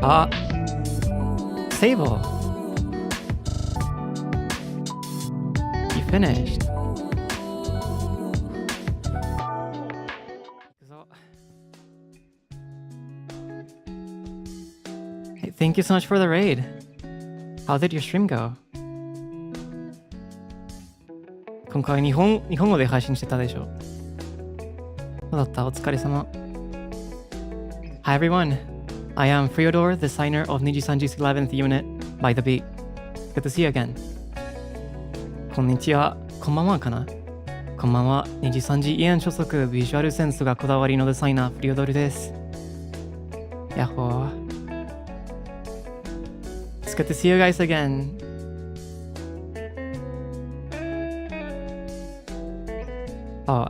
Seible. You finished. Hey, thank you so much for the raid. How did your stream go? 今回日本語で配信してたでしょ。どうだった？お疲れ様。Hi everyone. I am Freodore, the signer of NIJISANJI's 11th unit by the beat. Good to see you again. こんにちは。こんばんはかな。こんばんは。NIJISANJIイエン所属ビジュアルセンスがこだわりのデザイナーフリオドルです。やっほー。It's good to see you guys again. Oh,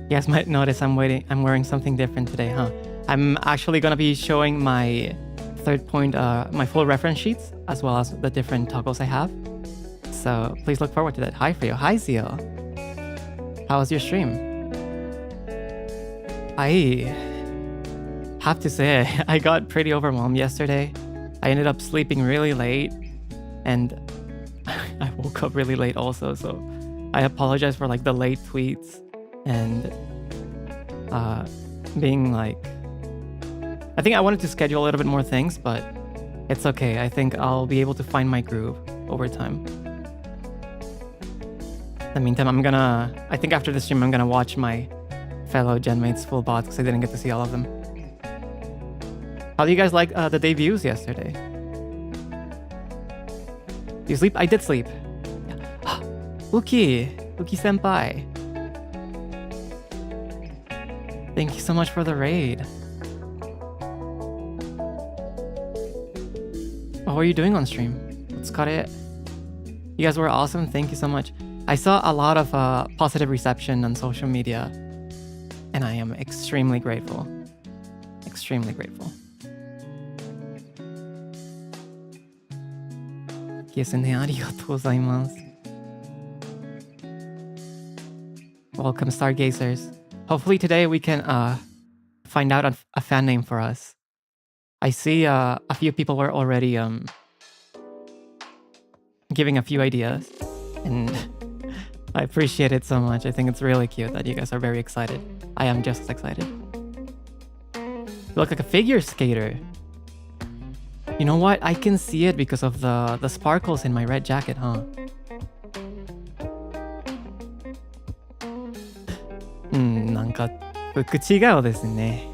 you guys might notice I'm wearing something different today, huh? I'm actually gonna be showing my my full reference sheets as well as the different toggles I have. So please look forward to that. Hi Freo, hi Zeal. How was your stream? I have to say, I got pretty overwhelmed yesterday. I ended up sleeping really late and I woke up really late also, so I apologize for like the late tweets and being like, I think I wanted to schedule a little bit more things, but it's okay. I think I'll be able to find my groove over time. In the meantime, I think after the stream, I'm gonna watch my fellow genmates full bots because I didn't get to see all of them. How do you guys like the debuts yesterday? Do you sleep? I did sleep. Uki senpai. Thank you so much for the raid. What were you doing on stream? Otsukare. You guys were awesome. Thank you so much. I saw a lot of positive reception on social media, and I am extremely grateful. Extremely grateful. Yes, and arigatou gozaimasu. Welcome, Stargazers. Hopefully today we can find out a fan name for us. I see a few people were already giving a few ideas, and I appreciate it so much. I think it's really cute that you guys are very excited. I am just as excited. You look like a figure skater. You know what? I can see it because of the sparkles in my red jacket, huh? なんか服違うですね。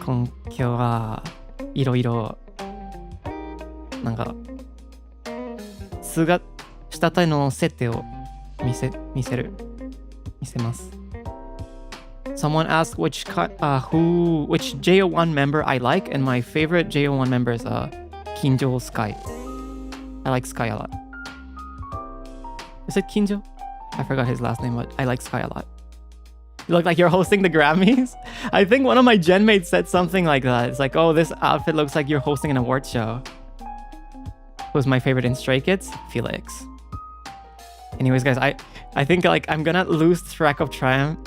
今日はいろいろなんかしたたの設定を見せます。Someone asked which JO1 member I like, and my favorite JO1 member is Kinjo Sky. I like Sky a lot. Is it Kinjo? I forgot his last name, but I like Sky a lot. You look like you're hosting the Grammys? I think one of my gen mates said something like that. It's like, oh, this outfit looks like you're hosting an award show. Who's my favorite in Stray Kids? Felix. Anyways, guys, I think like I'm gonna lose track of time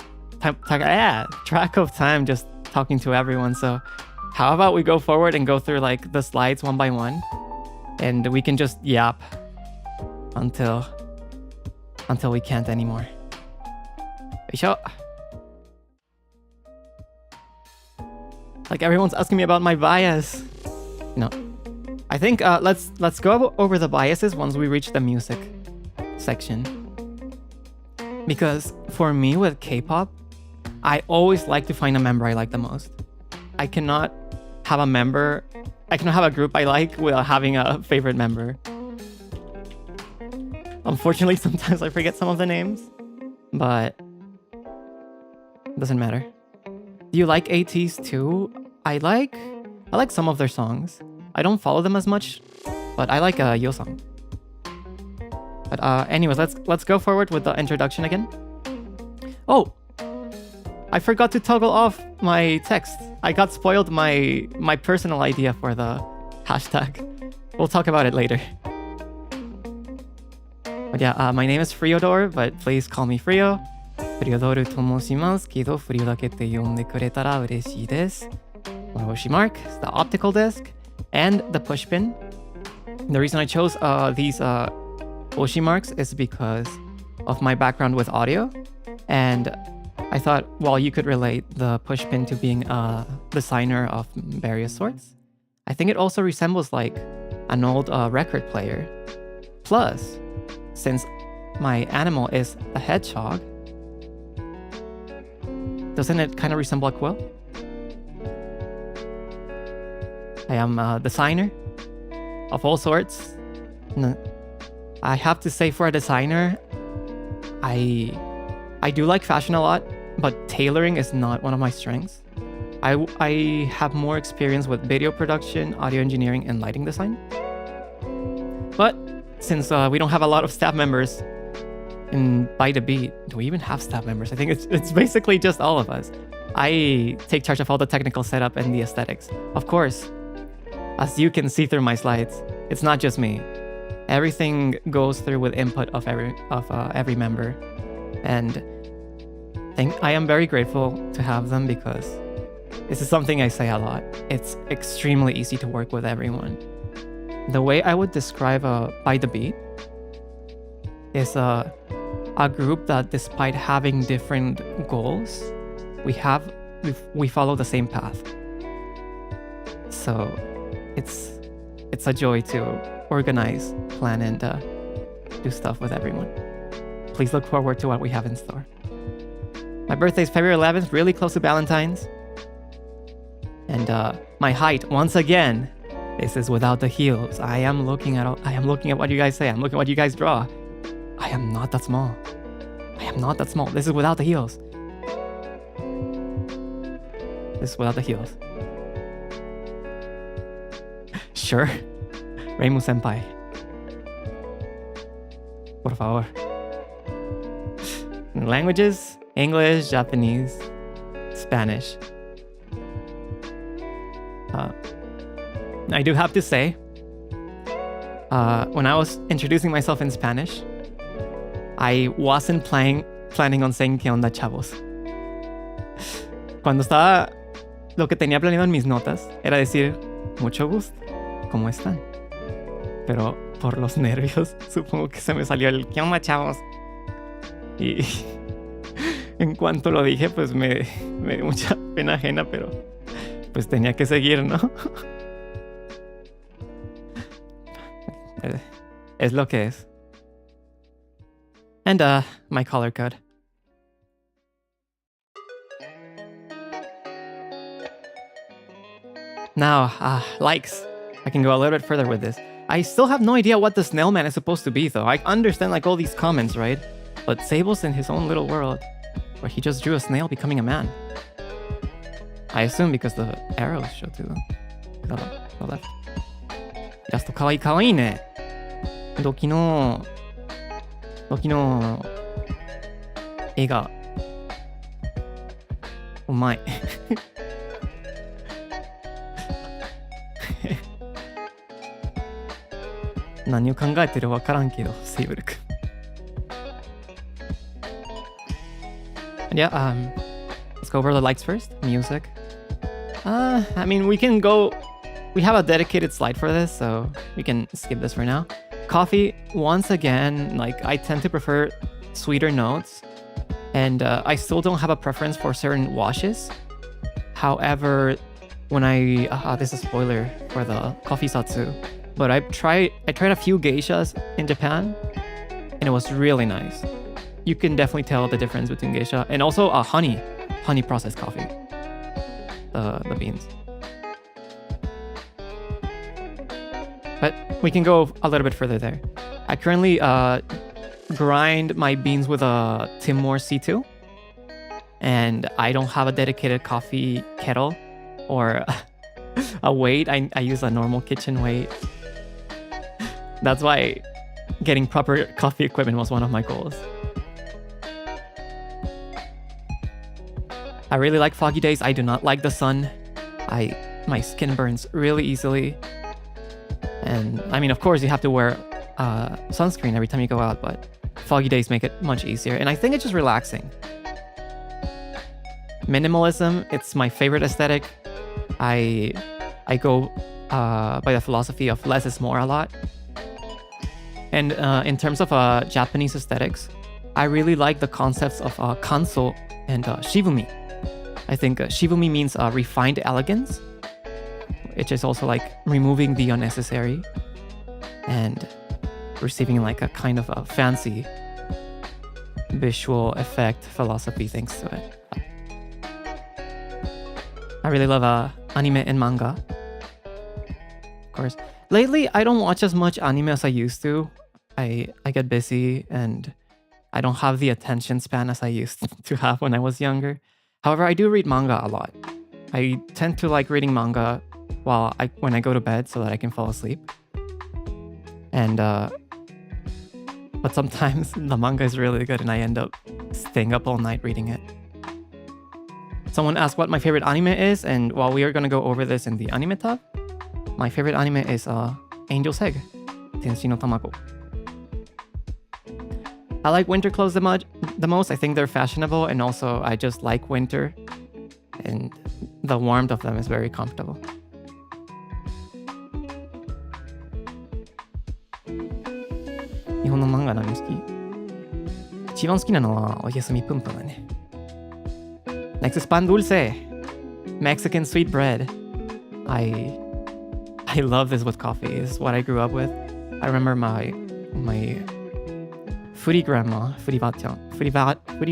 just talking to everyone. So how about we go forward and go through like the slides one by one, and we can just yap until we can't anymore. Like everyone's asking me about my bias. No, I think let's go over the biases once we reach the music section. Because for me with K-pop, I always like to find a member I like the most. I cannot have a group I like without having a favorite member. Unfortunately, sometimes I forget some of the names, but it doesn't matter. Do you like ATs too? I like some of their songs. I don't follow them as much, but I like Yosang. But anyways, let's go forward with the introduction again. Oh, I forgot to toggle off my text. I got spoiled my personal idea for the hashtag. We'll talk about it later. But yeah, my name is Freodore, but please call me Freo. Freodore と申しますけど、Freo だけって呼んでくれたら嬉しいです。Oroshi mark, the optical disc, and the push pin. The reason I chose these Oshi marks is because of my background with audio, and I thought, well, you could relate the push pin to being a designer of various sorts. I think it also resembles like an old record player. Plus, since my animal is a hedgehog, doesn't it kind of resemble a quill? I am a designer of all sorts. I have to say, for a designer, I do like fashion a lot, but tailoring is not one of my strengths. I have more experience with video production, audio engineering, and lighting design. But since we don't have a lot of staff members in By the Beat, do we even have staff members? I think it's basically just all of us. I take charge of all the technical setup and the aesthetics. Of course, as you can see through my slides, it's not just me. Everything goes through with input of every member, and I am very grateful to have them because this is something I say a lot. It's extremely easy to work with everyone. The way I would describe By the Beat is a group that, despite having different goals, we follow the same path. So it's a joy to organize, plan, and do stuff with everyone. Please look forward to what we have in store. My birthday is February 11th, really close to Valentine's. And my height, once again, this is without the heels. I am looking at what you guys say. I'm looking at what you guys draw. I am not that small. I am not that small. This is without the heels. This is without the heels. Sure. Reimu senpai. Por favor. Languages: English, Japanese, Spanish. I do have to say, when I was introducing myself in Spanish, I wasn't planning on saying "¿Qué onda, chavos?" Cuando estaba, lo que tenía planeado en mis notas era decir "mucho gusto, ¿cómo están?" Pero por los nervios, supongo que se me salió el "¿Qué onda, chavos?" Y en cuanto lo dije, pues me dio mucha pena ajena, pero pues tenía que seguir, ¿no? Es lo que es. And my color code. Now, likes. I can go a little bit further with this. I still have no idea what the snail man is supposed to be, though. I understand like all these comments, right? But Seible's in his own little world, where he just drew a snail becoming a man. I assume because the arrows show to the left. イラストかわいいかわいいね。ドキの絵がうまい。何を考えてるわからんけど、セイブル君。Yeah, let's go over the likes first. Music. I mean, we have a dedicated slide for this, so we can skip this for now. Coffee, once again, like I tend to prefer sweeter notes, and I still don't have a preference for certain washes. However, when this is a spoiler for the coffee satsu, but I tried a few geishas in Japan, and it was really nice. You can definitely tell the difference between geisha and also honey processed coffee, the beans. But we can go a little bit further there. I currently grind my beans with a Timor C2, and I don't have a dedicated coffee kettle or a weight. I use a normal kitchen weight. That's why getting proper coffee equipment was one of my goals. I really like foggy days. I do not like the sun. My skin burns really easily. And I mean, of course, you have to wear sunscreen every time you go out, but foggy days make it much easier. And I think it's just relaxing. Minimalism, it's my favorite aesthetic. I go by the philosophy of less is more a lot. And in terms of Japanese aesthetics, I really like the concepts of kanso and shibumi. I think shibumi means refined elegance, which is also like removing the unnecessary and receiving like a kind of a fancy visual effect philosophy thanks to it. I really love anime and manga. Of course. Lately, I don't watch as much anime as I used to. I get busy and I don't have the attention span as I used to have when I was younger. However, I do read manga a lot. I tend to like reading manga when I go to bed so that I can fall asleep. And but sometimes the manga is really good and I end up staying up all night reading it. Someone asked what my favorite anime is, and while we are gonna go over this in the anime tab, my favorite anime is Angel's Egg, Tenshi no Tamago. I like winter clothes the most. I think they're fashionable, and also I just like winter, and the warmth of them is very comfortable. Nihon no manga何好き？一番好きなのはおやすみぷんぷんだね。Next is pan dulce, Mexican sweet bread. I love this with coffee. It's what I grew up with. I remember my foodie grandma, foodie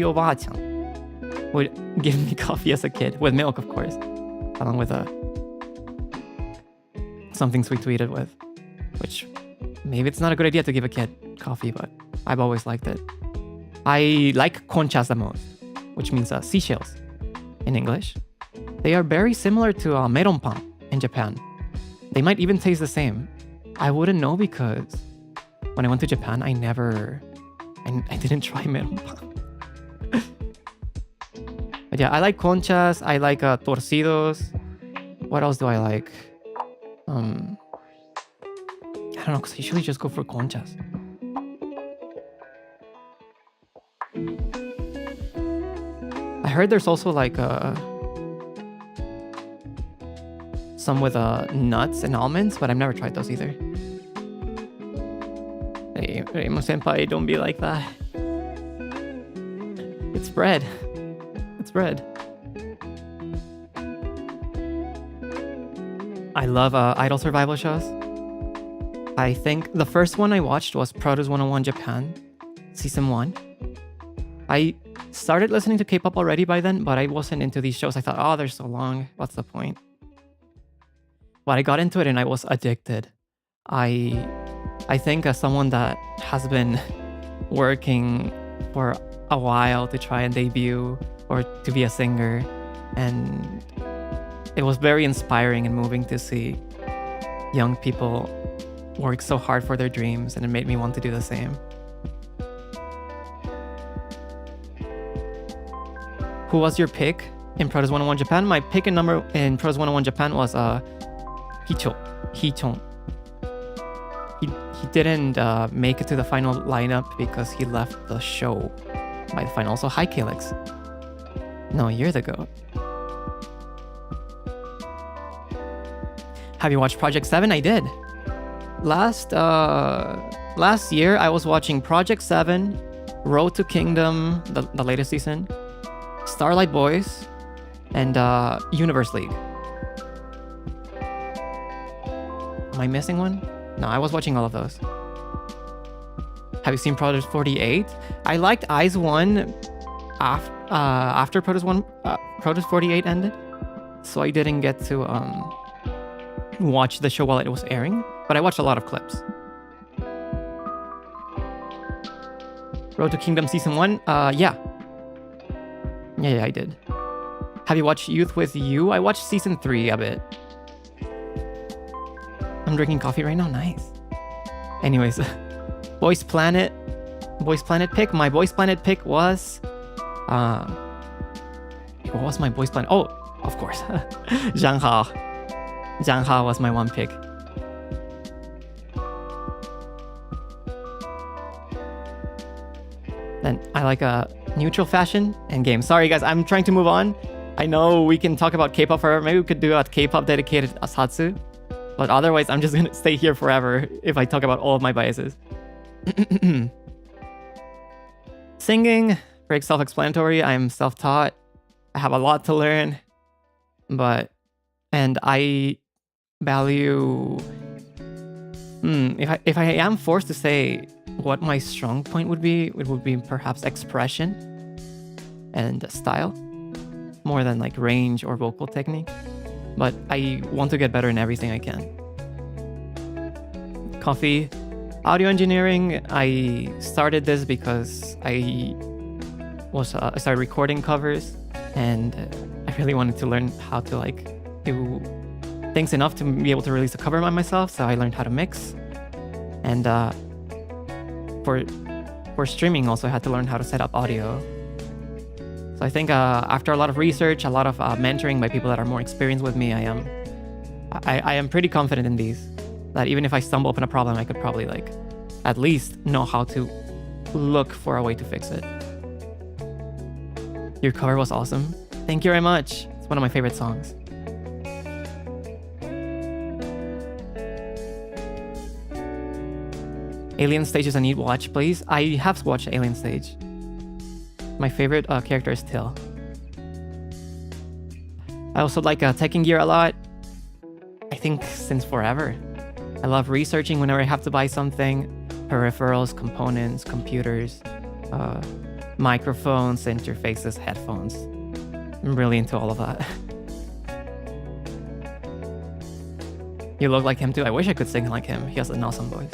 oba-chan, would give me coffee as a kid, with milk of course, along with something sweet to eat it with, which maybe it's not a good idea to give a kid coffee, but I've always liked it. I like conchas the most, which means seashells in English. They are very similar to melon pan in Japan. They might even taste the same. I wouldn't know because when I went to Japan, I didn't try melon pan. But yeah, I like conchas. I like torcidos. What else do I like? I don't know, because I usually just go for conchas. I heard there's also like some with nuts and almonds, but I've never tried those either. Hey, Reimo-senpai, don't be like that. It's bread. It's bread. I love idol survival shows. I think the first one I watched was Produce 101 Japan, Season 1. I started listening to K-pop already by then, but I wasn't into these shows. I thought, oh, they're so long. What's the point? But I got into it and I was addicted. I think as someone that has been working for a while to try and debut or to be a singer, and it was very inspiring and moving to see young people work so hard for their dreams, and it made me want to do the same. Who was your pick in Produce 101 Japan? My pick and number in Produce 101 Japan was Hichon. He didn't make it to the final lineup because he left the show by the final. Also, hi Kaelix. No, you're the GOAT. Have you watched Project 7? I did. Last year, I was watching Project 7, Road to Kingdom, the latest season, Starlight Boys, and Universe League. Am I missing one? No, I was watching all of those. Have you seen Produce 48? I liked Eyes 1 after Produce 48 ended, so I didn't get to watch the show while it was airing, but I watched a lot of clips. Road to Kingdom Season 1? Yeah, I did. Have you watched Youth with You? I watched Season 3 a bit. I'm drinking coffee right now, nice. Anyways, Boys Planet pick. My Boys Planet pick was... what was my Boys Planet? Oh, of course. Zhang Ha was my one pick. Then I like neutral fashion and games. Sorry guys, I'm trying to move on. I know we can talk about K-pop forever. Maybe we could do a K-pop dedicated Asatsu. But otherwise, I'm just gonna stay here forever if I talk about all of my biases. Singing, very self-explanatory. I'm self-taught. I have a lot to learn. And I value... If I am forced to say what my strong point would be, it would be perhaps expression and style, more than like range or vocal technique. But I want to get better in everything I can. Coffee. Audio engineering, I started this because I started recording covers, and I really wanted to learn how to like do things enough to be able to release a cover by myself, so I learned how to mix. And for streaming also I had to learn how to set up audio. So I think after a lot of research, a lot of mentoring by people that are more experienced with me, I am pretty confident in these. That even if I stumble upon a problem, I could probably like at least know how to look for a way to fix it. Your cover was awesome. Thank you very much. It's one of my favorite songs. Alien Stage is a neat watch, please. I have watched Alien Stage. My favorite character is Till. I also like teching gear a lot. I think since forever. I love researching whenever I have to buy something. Peripherals, components, computers, microphones, interfaces, headphones. I'm really into all of that. You look like him too. I wish I could sing like him. He has an awesome voice.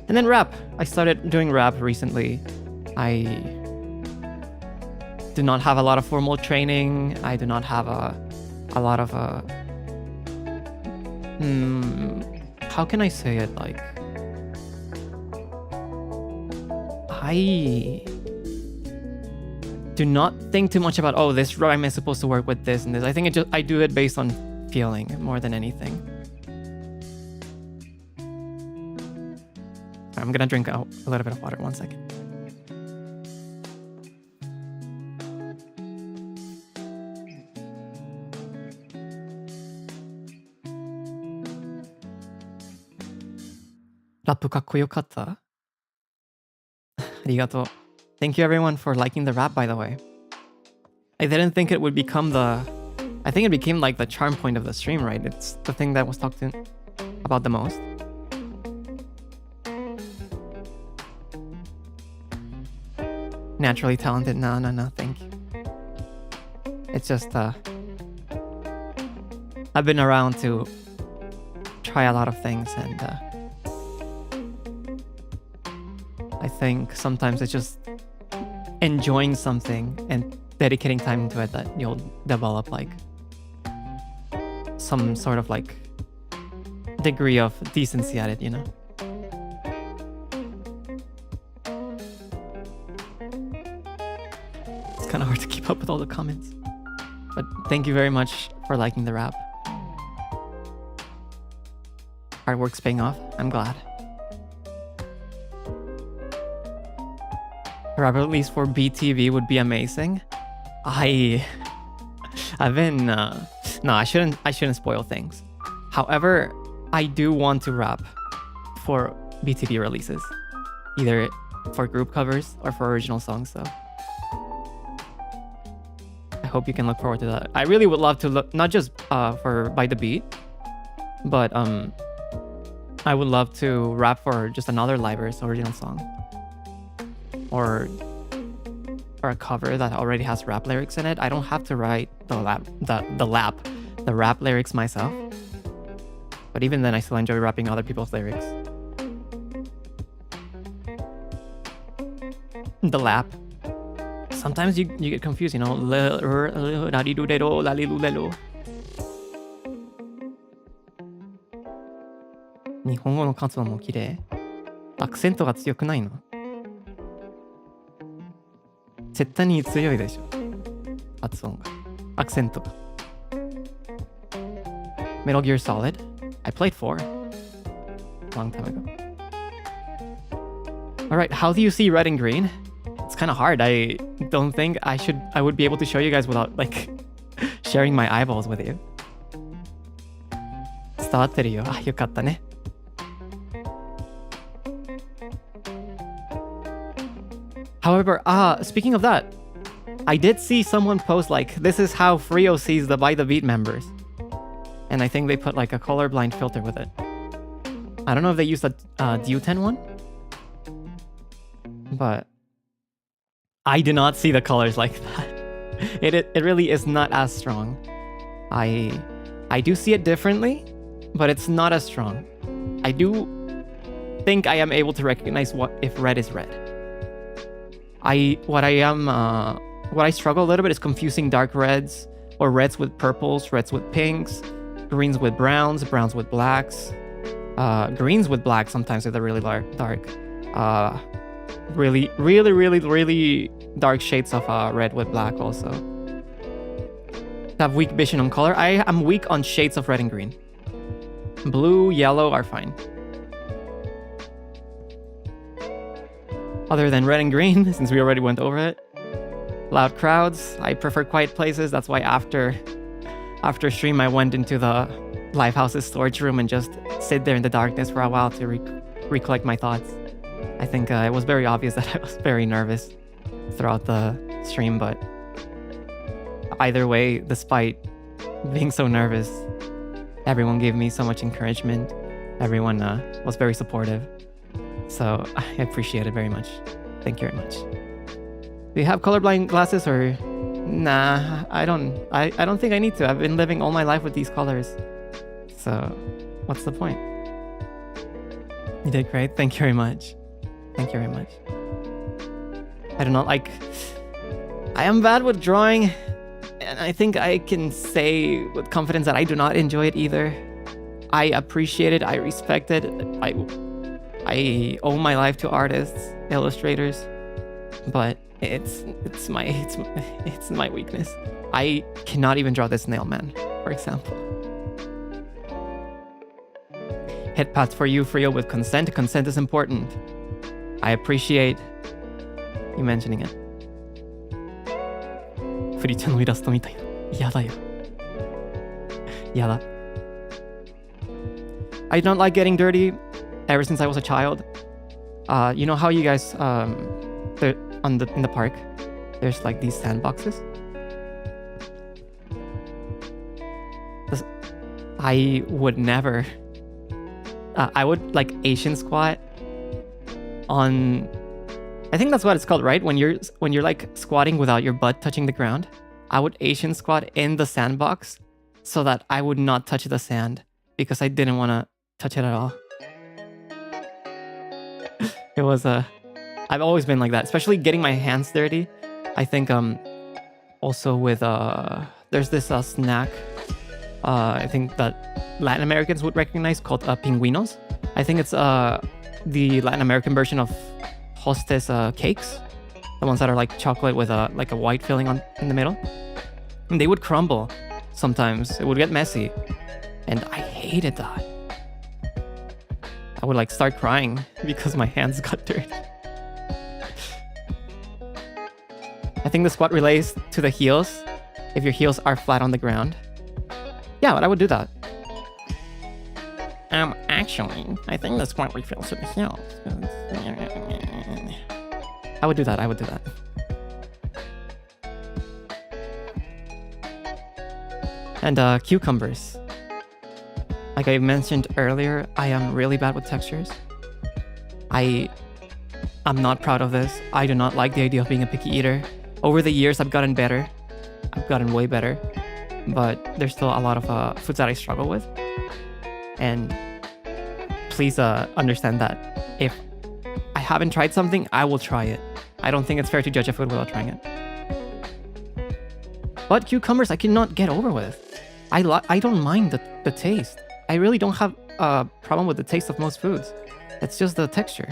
And then rap. I started doing rap recently. I do not have a lot of formal training. I do not have a lot of how can I say it? Like, I do not think too much about, oh, this rhyme is supposed to work with this and this. I think I do it based on feeling more than anything. I'm gonna drink a little bit of water. 1 second. Rap かっこよかった? ありがとう. Thank you everyone for liking the rap, by the way. I didn't think it would become I think it became like the charm point of the stream, right? It's the thing that was talked about the most. Naturally talented? No, thank you. It's just, I've been around to try a lot of things, and I think sometimes it's just enjoying something and dedicating time to it that you'll develop like some sort of like degree of decency at it, you know? It's kind of hard to keep up with all the comments. But thank you very much for liking the rap. Hard work's paying off. I'm glad. A rap release for BTV would be amazing. I've been no, I shouldn't spoil things. However, I do want to rap for BTV releases, either for group covers or for original songs. So I hope you can look forward to that. I really would love to look not just for By the Beat, but I would love to rap for just another Libraries original song, or a cover that already has rap lyrics in it. I don't have to write the rap lyrics myself. But even then, I still enjoy rapping other people's lyrics. The lap. Sometimes you get confused, you know. 日本語の発音も綺麗。アクセントが強くないの？絶対に強いでしょ。発音が。アクセントが。Metal Gear Solid. I played 4. Long time ago. Alright, how do you see red and green? It's kind of hard. I don't think I would be able to show you guys without like sharing my eyeballs with you. 伝わってるよ。あ、よかったね。However, speaking of that, I did see someone post like, this is how Freo sees the By the Beat members. And I think they put like a colorblind filter with it. I don't know if they used a Du10 one. But I do not see the colors like that. It really is not as strong. I do see it differently, but it's not as strong. I do think I am able to recognize what if red is red. What I struggle a little bit is confusing dark reds or reds with purples, reds with pinks, greens with browns, browns with blacks, greens with blacks sometimes if they're really dark. Really dark shades of red with black also. I have weak vision on color. I am weak on shades of red and green. Blue, yellow are fine. Other than red and green, since we already went over it. Loud crowds. I prefer quiet places. That's why after stream I went into the Lifehouse's storage room and just sit there in the darkness for a while to recollect my thoughts. I think it was very obvious that I was very nervous throughout the stream, but either way, despite being so nervous, everyone gave me so much encouragement. Everyone was very supportive. So I appreciate it very much. Thank you very much. Do you have colorblind glasses or... Nah, I don't think I need to. I've been living all my life with these colors. So what's the point? You did great. Thank you very much. Thank you very much. I do not like... I am bad with drawing, and I think I can say with confidence that I do not enjoy it either. I appreciate it. I respect it. I owe my life to artists, illustrators, but it's my weakness. I cannot even draw this nail man, for example. Hit pads for you, Freo, with consent. Consent is important. I appreciate you mentioning it. フリちゃんのイラストみたいな。やだよ。やだ。I don't like getting dirty ever since I was a child. You know how you guys in the park there's like these sandboxes? I would never I would like Asian squat on, I think that's what it's called, right? When you're like squatting without your butt touching the ground. I would Asian squat in the sandbox so that I would not touch the sand because I didn't want to touch it at all. It was I've always been like that, especially getting my hands dirty. I think also with there's this snack I think that Latin Americans would recognize called pingüinos. I think it's the Latin American version of Hostess cakes, the ones that are like chocolate with like a white filling in the middle. And they would crumble sometimes. It would get messy, and I hated that. I would like start crying because my hands got dirty. I think the squat relates to the heels. If your heels are flat on the ground. Yeah, but I would do that. Actually, I think the squat refills to the heels. I would do that. And cucumbers. Like I mentioned earlier, I am really bad with textures. I'm not proud of this. I do not like the idea of being a picky eater. Over the years, I've gotten better. I've gotten way better. But there's still a lot of foods that I struggle with. And please understand that if I haven't tried something, I will try it. I don't think it's fair to judge a food without trying it. But cucumbers, I cannot get over with. I don't mind the taste. I really don't have a problem with the taste of most foods. It's just the texture.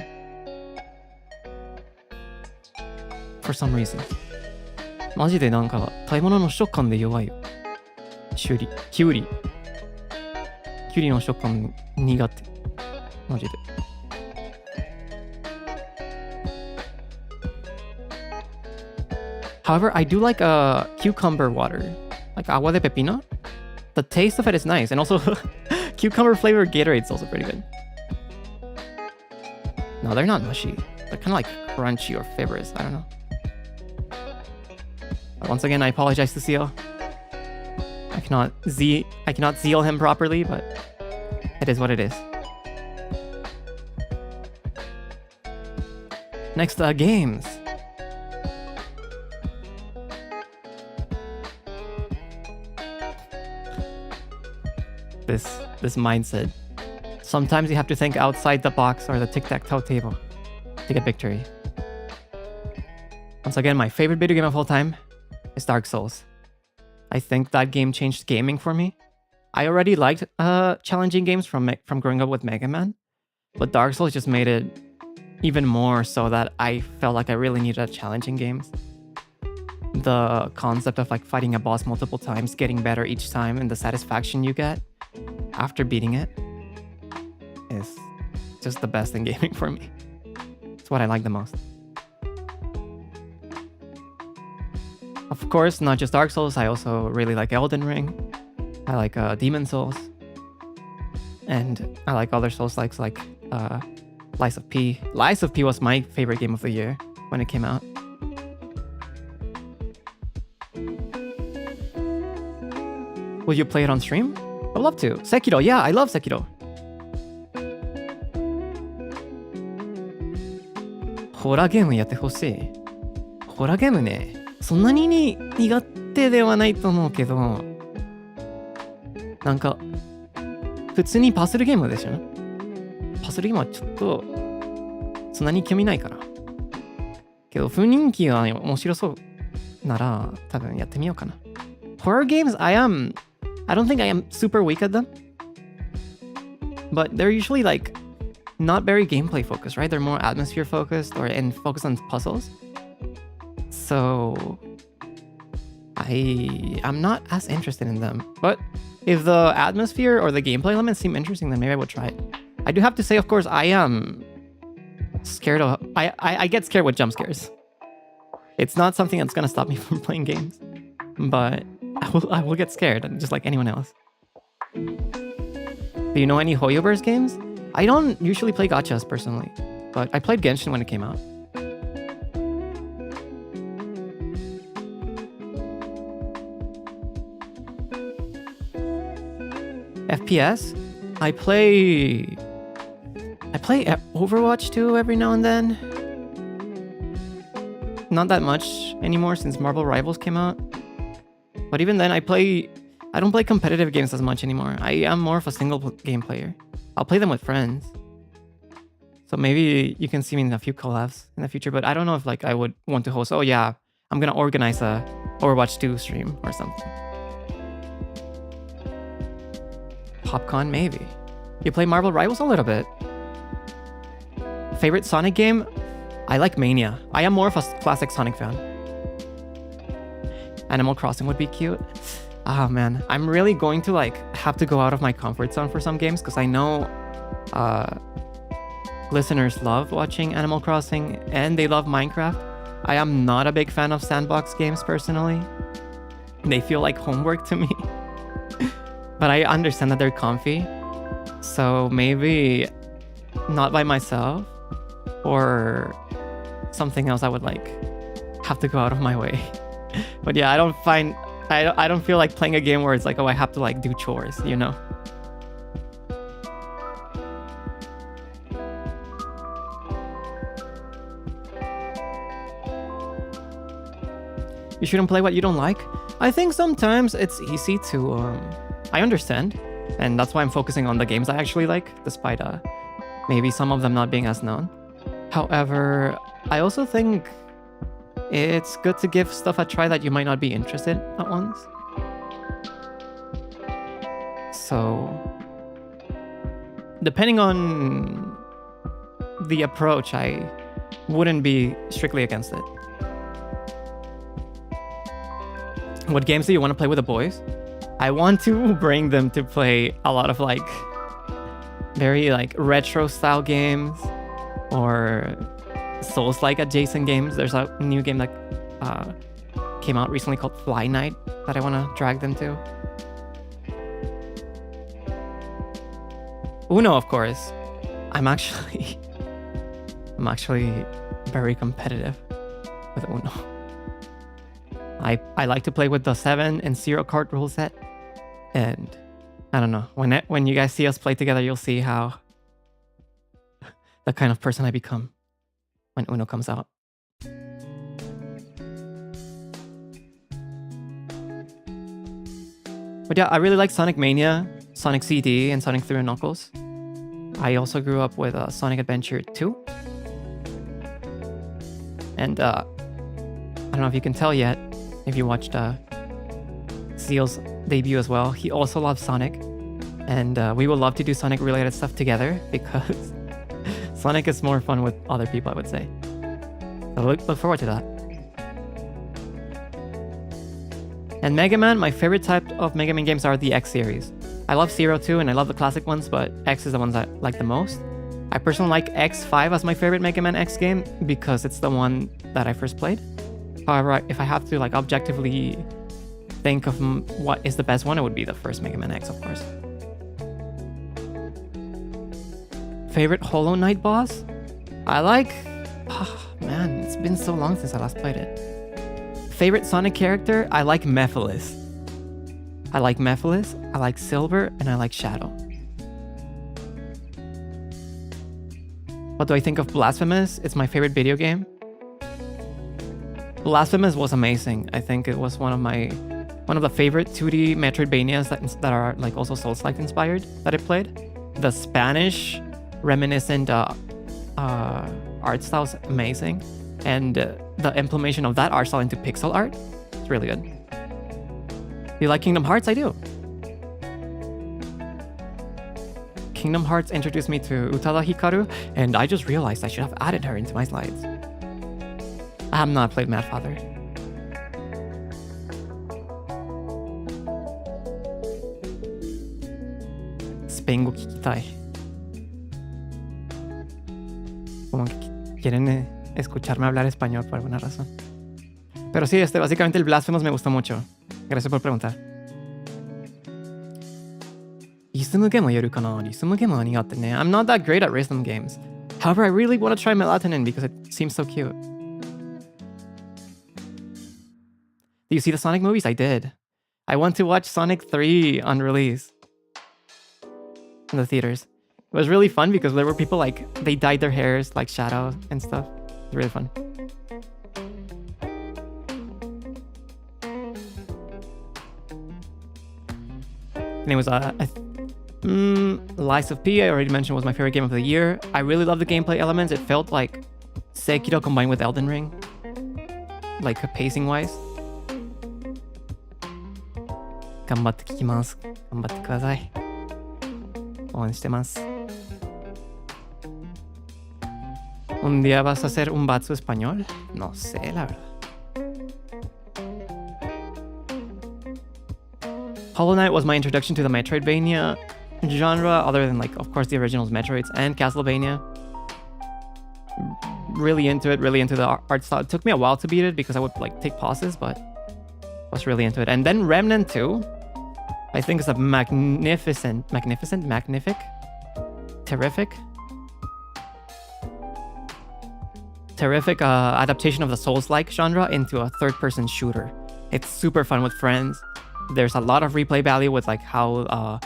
For some reason. マジでなんか食べ物の食感で弱いよ。キュウリの食感苦手。マジで。However, I do like cucumber water. like agua de pepino. The taste of it is nice, and also cucumber flavored Gatorade's also pretty good. No, they're not mushy. They're kind of like crunchy or fibrous. I don't know. Once again, I apologize to Zeal. I cannot zeal him properly, but it is what it is. Next, games. This mindset. Sometimes you have to think outside the box or the tic-tac-toe table to get victory. Once again, my favorite video game of all time is Dark Souls. I think that game changed gaming for me. I already liked challenging games from growing up with Mega Man, but Dark Souls just made it even more so that I felt like I really needed challenging games. The concept of like fighting a boss multiple times, getting better each time, and the satisfaction you get after beating it is just the best in gaming for me. It's what I like the most. Of course, not just Dark Souls, I also really like Elden Ring. I like Demon Souls. And I like other Souls-likes like Lies of P. Lies of P was my favorite game of the year when it came out. Will you play it on stream? I'd love to. Sekiro, yeah, I love Sekiro. ホラーゲームやってほしい。ホラーゲームね、そんなに苦手ではないと思うけど、なんか普通にパズルゲームでしょ。パズルゲームはちょっとそんなに興味ないから。けど雰囲気が面白そうなら多分やってみようかな。Horror games, I don't think I am super weak at them, but they're usually like not very gameplay focused, right? They're more atmosphere focused and focused on puzzles. So I'm not as interested in them. But if the atmosphere or the gameplay elements seem interesting, then maybe I would try it. I do have to say, of course, I am scared of... I get scared with jump scares. It's not something that's gonna stop me from playing games. But I will get scared, just like anyone else. Do you know any Hoyoverse games? I don't usually play gachas personally, but I played Genshin when it came out. FPS? I play Overwatch 2 every now and then. Not that much anymore since Marvel Rivals came out. But even then, I don't play competitive games as much anymore. I am more of a single game player. I'll play them with friends. So maybe you can see me in a few collabs in the future, but I don't know if like I would want to host, oh yeah, I'm gonna organize a Overwatch 2 stream or something. PopCon, maybe. You play Marvel Rivals a little bit. Favorite Sonic game? I like Mania. I am more of a classic Sonic fan. Animal Crossing would be cute. Ah, man. I'm really going to like have to go out of my comfort zone for some games because I know listeners love watching Animal Crossing and they love Minecraft. I am not a big fan of sandbox games personally. They feel like homework to me. But I understand that they're comfy. So maybe not by myself or something else I would like have to go out of my way. But yeah, I don't feel like playing a game where it's like, oh, I have to like do chores, you know? You shouldn't play what you don't like? I think sometimes it's easy to... I understand, and that's why I'm focusing on the games I actually like, despite maybe some of them not being as known. However, I also think it's good to give stuff a try that you might not be interested at once. So, depending on the approach, I wouldn't be strictly against it. What games do you want to play with the boys? I want to bring them to play a lot of like very like retro style games or Souls-like adjacent games. There's a new game that came out recently called Fly Night that I want to drag them to. Uno, of course. I'm actually very competitive with Uno. I like to play with the 7 and 0 card rule set, and I don't know, when you guys see us play together, you'll see how the kind of person I become when Uno comes out. But yeah, I really like Sonic Mania, Sonic CD, and Sonic 3 and Knuckles. I also grew up with Sonic Adventure 2. And I don't know if you can tell yet, if you watched Zeal's debut as well. He also loves Sonic. And we would love to do Sonic related stuff together because Sonic is more fun with other people, I would say. So look forward to that. And Mega Man, my favorite type of Mega Man games are the X series. I love 0 too, and I love the classic ones, but X is the ones I like the most. I personally like X5 as my favorite Mega Man X game because it's the one that I first played. However, if I have to like objectively think of what is the best one, it would be the first Mega Man X, of course. Favorite Hollow Knight boss? I like... Oh, man, it's been so long since I last played it. Favorite Sonic character? I like Mephiles. I like Silver, and I like Shadow. What do I think of Blasphemous? It's my favorite video game. Blasphemous was amazing. I think it was one of the favorite 2D Metroidvanias that are like also Souls-like inspired that I played. The Spanish reminiscent art style is amazing, and the implementation of that art style into pixel art, it's really good. You like Kingdom Hearts? I do. Kingdom Hearts introduced me to Utada Hikaru, and I just realized I should have added her into my slides. I have not played Mad Father. Spengo kikitai. Como que quieren escucharme hablar español por alguna razón. Pero sí, básicamente el Blasphemous me gustó mucho. Gracias por preguntar. リズムゲームやるかな？リズムゲームは苦手ね。I'm not that great at rhythm games. However, I really want to try Melatonin because it seems so cute. Do you see the Sonic movies? I did. I went to watch Sonic 3 on release in the theaters. It was really fun because there were people like, they dyed their hairs like Shadow and stuff. It was really fun. And it was Lies of P, I already mentioned, was my favorite game of the year. I really love the gameplay elements. It felt like Sekiro combined with Elden Ring, like pacing wise. 頑張って聞きます。頑張ってください。応援してます。¿Un día vas a hacer un batsu español? No sé, la verdad. Hollow Knight was my introduction to the Metroidvania genre, other than, like, of course, the originals Metroids and Castlevania. Really into it, really into the art style. It took me a while to beat it because I would, like, take pauses, but I was really into it. And then Remnant 2, I think is a terrific adaptation of the Souls-like genre into a third-person shooter. It's super fun with friends. There's a lot of replay value with like how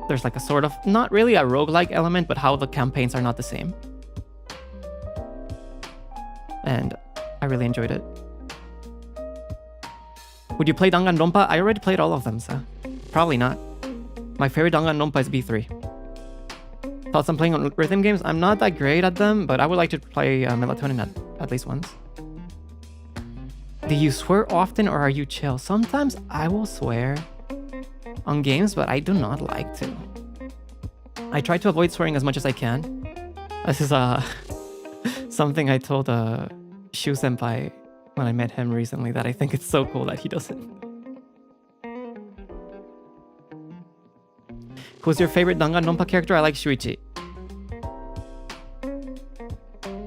there's like a sort of, not really a roguelike element, but how the campaigns are not the same. And I really enjoyed it. Would you play Danganronpa? I already played all of them, so probably not. My favorite Danganronpa is B3. Thoughts on playing on rhythm games? I'm not that great at them, but I would like to play Melatonin at least once. Do you swear often or are you chill? Sometimes I will swear on games, but I do not like to. I try to avoid swearing as much as I can. This is something I told Shu Senpai when I met him recently, that I think it's so cool that he doesn't. Who's your favorite Danganronpa character? I like Shuichi.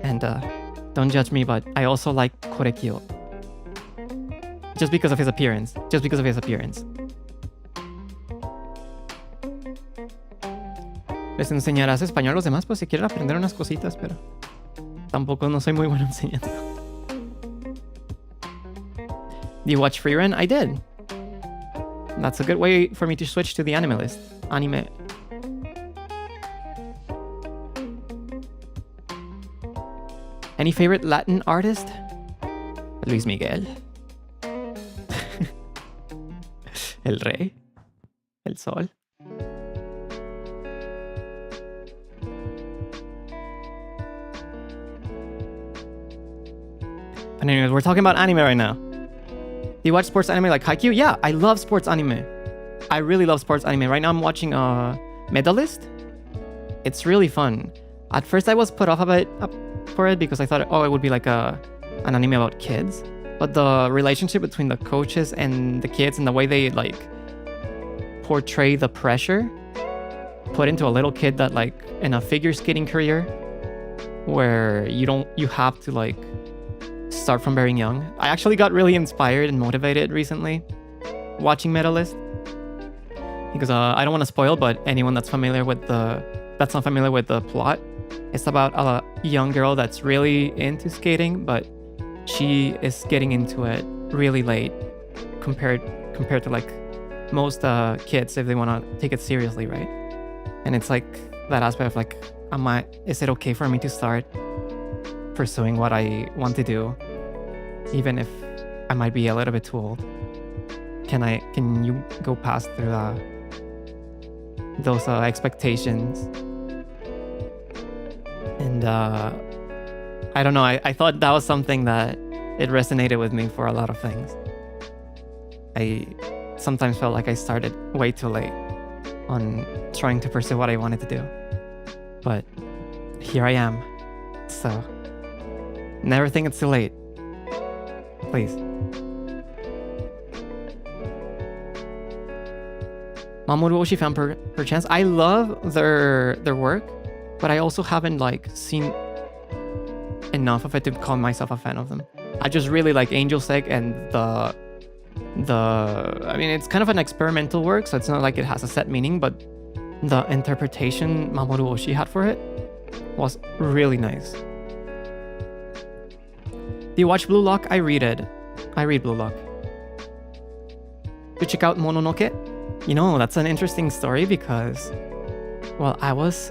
And don't judge me, but I also like Korekyo. Just because of his appearance. Just because of his appearance. Les enseñarás español a los demás, pues si quieren aprender unas cositas, pero tampoco no soy muy bueno enseñando. Do you watch Freodore? I did. That's a good way for me to switch to the anime list. Anime. Any favorite Latin artist? Luis Miguel. El Rey. El Sol. But anyways, we're talking about anime right now. Do you watch sports anime like Haikyuu? Yeah, I love sports anime. I really love sports anime. Right now I'm watching Medalist. It's really fun. At first I was put off a bit for it because I thought, it would be like an anime about kids. But the relationship between the coaches and the kids and the way they like portray the pressure put into a little kid that like in a figure skating career where you have to like start from very young. I actually got really inspired and motivated recently watching Medalist because I don't want to spoil, but anyone that's not familiar with the plot, it's about a young girl that's really into skating, but she is getting into it really late compared to like most kids if they want to take it seriously, right? And it's like that aspect of like, is it okay for me to start pursuing what I want to do, even if I might be a little bit too old? Can you go past through those expectations? And I don't know, I thought that was something that it resonated with me for a lot of things. I sometimes felt like I started way too late on trying to pursue what I wanted to do. But here I am. So never think it's too late. Please. Mamoru Oshii fan per chance. I love their work, but I also haven't like seen enough of it to call myself a fan of them. I just really like Angel's Egg and I mean, it's kind of an experimental work, so it's not like it has a set meaning, but the interpretation Mamoru Oshii had for it was really nice. Do you watch Blue Lock? I read Blue Lock. To check out Mononoke? You know, that's an interesting story because, well, I was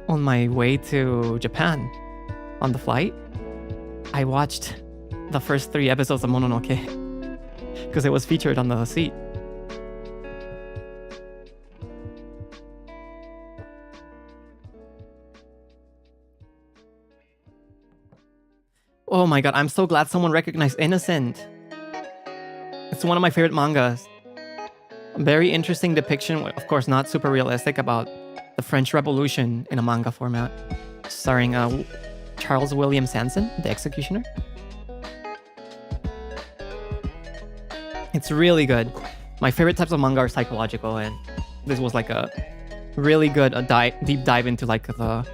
on my way to Japan on the flight. I watched the first 3 episodes of Mononoke because it was featured on the seat. Oh my god, I'm so glad someone recognized Innocent. It's one of my favorite mangas. A very interesting depiction, of course not super realistic, about the French Revolution in a manga format, starring Charles William Sanson, the executioner. It's really good. My favorite types of manga are psychological, and this was like a really good deep dive into like the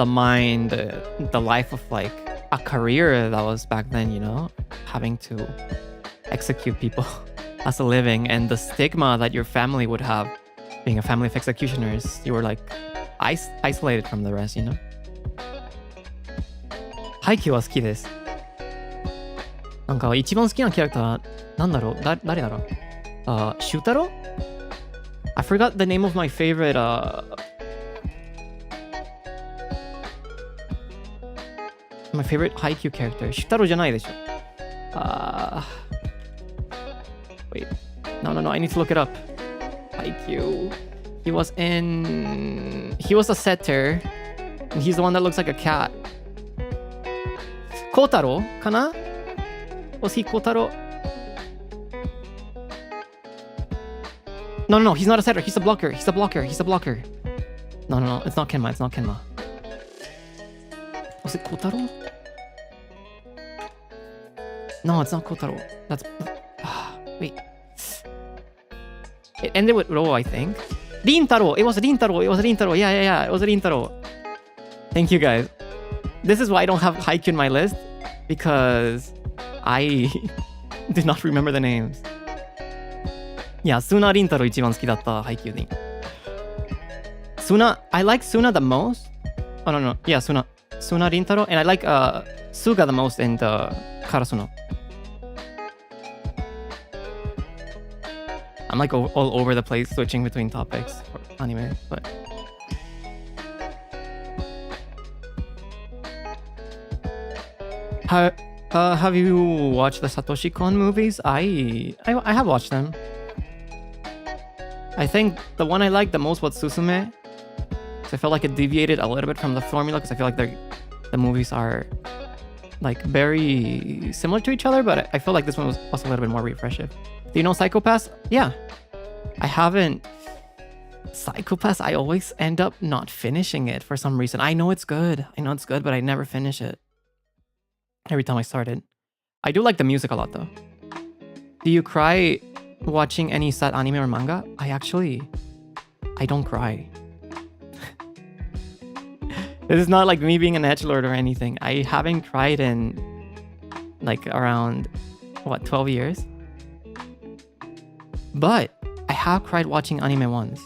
mind, the life of like a career that was back then, you know, having to execute people as a living, and the stigma that your family would have being a family of executioners. You were like isolated from the rest, you know. Haikyuu は好きです。なんか一番好きなキャラクターなんだろう、誰だろう。シュタロ? I forgot the name of my favorite Haikyuu character. シュタロじゃないでしょ。Wait. No, I need to look it up. Haikyuu. He was a setter. And he's the one that looks like a cat. Kotaro? Kana? Was he Kotaro? No, he's not a setter. He's a blocker. No, it's not Kenma. Was it Kotaro? No, it's not Kotaro. That's... wait. It ended with Ro, I think. Rintaro! It was Rintaro! Yeah, it was Rintaro. Thank you, guys. This is why I don't have Haikyuu in my list, because I did not remember the names. Yeah, Suna Rintaro 一番好きだった、配給で。Suna, I like Suna the most. Oh, no. Yeah, Suna Rintaro. And I like Suga the most in the Karasuno. I'm like all over the place switching between topics for anime, but... Have you watched the Satoshi Kon movies? I have watched them. I think the one I liked the most was Susume. So I felt like it deviated a little bit from the formula because I feel like the movies are like very similar to each other, but I feel like this one was also a little bit more refreshing. Do you know Psycho-Pass? Yeah. I haven't... Psycho-Pass, I always end up not finishing it for some reason. I know it's good, but I never finish it. Every time I start it. I do like the music a lot though. Do you cry watching any sad anime or manga? I don't cry. This is not like me being an edgelord or anything. I haven't cried in like around, 12 years? But I have cried watching anime once.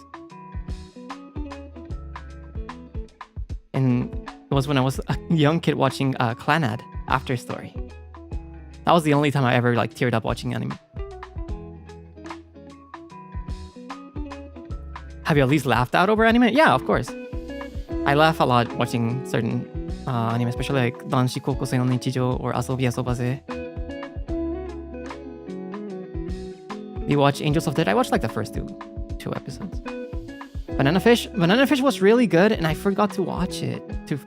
And it was when I was a young kid watching Clanad After Story. That was the only time I ever like teared up watching anime. Have you at least laughed out over anime? Yeah, of course. I laugh a lot watching certain anime, especially like Danshi Kokosei no Nichijou or Asobi Asobaze. You watch Angels of Death? I watched like the first two episodes. Banana Fish was really good and I forgot to watch it, to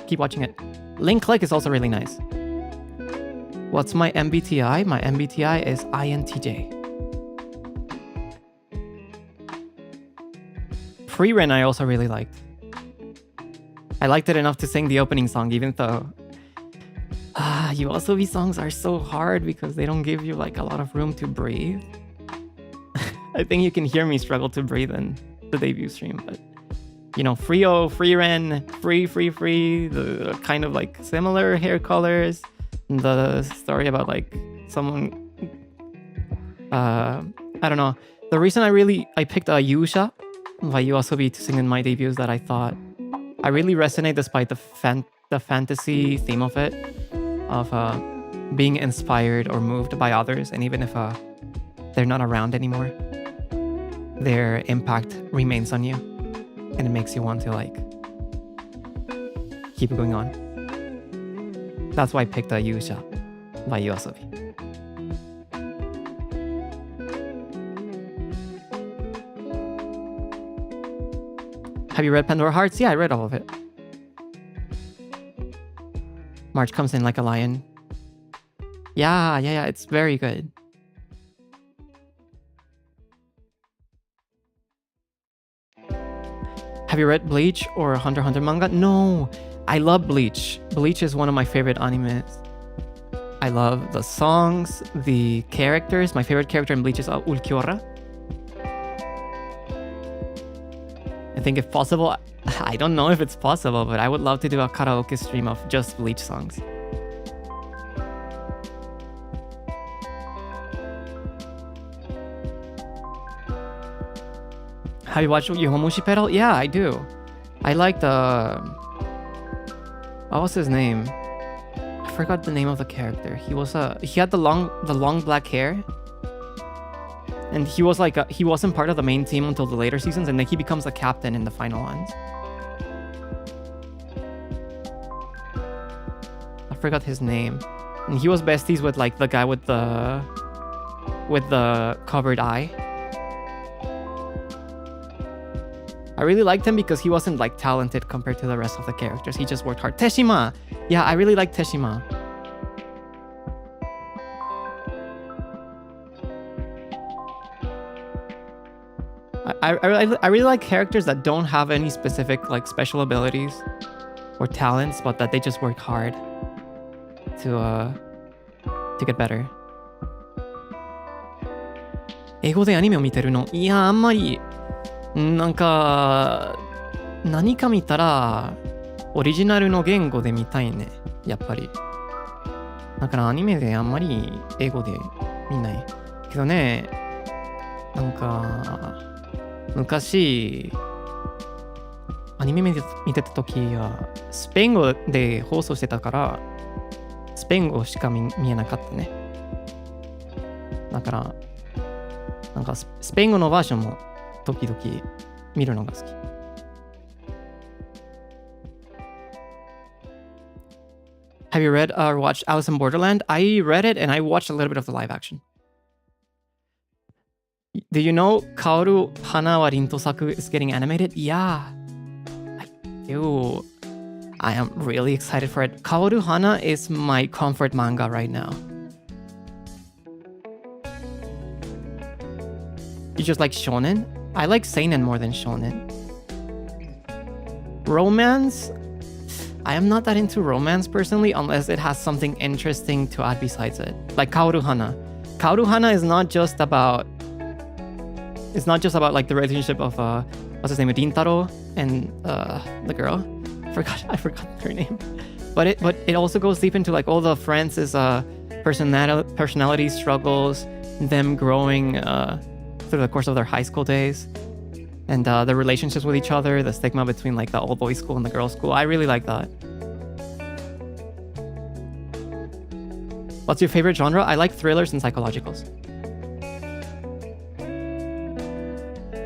keep watching it. Link Click is also really nice. What's my MBTI? My MBTI is INTJ. Freodore I also really liked. I liked it enough to sing the opening song, even though YOASOBI songs are so hard because they don't give you like a lot of room to breathe. I think you can hear me struggle to breathe in the debut stream, but you know, Freo, Freeran, Free, the kind of like similar hair colors, the story about like someone, I don't know. The reason I picked Yusha by YOASOBI to sing in my debut is that I thought I really resonate despite the fantasy theme of it, of being inspired or moved by others, and even if they're not around anymore, their impact remains on you, and it makes you want to like keep going on. That's why I picked Yusha by YOASOBI. Have you read Pandora Hearts? Yeah, I read all of it. March comes in like a lion. Yeah, it's very good. Have you read Bleach or Hunter x Hunter manga? No, I love Bleach. Bleach is one of my favorite animes. I love the songs, the characters. My favorite character in Bleach is Ulquiorra. I think if possible, I don't know if it's possible, but I would love to do a karaoke stream of just Bleach songs. Have you watched Yomomushi Pedal? Yeah, I do. I like the... What was his name? I forgot the name of the character. He had the long black hair. And he was like, he wasn't part of the main team until the later seasons, and then he becomes the captain in the final ones. I forgot his name. And he was besties with like the guy with the covered eye. I really liked him because he wasn't like talented compared to the rest of the characters. He just worked hard. Teshima! Yeah, I really like Teshima. I really like characters that don't have any specific like special abilities or talents, but that they just work hard to get better. 英語でアニメを見てるの？いや、あんまりなんか何か見たらオリジナルの言語で見たいね、やっぱり。だからアニメであんまり英語でみんなけどね、なんか昔アニメ見てた時はスペイン語で放送してたからスペイン語しか見えなかったね。だからなんかスペイン語のバージョンも時々見るのが好き。Have you read or watched Alice in Borderland? I read it and I watched a little bit of the live action. Do you know Kaoru Hana wa Rintosaku is getting animated? Yeah, I do. I am really excited for it. Kaoru Hana is my comfort manga right now. You just like shonen? I like seinen more than shonen. Romance? I am not that into romance personally unless it has something interesting to add besides it. Like Kaoru Hana. Kaoru Hana is not just about like the relationship of what's his name, Rintaro and the girl. I forgot her name. But it also goes deep into like all the friends' personality struggles, them growing through the course of their high school days, and the relationships with each other, the stigma between like the all boys school and the girls school. I really like that. What's your favorite genre? I like thrillers and psychologicals.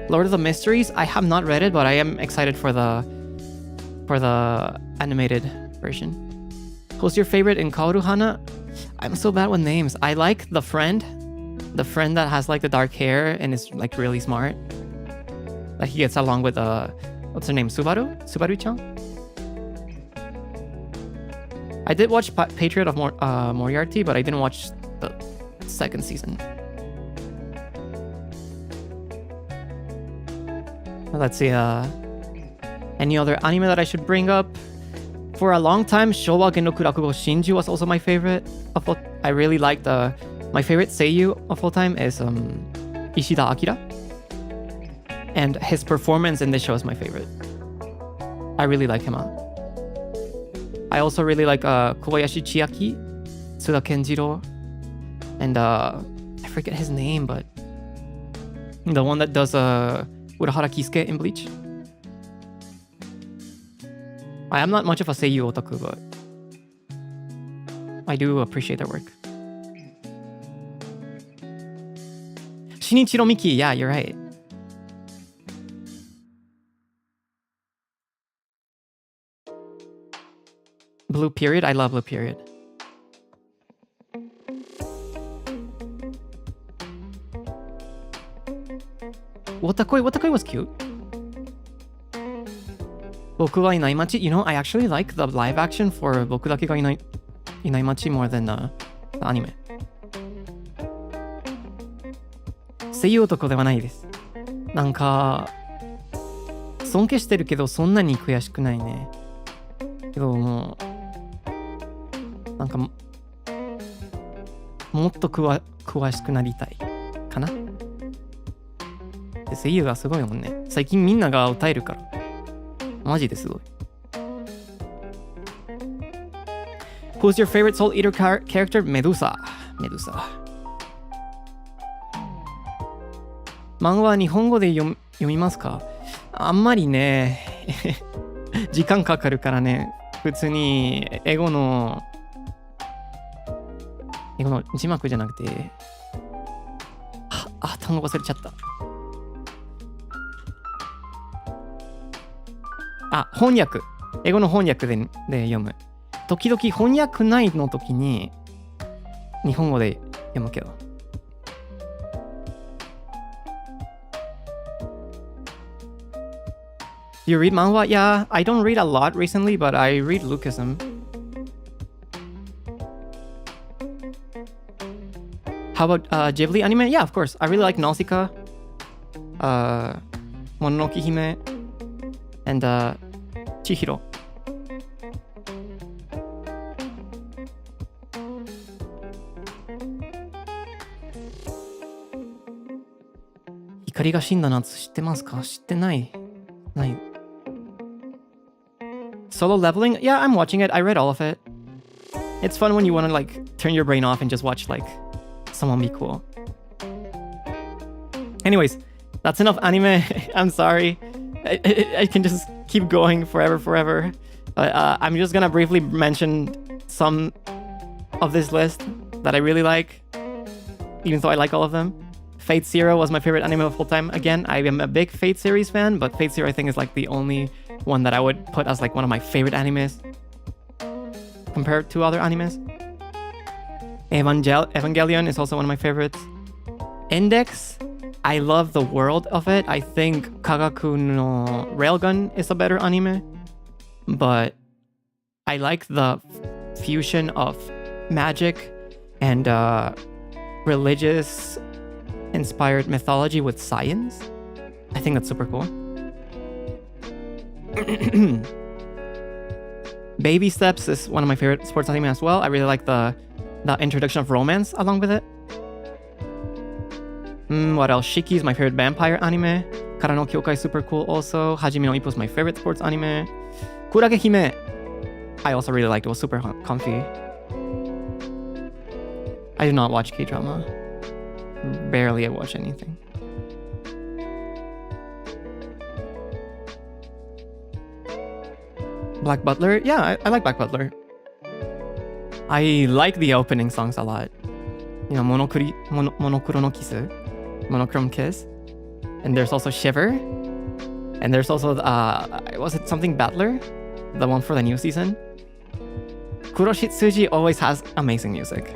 Lord of the Mysteries, I have not read it, but I am excited for the animated version. Who's your favorite in Kaoru Hana? I'm so bad with names. I like the friend that has like the dark hair and is like really smart. Like he gets along with what's her name? Subaru-chan? I did watch Patriot of Moriarty, but I didn't watch the second season. Let's see, any other anime that I should bring up? For a long time, Showa Genroku Rakugo Shinju was also my favorite. I really liked my favorite seiyuu of all time is Ishida Akira. And his performance in this show is my favorite. I really like him out. I also really like Kobayashi Chiaki, Tsuda Kenjiro, and I forget his name, but the one that does Urahara Kisuke in Bleach. I am not much of a seiyuu otaku, but I do appreciate their work. Shinichiro Miki, yeah, you're right. Blue Period, I love Blue Period. Wotakoi was cute. Boku wa Inai Machi, you know, I actually like the live action for Boku Dake ga Inai Machi more than the anime. Seiyuu otoko de wa nai desu. なんか尊敬してるけどそんなに悔しくないね。けどもうなんかもっと詳しくなりたいかな。で声優がすごいもんね。最近みんなが歌えるからマジですごい。Who's your favorite Soul Eater character? Medusa. 漫画は日本語で読みますか？あんまりね時間かかるからね。普通に英語の字幕じゃなくて単語忘れちゃった。翻訳。英語の翻訳で読む。時々翻訳ないの時に日本語で読むけど。You read manhwa? Yeah, I don't read a lot recently, but I read Lucasm. How about Ghibli anime? Yeah, of course. I really like Nausicaa, Mononoke Hime, and Chihiro. Hikari ga shinda natsu 知ってますか？知ってない。Solo Leveling? Yeah, I'm watching it. I read all of it. It's fun when you want to like turn your brain off and just watch like someone be cool. Anyways, that's enough anime. I'm sorry. I can just keep going forever. I'm just gonna briefly mention some of this list that I really like, even though I like all of them. Fate Zero was my favorite anime of all time. Again, I am a big Fate series fan, but Fate Zero I think is like the only one that I would put as like one of my favorite animes compared to other animes. Evangelion is also one of my favorites. Index, I love the world of it. I think Kagaku no Railgun is a better anime, but I like the fusion of magic and religious inspired mythology with science. I think that's super cool. Baby Steps is one of my favorite sports anime as well. I really like the introduction of romance along with it. What else? Shiki is my favorite vampire anime. Kara no Kyokai is super cool also. Hajime no Ippo is my favorite sports anime. Kurage Hime, I also really liked. It was super comfy. I do not watch K-drama. Barely I watch anything. Black Butler? Yeah, I like Black Butler. I like the opening songs a lot. You know, Monokuro no Kisu, Monochrome Kiss. And there's also Shiver. And there's also, was it something Battler? The one for the new season? Kuroshitsuji always has amazing music.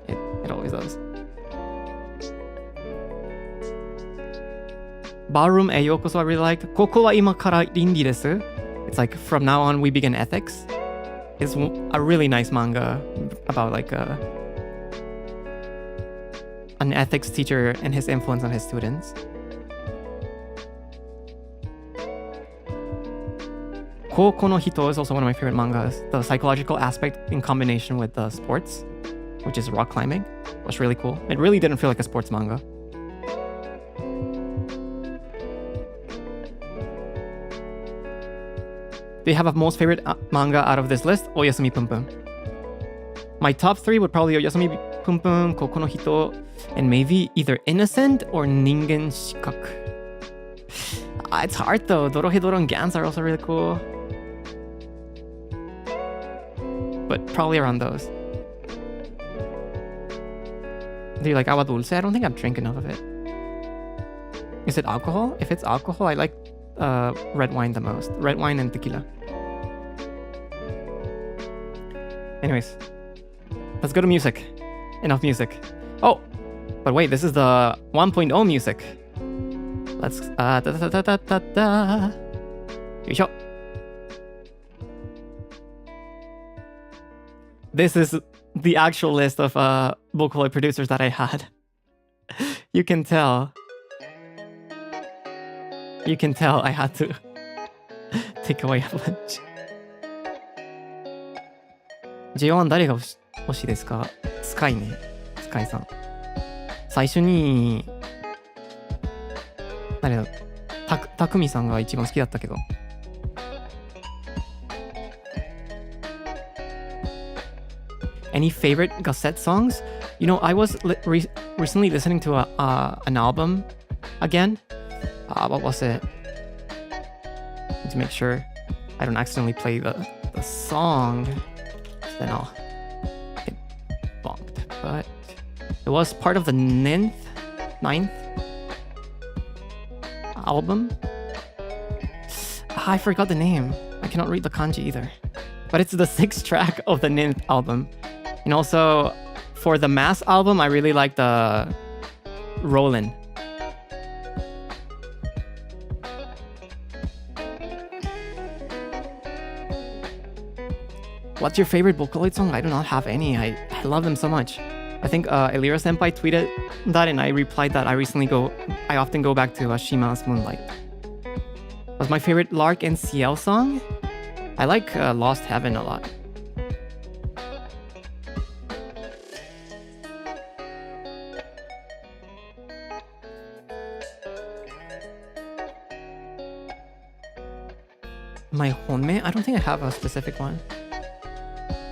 It always does. Ballroom Eyokoso I really liked. Koko wa ima kara rinri desu. It's like from now on we begin ethics. It's a really nice manga about like an ethics teacher and his influence on his students. Koko no Hito is also one of my favorite mangas. The psychological aspect in combination with the sports, which is rock climbing, was really cool. It really didn't feel like a sports manga. Do you have a most favorite manga out of this list? Oyasumi Pum Pum. My top 3 would probably Oyasumi Pum Pum, Koko no Hito, and maybe either Innocent or Ningen Shikaku. It's hard though. Dorohedoro and Gans are also really cool. But probably around those. Do you like agua dulce? I don't think I've drank enough of it. Is it alcohol? If it's alcohol, I like red wine the most. Red wine and tequila. Anyways, let's go to music. Enough music. Oh, but wait, this is the 1.0 music. Let's Yoisho. This is the actual list of Vocaloid producers that I had. You can tell I had to take away a bunch. J1 誰が推しですか？スカイね。スカイさん。最初に誰だ？たくみさんが一番好きだったけど。Any favorite Gazette songs? You know, I was recently listening to an album again. What was it? To make sure I don't accidentally play the song, then I'll get bonked. But it was part of the ninth album. I forgot the name. I cannot read the kanji either. But it's the 6th track of the ninth album. And also, for the Mass album, I really like the Rollin'. What's your favorite Vocaloid song? I do not have any. I love them so much. I think Elira Senpai tweeted that and I replied that I often go back to Shima's Moonlight. What's my favorite Lark and CL song? I like Lost Heaven a lot. My honme? I don't think I have a specific one.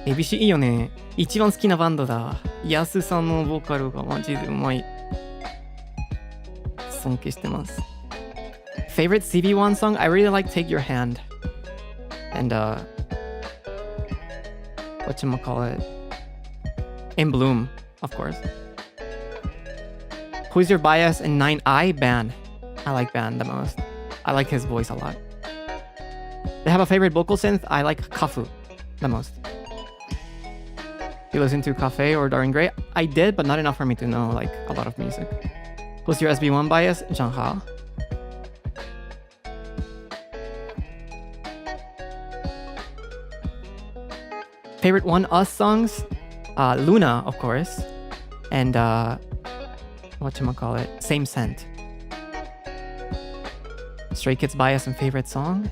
ABC いいよね。一番好きなバンドだ。ヤスさんのボーカルがマジでうまい。尊敬してます。Favorite CB1 song? I really like Take Your Hand. And whatchamacallit? In Bloom, of course. Who's your bias in 9i? Ban. I like Ban the most. I like his voice a lot. They have a favorite vocal synth? I like Kafu the most. You listen to Cafe or Dorian Gray? I did, but not enough for me to know like a lot of music. Who's your SB1 bias? Zhangha. Favorite One Us songs? Luna, of course. And whatchamacallit? Same Scent. Stray Kids bias and favorite song?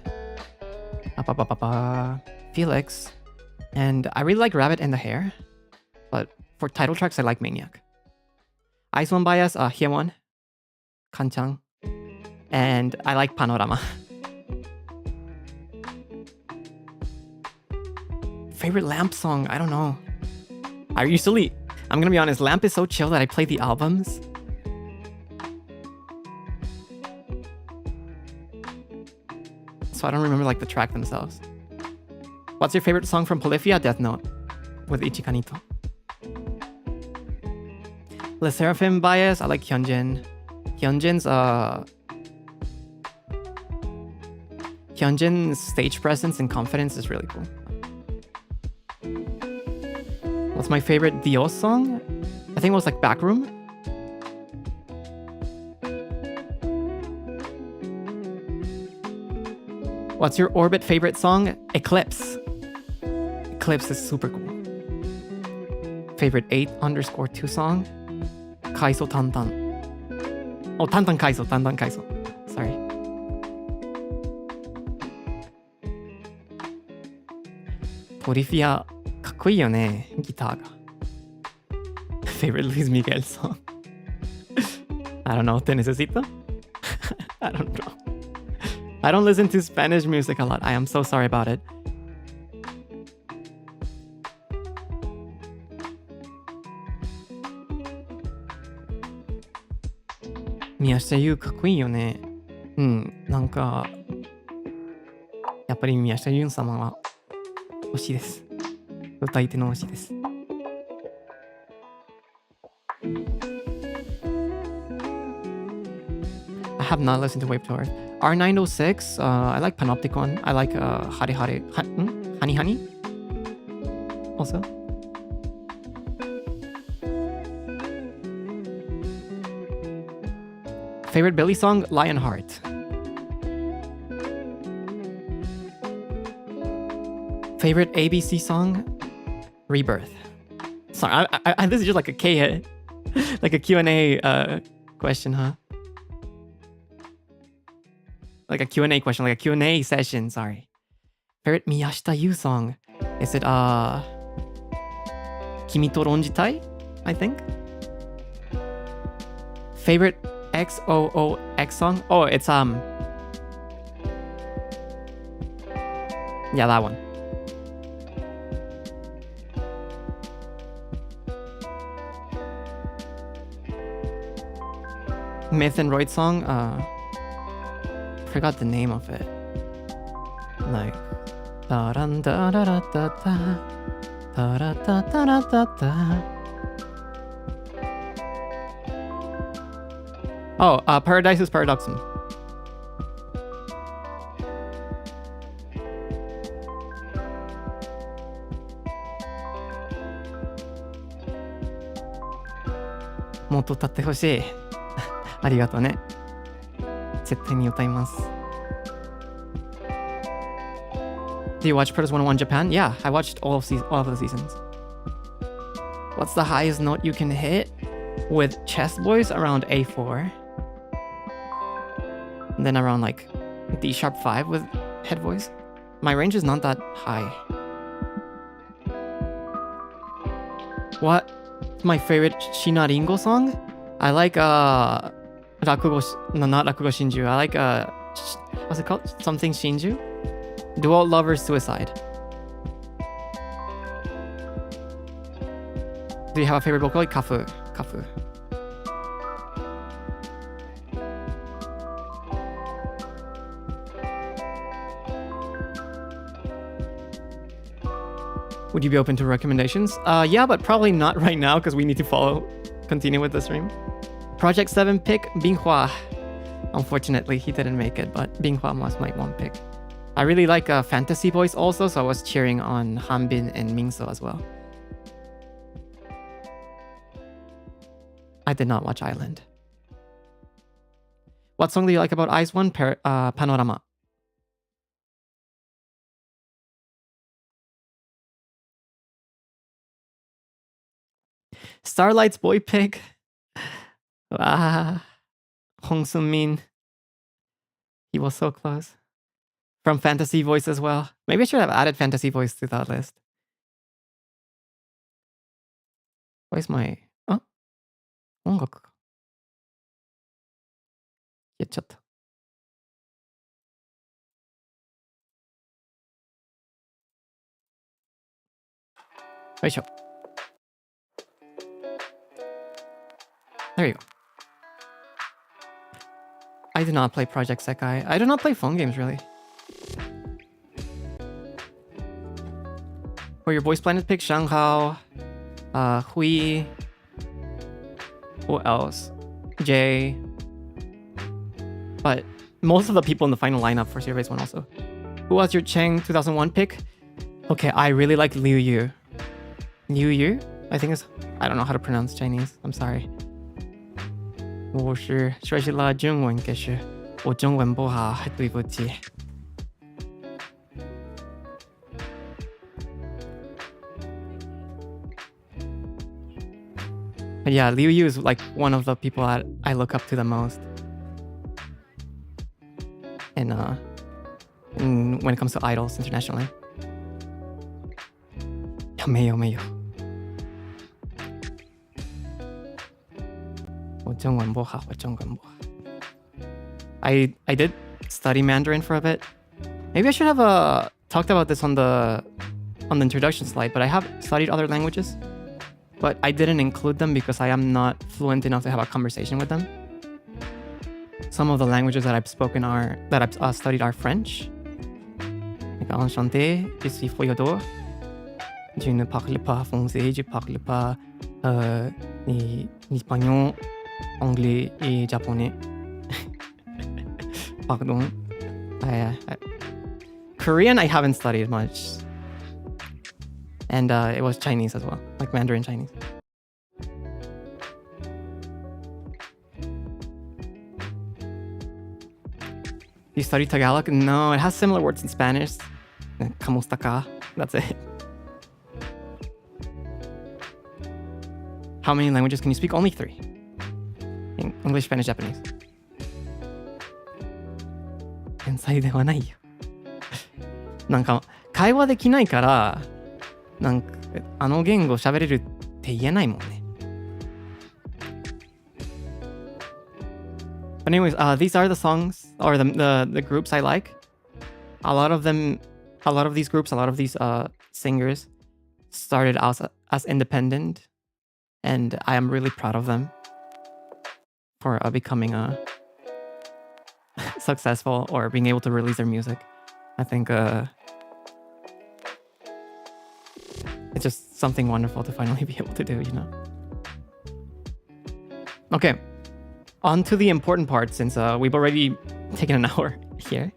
Felix. And I really like Rabbit in the Hair. But for title tracks, I like Maniac. Ice One bias, Hyewon, Kanchang. And I like Panorama. Favorite Lamp song? I don't know. I usually, I'm gonna be honest, Lamp is so chill that I play the albums. So I don't remember like the track themselves. What's your favorite song from Polyphia? Death Note with Ichikanito. Le Seraphim bias, I like Hyunjin. Hyunjin's stage presence and confidence is really cool. What's my favorite Dios song? I think it was like Backroom. What's your Orbit favorite song? Eclipse. Eclipse is super cool. Favorite 8_2 song? Kaiso Tantan. Oh, Tantan Kaiso. Sorry. Polyphia かっこいいよね、ギターが。Favorite Luis Miguel song? I don't know. ¿Te necesito? I don't know. I don't listen to Spanish music a lot. I am so sorry about it. Miyashita Yu かっこいいよね。うん、なんかやっぱり宮下優様は推しです。歌い手の推しです。I have not listened to Wave to Earth. R906, I like Panopticon. I like Honey Honey also. Favorite Billy song? Lionheart. Favorite ABC song? Rebirth. Sorry, this is just like a like a Q&A question, huh? Like a Q&A question, like a Q&A session, sorry. Favorite Miyashita Yu song? Is it Kimi to Ronjitai? I think. Favorite XOOX song? Oh, it's yeah, that one. Myth and Royd song, forgot the name of it. Like da da da da da da da da da da da da. Oh, Paradise is Paradoxum. Motto tatte hoshii. ありがとうね。絶対に歌います。Do you watch Produce 101 Japan? Yeah, I watched all of the seasons. What's the highest note you can hit? With chest voice around A4. And then around like D sharp 5 with head voice. My range is not that high. What's my favorite Shinaringo song? I like Rakugo, no, not Rakugo Shinju. I like what's it called? Something Shinju? Dual Lovers Suicide. Do you have a favorite Vocaloid? Kafu. Kafu. Would you be open to recommendations? Yeah, but probably not right now because we need to continue with the stream. Project 7 pick, Binghua. Unfortunately, he didn't make it, but Binghua was my one pick. I really like fantasy voice also, so I was cheering on Hanbin and Mingso as well. I did not watch Island. What song do you like about Eyes 1? Panorama. Starlight's boy pick. Hong Sun-min. He was so close. From Fantasy Voice as well. Maybe I should have added Fantasy Voice to that list. Where's my... Oh? 音楽か。やっちゃった。よいしょ。There you go. I do not play Project Sekai. I do not play phone games, really. For your voice planet pick, Shanghao, Hui, who else? Jay. But most of the people in the final lineup for Series 1 also. Who was your Cheng 2001 pick? Okay, I really like Liu Yu. Liu Yu? I think it's... I don't know how to pronounce Chinese. I'm sorry. 我是学习了中文，可是我中文不好，对不起。But yeah, Liu Yu is like one of the people that I look up to the most. And when it comes to idols internationally. 没有没有。I did study Mandarin for a bit. Maybe I should have talked about this on the introduction slide, but I have studied other languages, but I didn't include them because I am not fluent enough to have a conversation with them. Some of the languages that I've studied are French. Like, enchanté, je suis Freodore. Je ne parle pas français, je parle pas ni espagnol, anglais et japonais. Pardon. Korean I haven't studied much. And it was Chinese as well, like Mandarin Chinese. You study Tagalog? No, it has similar words in Spanish. Kamusta ka? That's it. How many languages can you speak? Only 3. English, Spanish, Japanese. 天才ではないよ。なんか会話できないからなんかあの言語喋れるって言えないもんね。But anyways, these are the songs or the groups I like. A lot of these groups, a lot of these singers started out as independent. And I am really proud of them for becoming successful or being able to release their music. I think it's just something wonderful to finally be able to do, you know? Okay, on to the important part since we've already taken an hour here.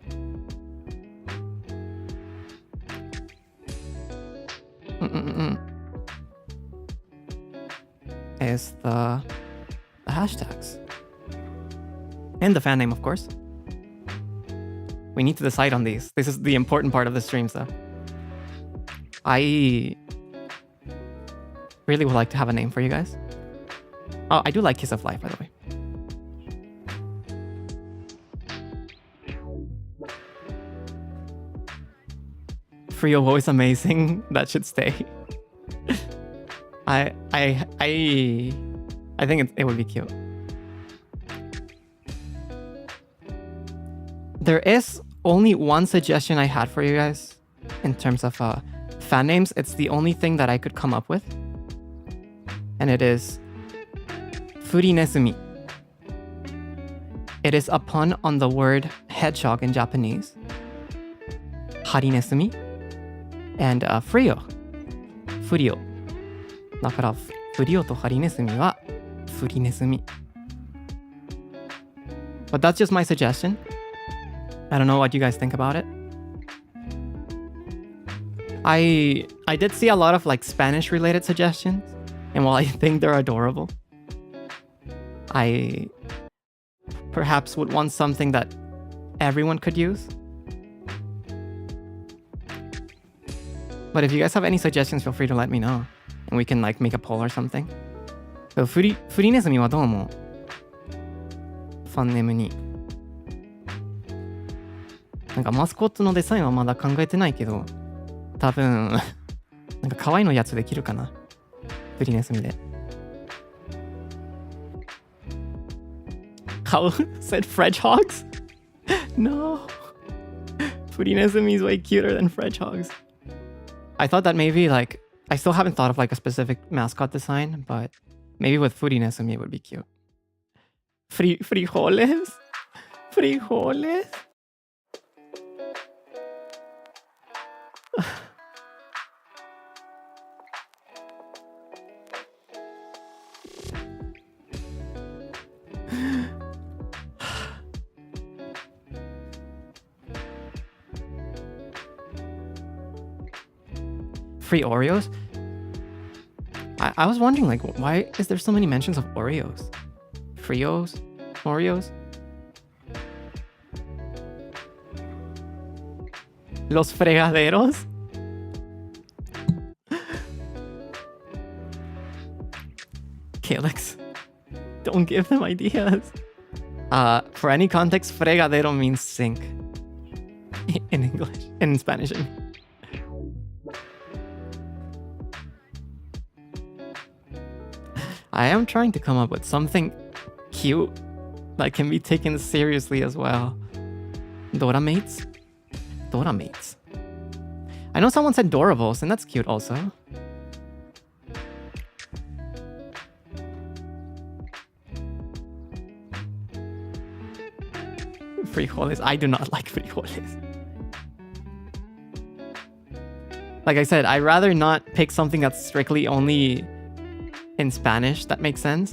Is the hashtags and the fan name, of course. We need to decide on these. This is the important part of the stream, so I really would like to have a name for you guys. Oh, I do like Kiss of Life, by the way. Freo voice amazing. That should stay. I think it would be cute. There is only one suggestion I had for you guys in terms of fan names. It's the only thing that I could come up with. and it is Furinesumi. It is a pun on the word hedgehog in Japanese. Harinesumi and Freo. Furio. だから、Furio と Harinesumi は Furinesumi. But that's just my suggestion. I don't know what you guys think about it. I did see a lot of like Spanish related suggestions, and while I think they're adorable, I perhaps would want something that everyone could use. But if you guys have any suggestions, feel free to let me know, and we can like make a poll or something. So フリネズミはどう思う？ファンネームに。なんかマスコットのデザインはまだ考えてないけど、多分なんか可愛いのやつできるかな。フリネズミで。How said Fredgehogs? No. フリネズミ is way cuter than Fredgehogs. I thought that maybe like I still haven't thought of like a specific mascot design, but maybe with Furinesumi it would be cute. Frijoles? Frijoles? Free Oreos? I was wondering, like, why is there so many mentions of Oreos? Freos? Oreos? Los fregaderos? Kaelix, don't give them ideas. For any context, fregadero means sink. In English, in Spanish. I am trying to come up with something cute that can be taken seriously as well. Doramates? Doramates. I know someone said Dorables, and that's cute also. Frijoles. I do not like frijoles. Like I said, I'd rather not pick something that's strictly only in Spanish. That makes sense.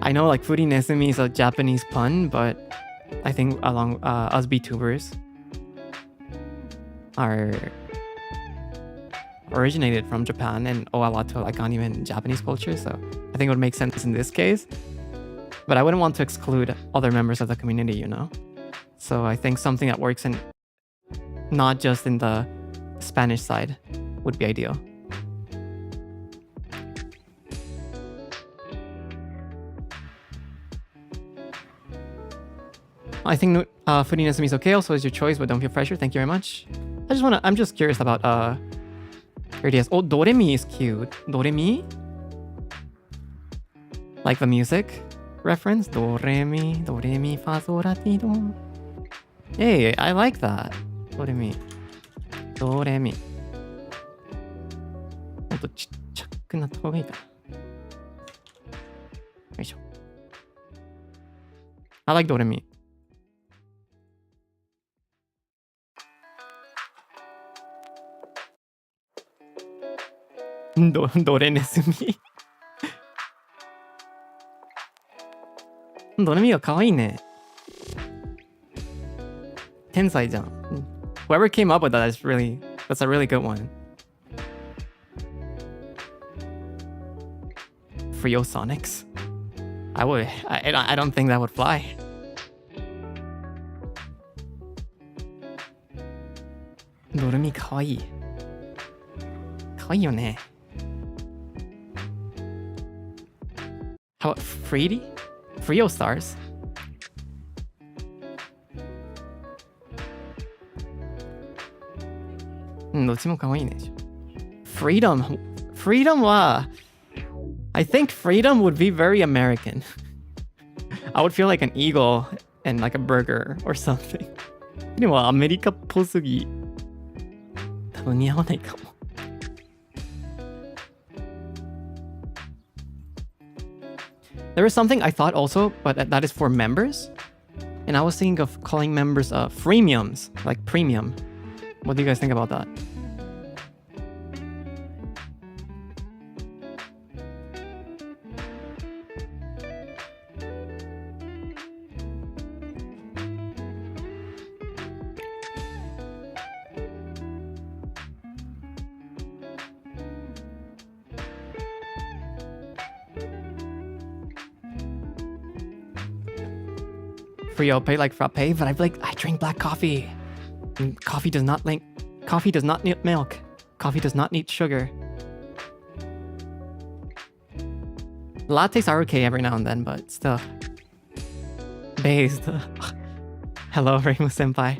I know like Furinesumi is a Japanese pun, but I think along us VTubers are originated from Japan and owe a lot to like anime and Japanese culture, so I think it would make sense in this case. But I wouldn't want to exclude other members of the community, you know? So I think something that works in not just in the Spanish side would be ideal. I think Furinesumi is okay, also is your choice, but don't feel pressure. Thank you very much. I'm just curious about here it is. Oh, Doremi is cute. Doremi? Like the music reference? Doremi, fa, sol, la, ti, do. Hey, I like that. Doremi. もっとちっちゃくなった方がいいかな。よいしょ。I like Doremi.ドレネズミドレミが可愛いね。天才じゃん。Whoever came up with that is that's a really good one. Freosonics? I don't think that would fly. Doremi 可愛い。可愛いよね。How about Freo? Freo stars? Freedom は I think freedom would be very American. I would feel like an eagle and like a burger or something. でもアメリカっぽすぎ。多分似合わないかも。There is something I thought also, but that is for members. And I was thinking of calling members freemiums, like premium. What do you guys think about that? Freo pay like frappe, but I drink black coffee. And coffee does not need milk. Coffee does not need sugar. Lattes are okay every now and then, but still. Based. Hello, Reimu senpai.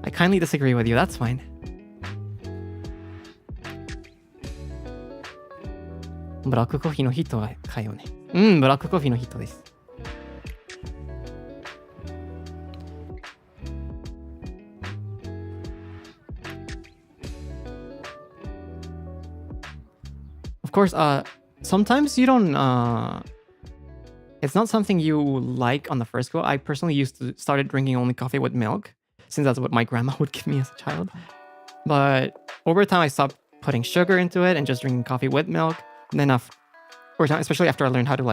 I kindly disagree with you, that's fine. Black coffee no hito ka yo ne. Black coffee no hito desu. Of course, sometimes you don't, it's not something you like on the first go. I personally started drinking only coffee with milk, since that's what my grandma would give me as a child. But over time, I stopped putting sugar into it and just drinking coffee with milk. And then over time, especially after I learned how to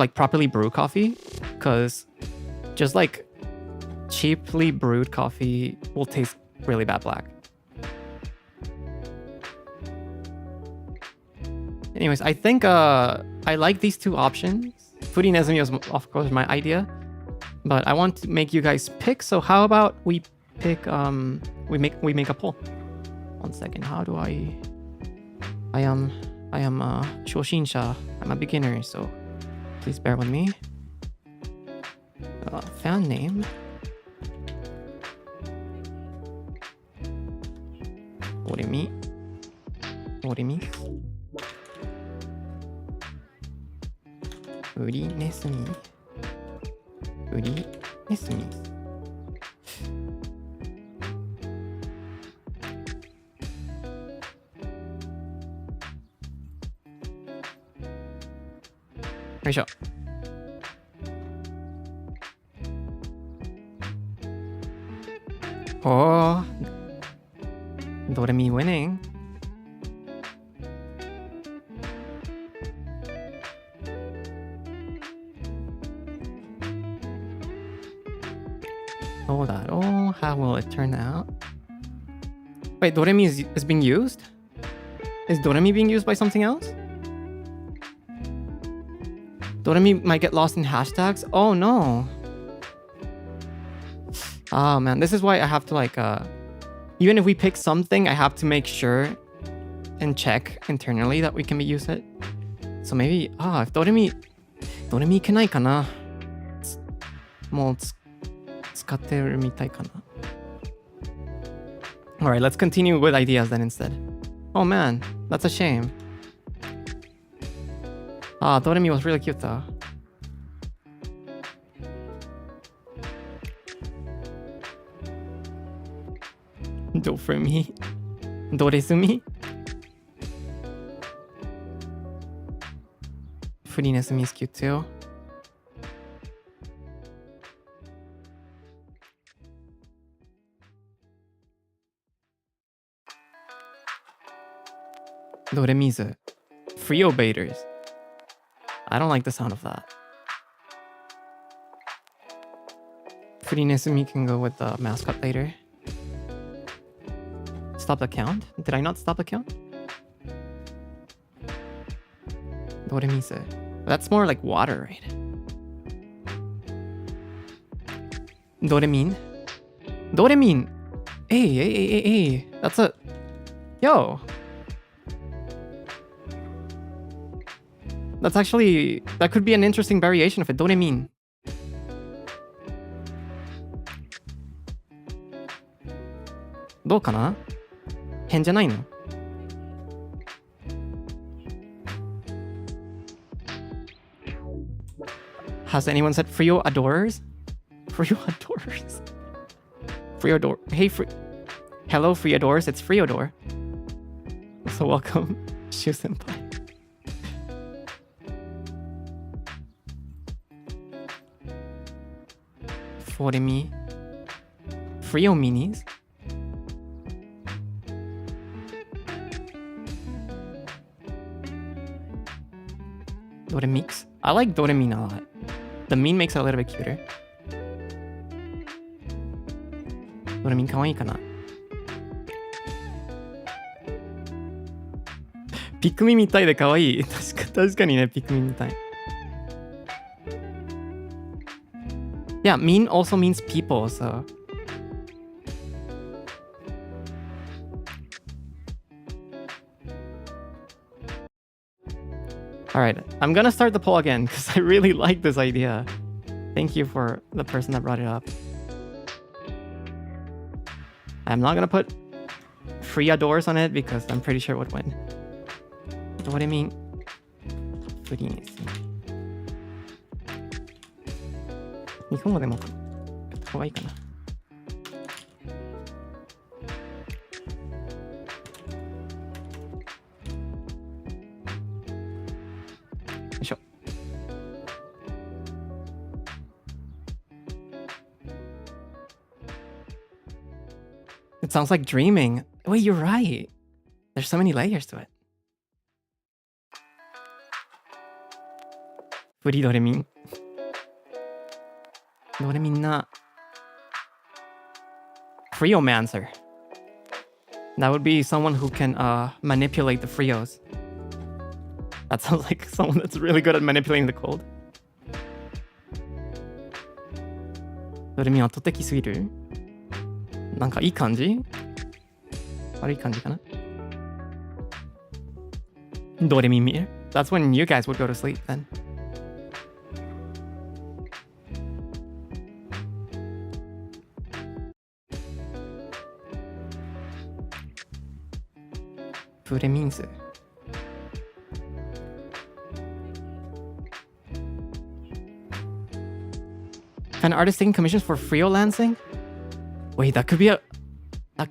properly brew coffee, because just like cheaply brewed coffee will taste really bad black. Anyways, I think I like these two options. Foodie Nezumi was of course my idea, but I want to make you guys pick. So how about we pick? We make a poll. 1 second. How do I am 初心者. I'm a beginner, so please bear with me. Fan name. Oremi. Uri Nezumi.よいしょ。Oh, Doremi winning. Oh, how will it turn out? Wait, Doremi is being used? Is Doremi being used by something else? Doremi might get lost in hashtags? Oh no. Oh man, this is why I have to even if we pick something, I have to make sure and check internally that we can use it. So maybe, if Doremi いけないかな。もう使ってるみたいかな。Alright, let's continue with ideas then instead. Oh man, that's a shame. Doremi was really cute though. Doremi. Dorezumi. Foodie Nezumi is cute too. Doremizu. Freo baiters. I don't like the sound of that. Foodie Nezumi can go with the mascot later. Stop the count? Did I not stop the count? Doremizu. That's more like water, right? Doremin. Hey. That's a... Yo. That's actually... That could be an interesting variation of it. Doremin. Do kana? Hen janai no? Has anyone said Freo adorers? Freo adorers? Freodore. Hey, hello, Freodores. It's Freodore. So welcome, Shu Senpai. Foremi. Freo minis. Doremix. I like Doremin a lot. The mean makes it a little bit cuter. Doremin かわいいかな。ピクミンみたいでかわいい。確かにね、ピクミンみたい。Yeah, mean also means people, so. Alright, I'm gonna start the poll again because I really like this idea. Thank you for the person that brought it up. I'm not gonna put Freodores on it because I'm pretty sure it would win. What do you mean? Free. 日本語でもやった方がいいかな。よいしょ。It sounds like dreaming. Wait, you're right. There's so many layers to it. フリードレミン。どれみんな Freomancer. That would be someone who can manipulate the Freos. That sounds like someone that's really good at manipulating the cold. どれみん圧倒的すぎる？なんかいい感じ？悪い感じかな？どれみん見る？ That's when you guys would go to sleep then. Means an artist taking commissions for Freo lancing? Wait, that could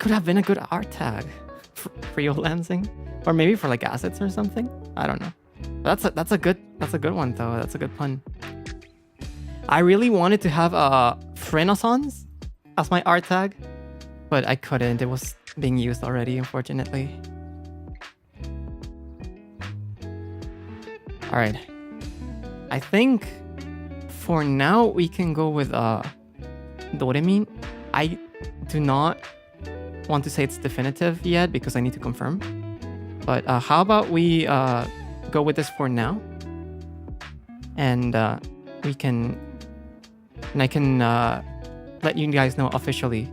have been a good art tag. Freo lancing? Or maybe for like assets or something? I don't know. That's a good one though. That's a good pun. I really wanted to have a Renaissance as my art tag, but I couldn't. It was being used already, unfortunately. Alright. I think for now we can go with Doremin. I do not want to say it's definitive yet because I need to confirm. But how about we go with this for now? And I can let you guys know officially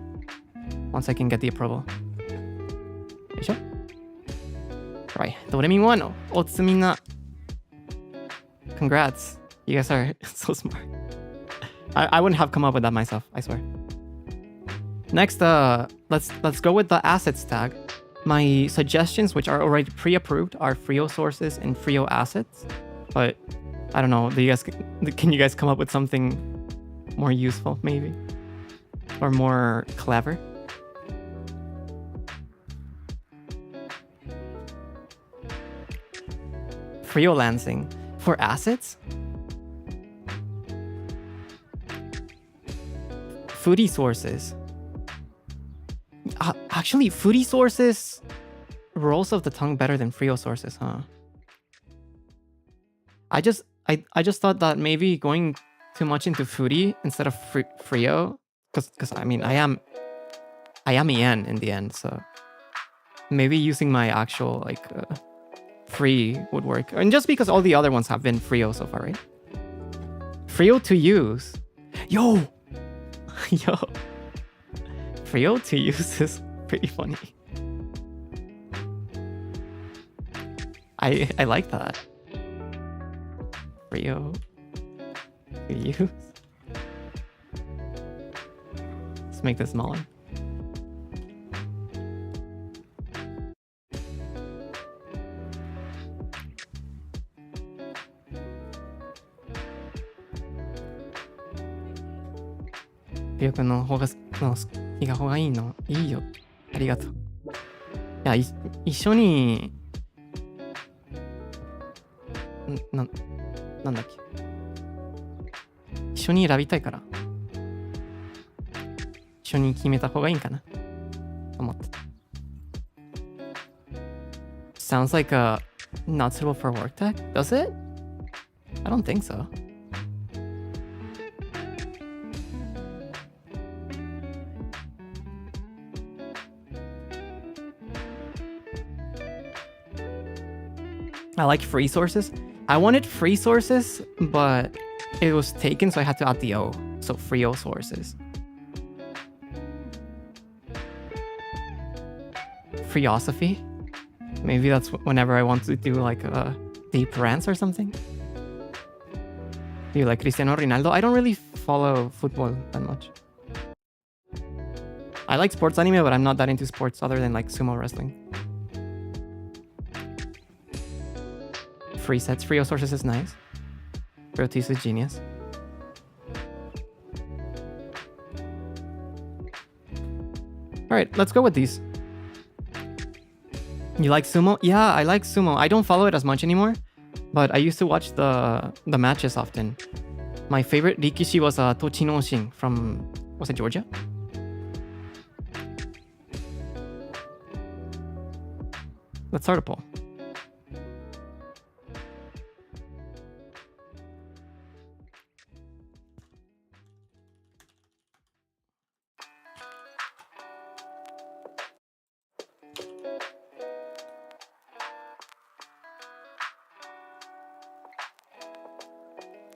once I can get the approval. Right. Doremin won. Otsumina. Congrats. You guys are so smart. I wouldn't have come up with that myself, I swear. Next, let's go with the assets tag. My suggestions, which are already pre-approved, are Freo sources and Freo assets. But I don't know. Can you guys come up with something more useful, maybe? Or more clever? Freo lancing. For assets? Foodie sources. Actually, foodie sources rolls off the tongue better than Freo sources, huh? I just thought that maybe going too much into foodie instead of Freo, because I mean I am EN in the end, so maybe using my actual like free would work. And just because all the other ones have been Freo so far, right? Freo to use. Yo! Freo to use is pretty funny. I like that. Freo to use. Let's make this smaller. Freo 君の方がいいがいいのいいよ。ありがとう。いや、一緒になんだっけ。一緒に選びたいから。一緒に決めた方がいいんかなと思ってた。Sounds like a not suitable for work tag? Does it? I don't think so. I like free sources. I wanted free sources, but it was taken, so I had to add the O. So Freo sources. Freosophy. Maybe that's whenever I want to do like a deep rants or something. Do you like Cristiano Ronaldo? I don't really follow football that much. I like sports anime, but I'm not that into sports other than like sumo wrestling. Free sets. Freo sources is nice. Freo is genius. Alright, let's go with these. You like sumo? Yeah, I like sumo. I don't follow it as much anymore, but I used to watch the matches often. My favorite Rikishi was Tochino Oshin from, was it Georgia? Let's start a poll.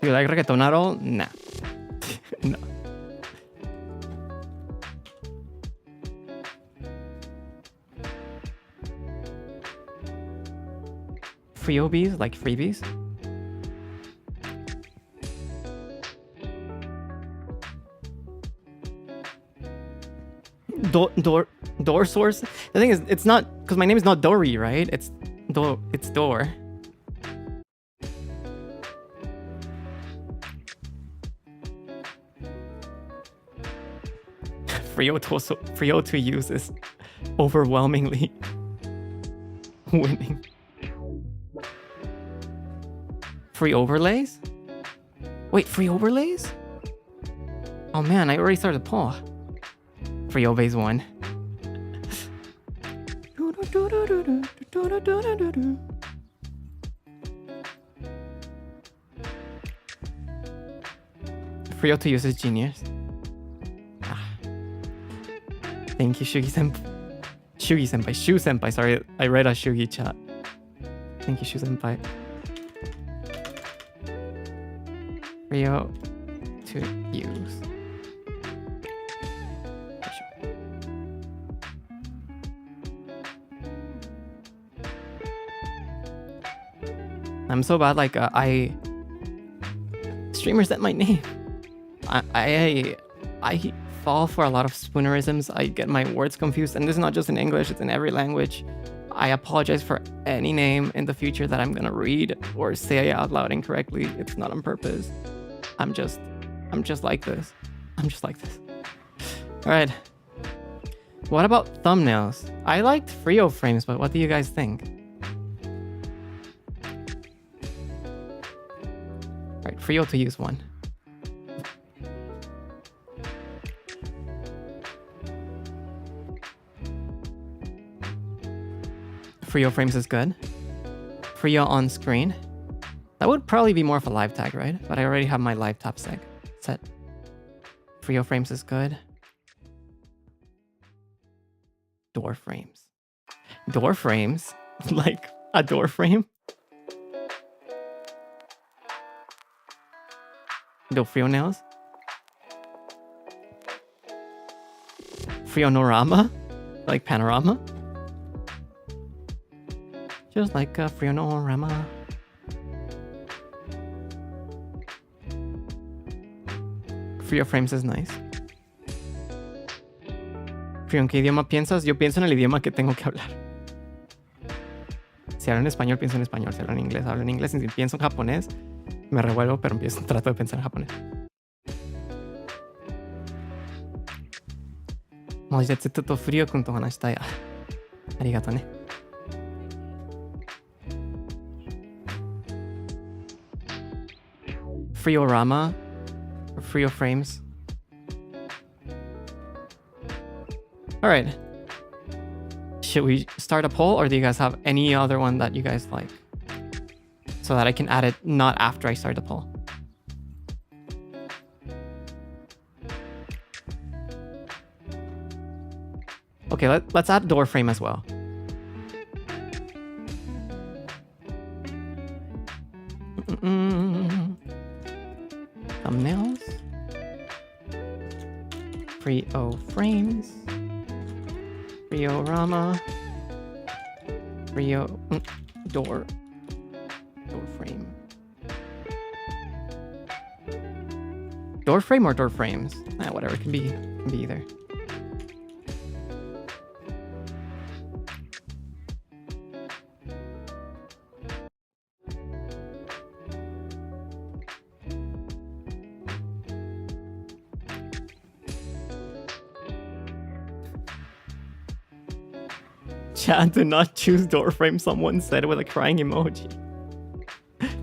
Do you like reggaeton at all? Nah. No. Freebies? Like freebies? Door source? The thing is, it's not, because my name is not Dory, right? It's Door. Freo to use is overwhelmingly winning. Free overlays? Wait, free overlays? Oh man, I already started the poll. Free obeys 1. Freo to use is genius. Thank you, Shugi-senpai. Shugi-senpai. Shu-senpai. Sorry, I read a Shugi chat. Thank you, Shu-senpai. Freo to use. I'm so bad, like, streamers that my name. I fall for a lot of spoonerisms. I get my words confused, and this is not just in English, it's in every language. I apologize for any name in the future that I'm gonna read or say out loud incorrectly. It's not on purpose. I'm just like this. I'm just like this. All right. What about thumbnails? I liked Freo frames, but what do you guys think? All right, Freo to use 1. Freo frames is good. Freo on screen. That would probably be more of a live tag, right? But I already have my live tap set. Freo frames is good. Door frames. Door frames? Like a door frame? Do Freo nails? Freo norama? Like panorama? Just like a Freo norama. Freo frames is nice. Freo, ¿en qué idioma piensas? Yo pienso en el idioma que tengo que hablar. Si hablo en español, pienso en español. Si hablo en inglés, hablo en inglés. Si pienso en japonés, me revuelvo, pero trato de pensar en japonés. マジでずっとフリオ君と話したい。ありがとね。Freorama or Freo frames. All right. Should we start a poll, or do you guys have any other one that you guys like? So that I can add it not after I start the poll. Okay, let's add door frame as well. Thumbnails. Freo frames. Freorama. Freo door frame. Door frame or door frames? Whatever, it can be either. Chat, do not choose door frame, someone said with a crying emoji.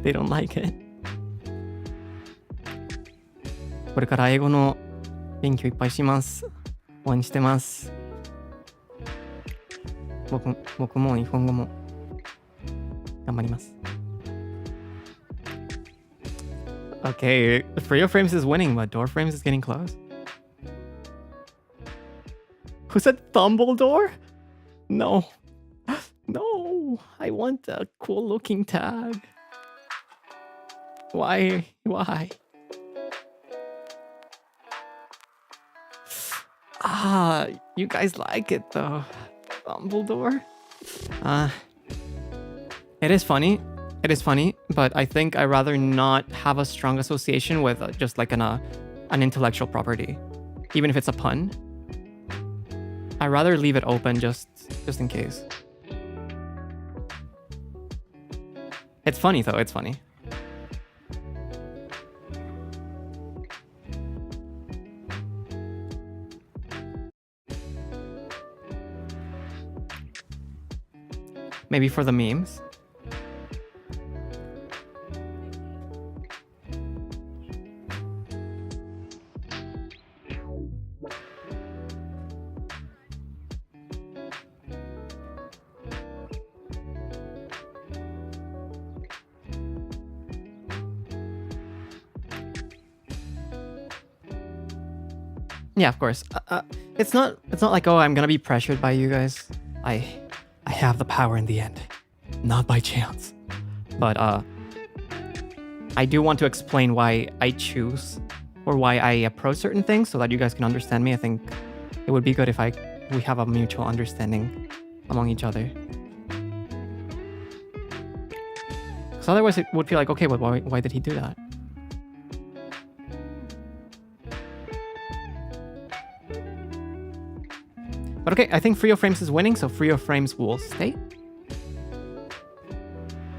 They don't like it. これから英語の勉強いっぱいします。応援してます。僕も日本語も頑張ります。Okay, Freo frames is winning, but door frames is getting close. Who said Dumbledore? No. No, I want a cool looking tag. Why? You guys like it though. Dumbledore? It is funny, but I think I'd rather not have a strong association with just like an intellectual property. Even if it's a pun. I'd rather leave it open just in case. It's funny though, it's funny. Maybe for the memes. Yeah, of course. It's not like, oh, I'm gonna be pressured by you guys. I have the power in the end, not by chance. But I do want to explain why I choose or why I approach certain things so that you guys can understand me. I think it would be good if we have a mutual understanding among each other. Because otherwise it would feel like, okay, but why did he do that? But okay, I think Freo frames is winning, so Freo frames will stay.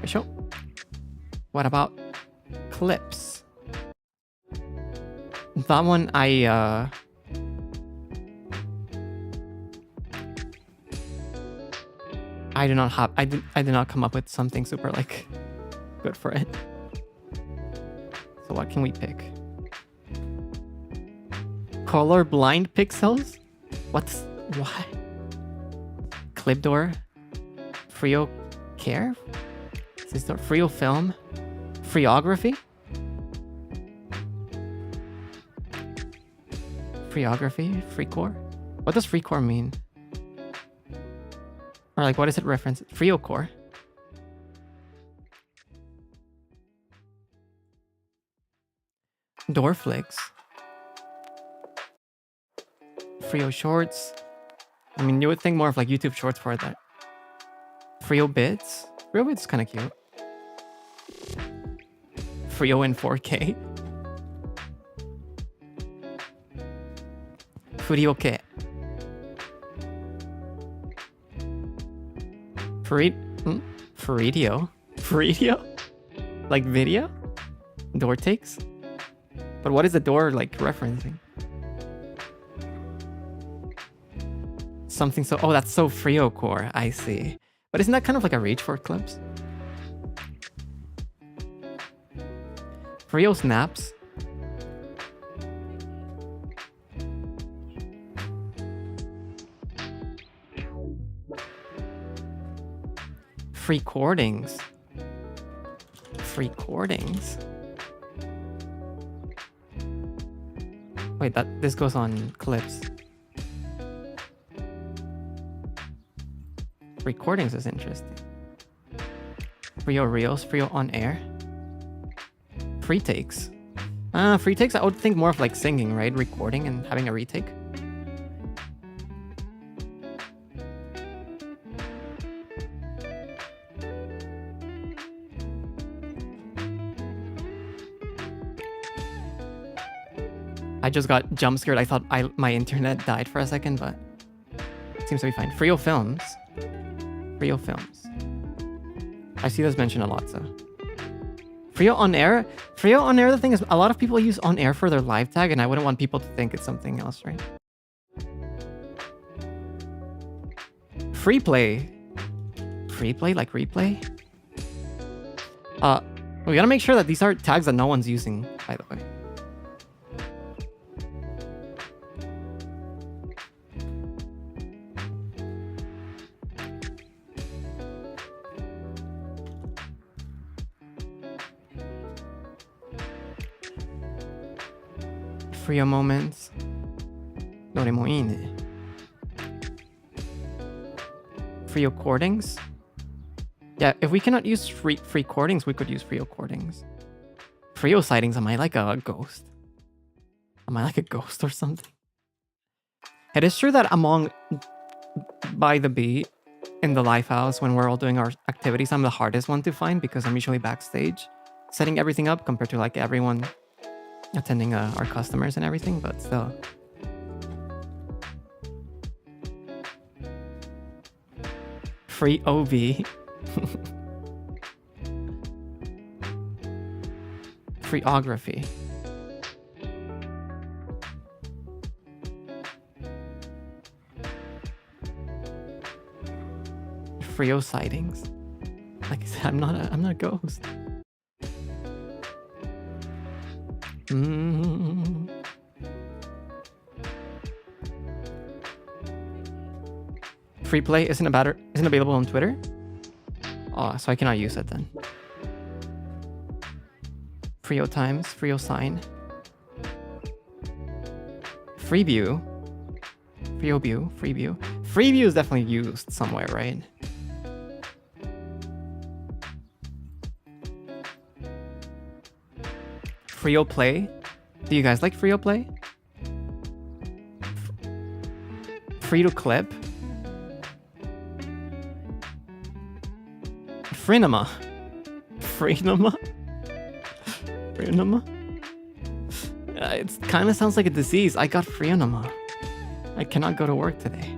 Sure. What about clips? That one I did not come up with something super like good for it. So what can we pick? Colorblind pixels? Why? Clipdoor? Freo care? Is this Freo film? Freography? Freography? Freecore? What does Freecore mean? Or like, what is it reference? Freocore? Door flicks? Freo shorts? I mean, you would think more of like YouTube shorts for that. Freo bits? Freo bits is kind of cute. Freo in 4K. Frioke. Fredio? Fredio? Like video? Door takes? But what is the door like referencing? Something so... Oh, that's so Freocore. I see. But isn't that kind of like a reach for clips? Freo snaps. Freecordings. Freecordings. Wait, this goes on clips. Recordings is interesting. Freo reels, Freo on air. Free takes. Free takes, I would think more of like singing, right? Recording and having a retake. I just got jump scared. I thought my internet died for a second, but it seems to be fine. Freo films. Freo films. I see this mentioned a lot, so. Freo on air? Freo on air, the thing is, a lot of people use on air for their live tag, and I wouldn't want people to think it's something else, right? Free play. Free play, like replay? We gotta make sure that these are tags that no one's using, by the way. Freo moments. どれもいいね. Freo recordings? Yeah, if we cannot use free recordings, we could use Freo recordings. Freo sightings, am I like a ghost? Am I like a ghost or something? It is true that among by the beat in the live house when we're all doing our activities, I'm the hardest one to find because I'm usually backstage setting everything up compared to like everyone attending our customers and everything, but still. Free OB. Freeography. Freo sightings. Like I said, I'm not a ghost. Free play isn't available on Twitter? Oh, so I cannot use it then. Freo times, Freo sign. Free view. Freo view, free view. Free view is definitely used somewhere, right? Freo play. Do you guys like Freo play? Free to clip. Frenema. Frenema? Frenema? It kind of sounds like a disease. I got Frenema. I cannot go to work today.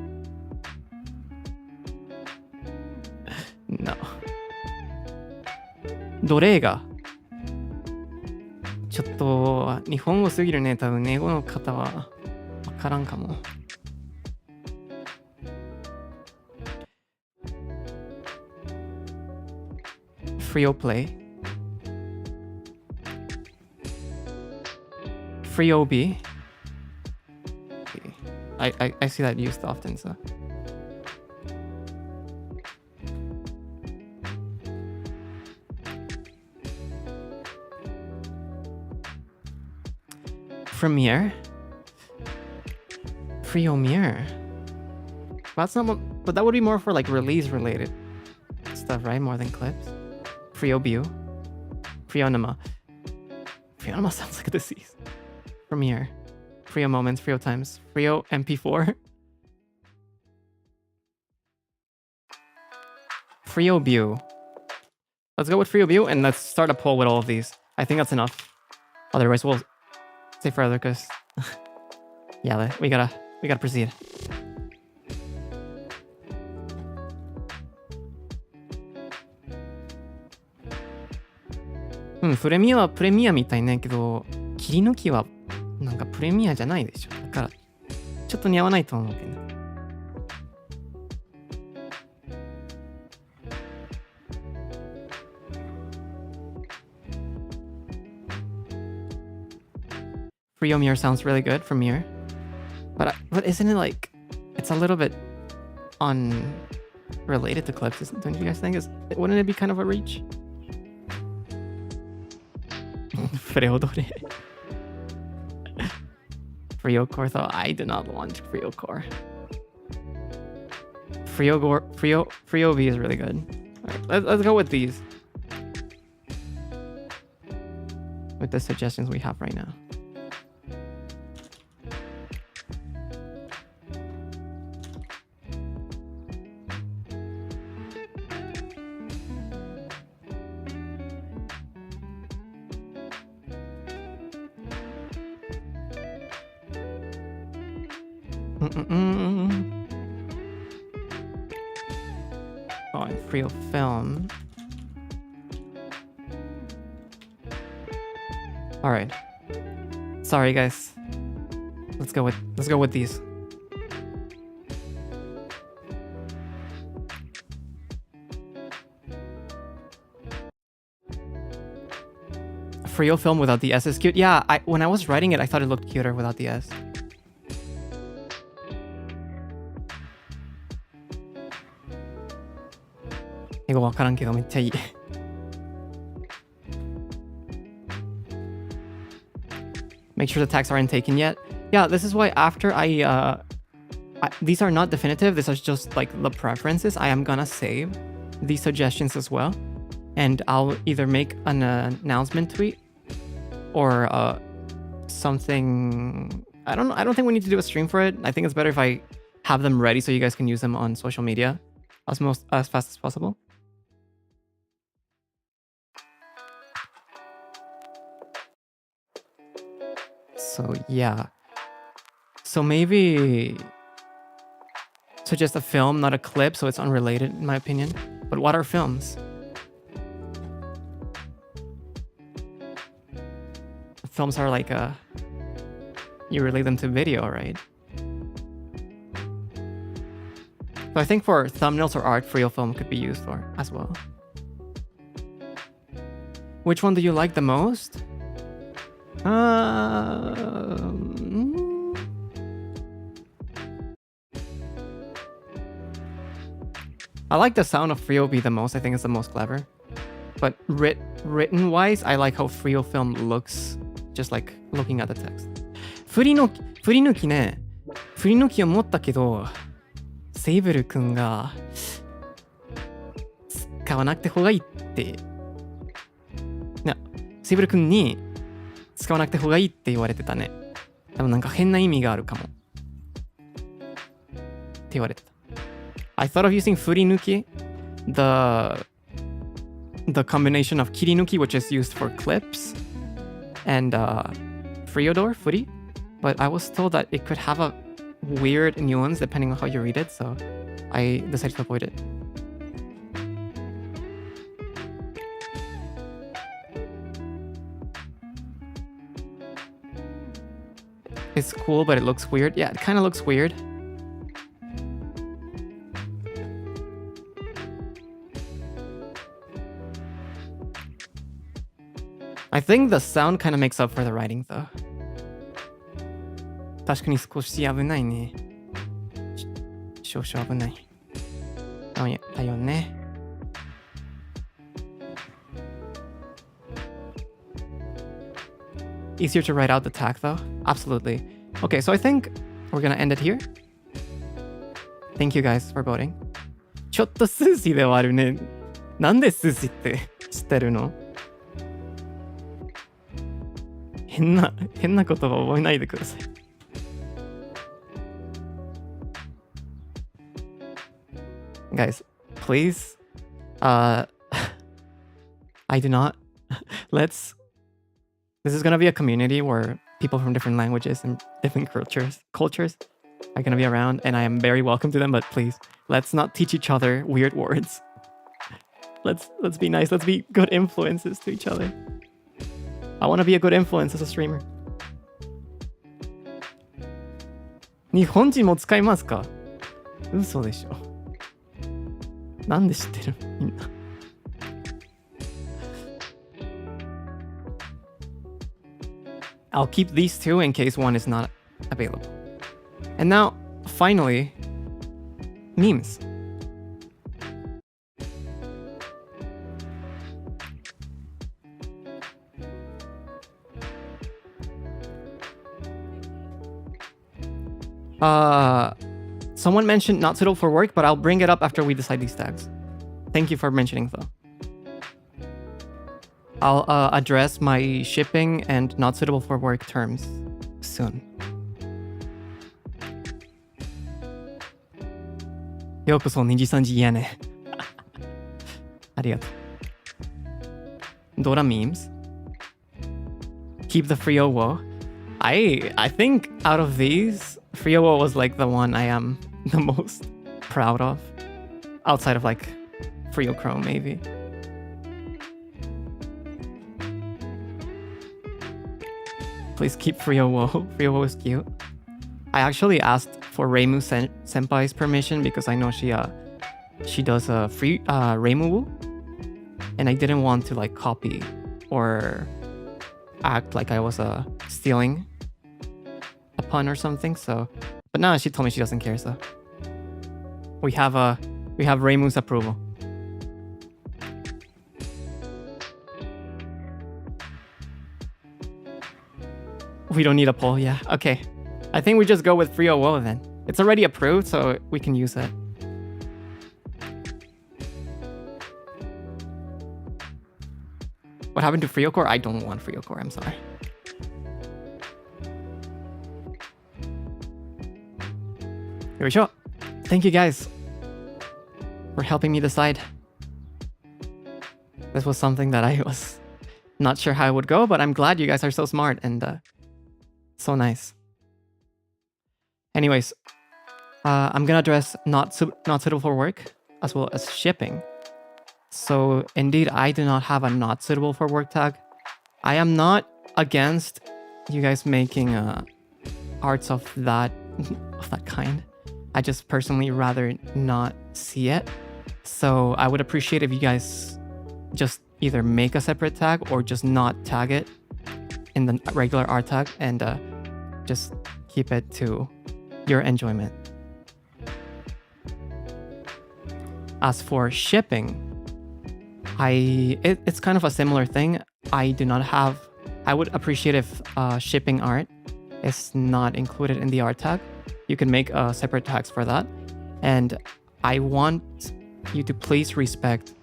No. 奴隷がちょっと日本語すぎるね。多分英語の方はわからんかも。Freo play. Free OB. I see that used often, so. Premiere. Freomere. That's not, but that would be more for like release related stuff, right? More than clips. Freobue. Freonema. Freonema sounds like a disease. Premiere. Freo moments, Freo times. Freo MP4. Freobue. Let's go with Freobue and let's start a poll with all of these. I think that's enough. Otherwise we'll stay further because yeah, we gotta proceed. Hmm, プレミアはプレミアみたいねけど、切り抜きはなんかプレミアじゃないでしょ。だからちょっと似合わないと思うけど。Freo mirror sounds really good from mirror. But isn't it like... It's a little bit unrelated to clips, don't you guys think? Wouldn't it be kind of a reach? Freodore. Freo core though, I do not want Freo core. Freo V is really good. Alright, let's go with these. With the suggestions we have right now. Oh, and Freo film. All right. Sorry, guys. Let's go with these. Freo film without the S is cute. Yeah, when I was writing it, I thought it looked cuter without the S. 이거 わからんけどめっちゃいい. Make sure the tags aren't taken yet. Yeah, this is why after these are not definitive. This is just like the preferences. I am gonna save these suggestions as well, and I'll either make an announcement tweet or something. I don't think we need to do a stream for it. I think it's better if I have them ready so you guys can use them on social media as fast as possible. So yeah. So maybe suggest a film, not a clip, so it's unrelated in my opinion. But what are films? Films are like you relate them to video, right? So I think for thumbnails or art, Freo film could be used for as well. Which one do you like the most? I like the sound of Freo the most. I think it's the most clever. But written wise, I like how Freo film looks, just like looking at the text. 振り抜きね。振り抜きを持ったけど、セイブル君が使わなくてほうがいいって。セイブル君に使わなくてほうがいいって言われてたね。多分なんか変な意味があるかも。って言われてた。I thought of using 振り抜き, the combination of 切り抜き, which is used for clips, and Freodore, 振り, but I was told that it could have a weird nuance depending on how you read it, so I decided to avoid it. It's cool, but it looks weird. Yeah, it kind of looks weird. I think the sound kind of makes up for the writing, though. 確かに少し危ないね。少々危ない。だよね。Easier to write out the tag, though. Absolutely. Okay, so I think we're gonna end it here. Thank you guys for voting. ちょっと数字ではあるね。なんで数字って知ってるの？変な言葉覚えないでください。Guys, please, I do not. This is gonna be a community where people from different languages and different cultures are gonna be around, and I am very welcome to them. But please, let's not teach each other weird words. Let's be nice. Let's be good influences to each other. I want to be a good influence as a streamer. 日本人も使いますか？嘘でしょ。なんで知ってる？みんな。I'll keep these two in case one is not available. And now, finally, memes. Someone mentioned not suitable for work, but I'll bring it up after we decide these tags. Thank you for mentioning though. I'll address my shipping and not suitable for work terms soon. ようこそNIJISANJIやね。ありがとう。Dora memes. Keep the Freo woe. I think out of these, Freo was like the one I am the most proud of. Outside of like Freo Chrome maybe. Please keep Freo woe. Freo woe is cute. I actually asked for Reimu Senpai's permission because I know she does a free Reimu Woo, and I didn't want to like copy or act like I was stealing a pun or something. So, but now she told me she doesn't care. So we have Reimu's approval. We don't need a poll. Yeah. Okay. I think we just go with Freo woe then. It's already approved, so we can use it. What happened to Freo Core? I don't want Freo Core, I'm sorry. Here we go. Thank you guys for helping me decide. This was something that I was not sure how it would go, but I'm glad you guys are so smart and so nice. Anyways, I'm gonna address not suitable for work as well as shipping. So indeed, I do not have a not suitable for work tag. I am not against you guys making arts of that kind. I just personally rather not see it. So I would appreciate if you guys just either make a separate tag or just not tag it in the regular art tag and just keep it to your enjoyment. As for shipping, it's kind of a similar thing. I would appreciate if shipping art is not included in the art tag. You can make separate tags for that. And I want you to please respect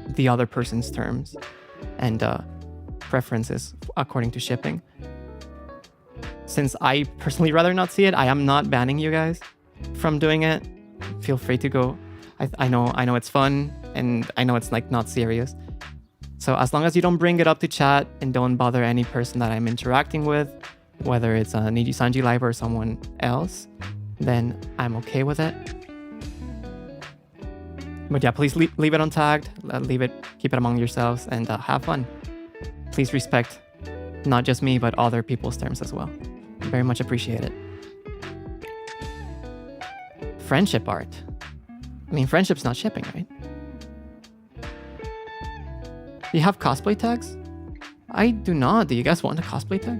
the other person's terms and preferences according to shipping. Since I personally rather not see it, I am not banning you guys from doing it. Feel free to go. I know it's fun and I know it's like not serious. So as long as you don't bring it up to chat and don't bother any person that I'm interacting with, whether it's a NIJISANJI live or someone else, then I'm okay with it. But yeah, please leave it untagged, keep it among yourselves and have fun. Please respect not just me, but other people's terms as well. Very much appreciate it. Friendship art. I mean, friendship's not shipping, right? Do you have cosplay tags? I do not. Do you guys want a cosplay tag?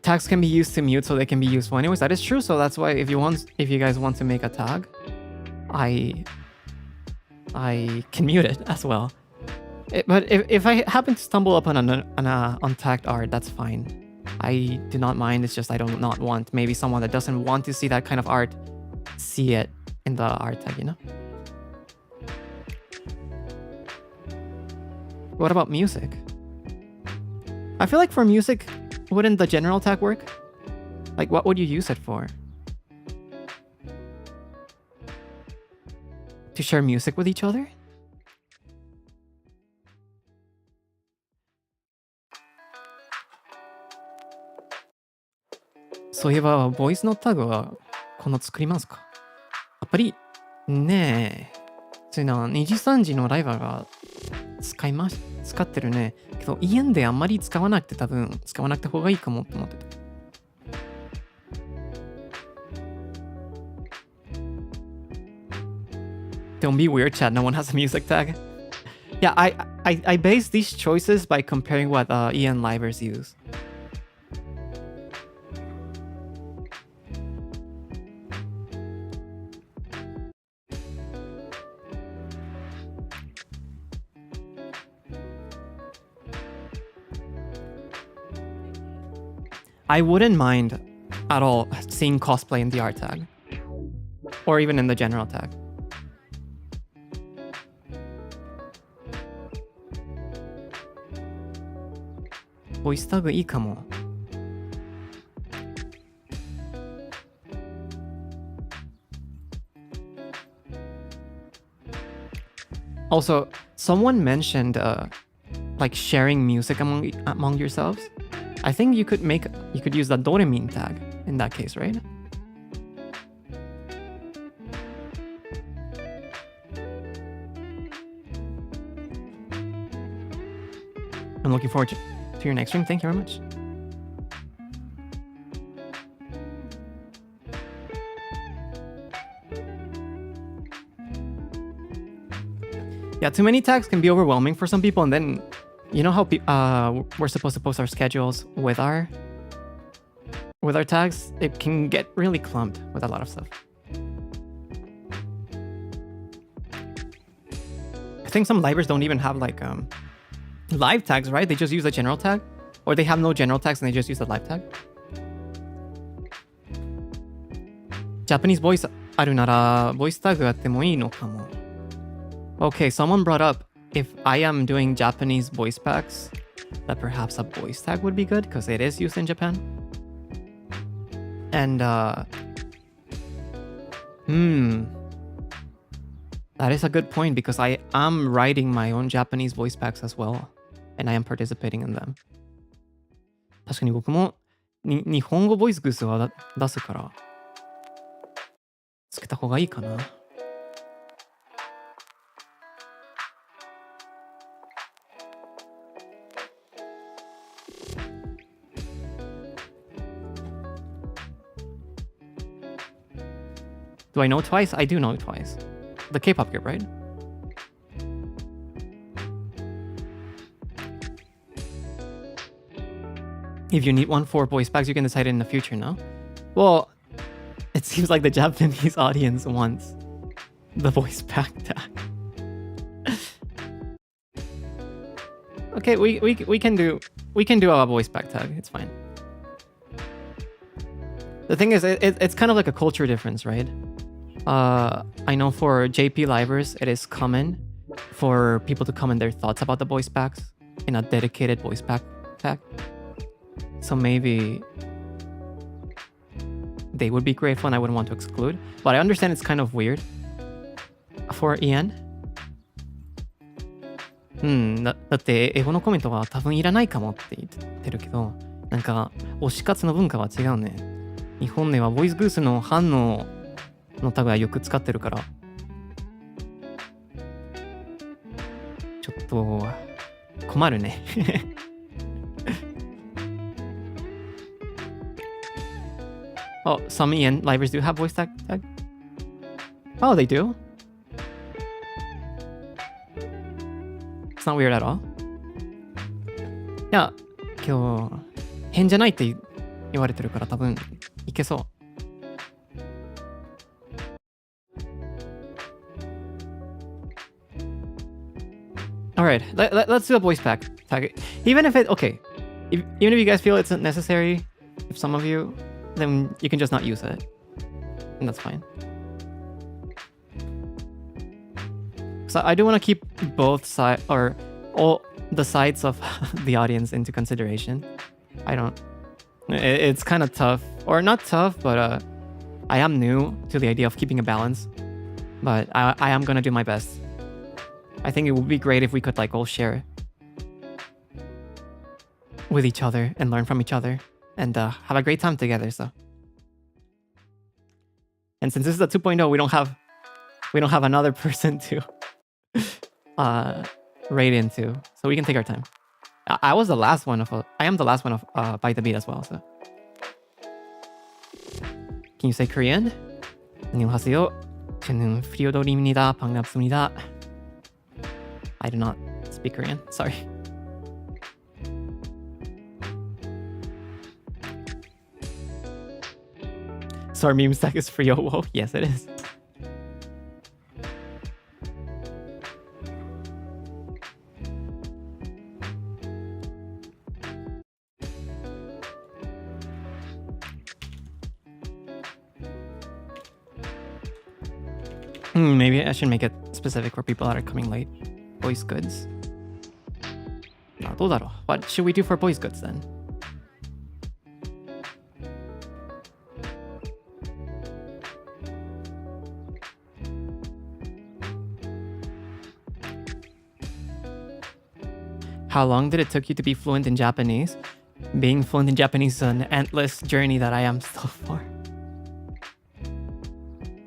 Tags can be used to mute, so they can be useful anyways. That is true. So that's why if you guys want to make a tag, I can mute it as well. But if I happen to stumble upon an untagged art, that's fine. I do not mind. It's just I do not want maybe someone that doesn't want to see that kind of art see it in the art tag, you know? What about music? I feel like for music, wouldn't the general tag work? Like, what would you use it for? To share music with each other? So, そういえば、ボイスのタグはこの作りますか？やっぱりねえ、そういうのNIJISANJIのライバーが使ってるね。けど家であんまり使わなくて多分使わなくた方がいいかもと思ってた。Don't be weird, chat. No one has a music tag. Yeah, I base these choices by comparing what Ian Livers use. I wouldn't mind at all seeing cosplay in the art tag. Or even in the general tag. Voice tag いいかも. Also, someone mentioned like sharing music among yourselves. I think you could use the Doremin tag in that case, right? I'm looking forward to your next stream. Thank you very much. Yeah, too many tags can be overwhelming for some people, and then you know how we're supposed to post our schedules with our tags? It can get really clumped with a lot of stuff. I think some libraries don't even have like live tags, right? They just use a general tag, or they have no general tags and they just use the live tag. Japanese voice あるなら voice tag あってもいいのかも. Okay, someone brought up if I am doing Japanese voice packs, that perhaps a voice tag would be good because it is used in Japan. And that is a good point because I am writing my own Japanese voice packs as well, and I am participating in them. 確かに僕も日本語ボイスグスは出すからつけた方がいいかな。Do I know Twice? I do know Twice. The K-pop group, right? If you need one for voice packs, you can decide it in the future, no? Well, it seems like the Japanese audience wants the voice pack tag. Okay, we can do a voice pack tag. It's fine. The thing is, it's kind of like a culture difference, right? I know for JP Livers, it is common for people to comment their thoughts about the voice packs in a dedicated voice pack tag. So maybe they would be grateful and I wouldn't want to exclude. But I understand it's kind of weird for Ian. だって英語のコメントは多分いらないかもって言ってるけど、なんか推し活の文化は違うね。日本ではボイスグースの反応のタグはよく使ってるから、ちょっと困るね。Oh, some Ian Livers do have voice tag? Oh, they do? It's not weird at all. いや、今日変じゃないって言われてるから多分いけそう。Alright, let's do a voice pack tag. Even if even if you guys feel it's necessary, if some of you, then you can just not use it. And that's fine. So I do want to keep both sides, or all the sides of the audience into consideration. It's kind of tough, or not tough, but I am new to the idea of keeping a balance. But I am going to do my best. I think it would be great if we could like all share with each other and learn from each other and have a great time together. So, and since this is a 2.0, we don't have another person to raid into, so we can take our time. I am the last one of Bite the Beat as well. So, can you say Korean? 안녕하세요. 저는 프리오돌입니다. 반갑습니다. I do not speak Korean. Sorry. So our meme stack is Freo. Whoa, yes it is. Maybe I should make it specific for people that are coming late. Boys goods. What should we do for boys goods then? How long did it take you to be fluent in Japanese? Being fluent in Japanese is an endless journey that I am still for.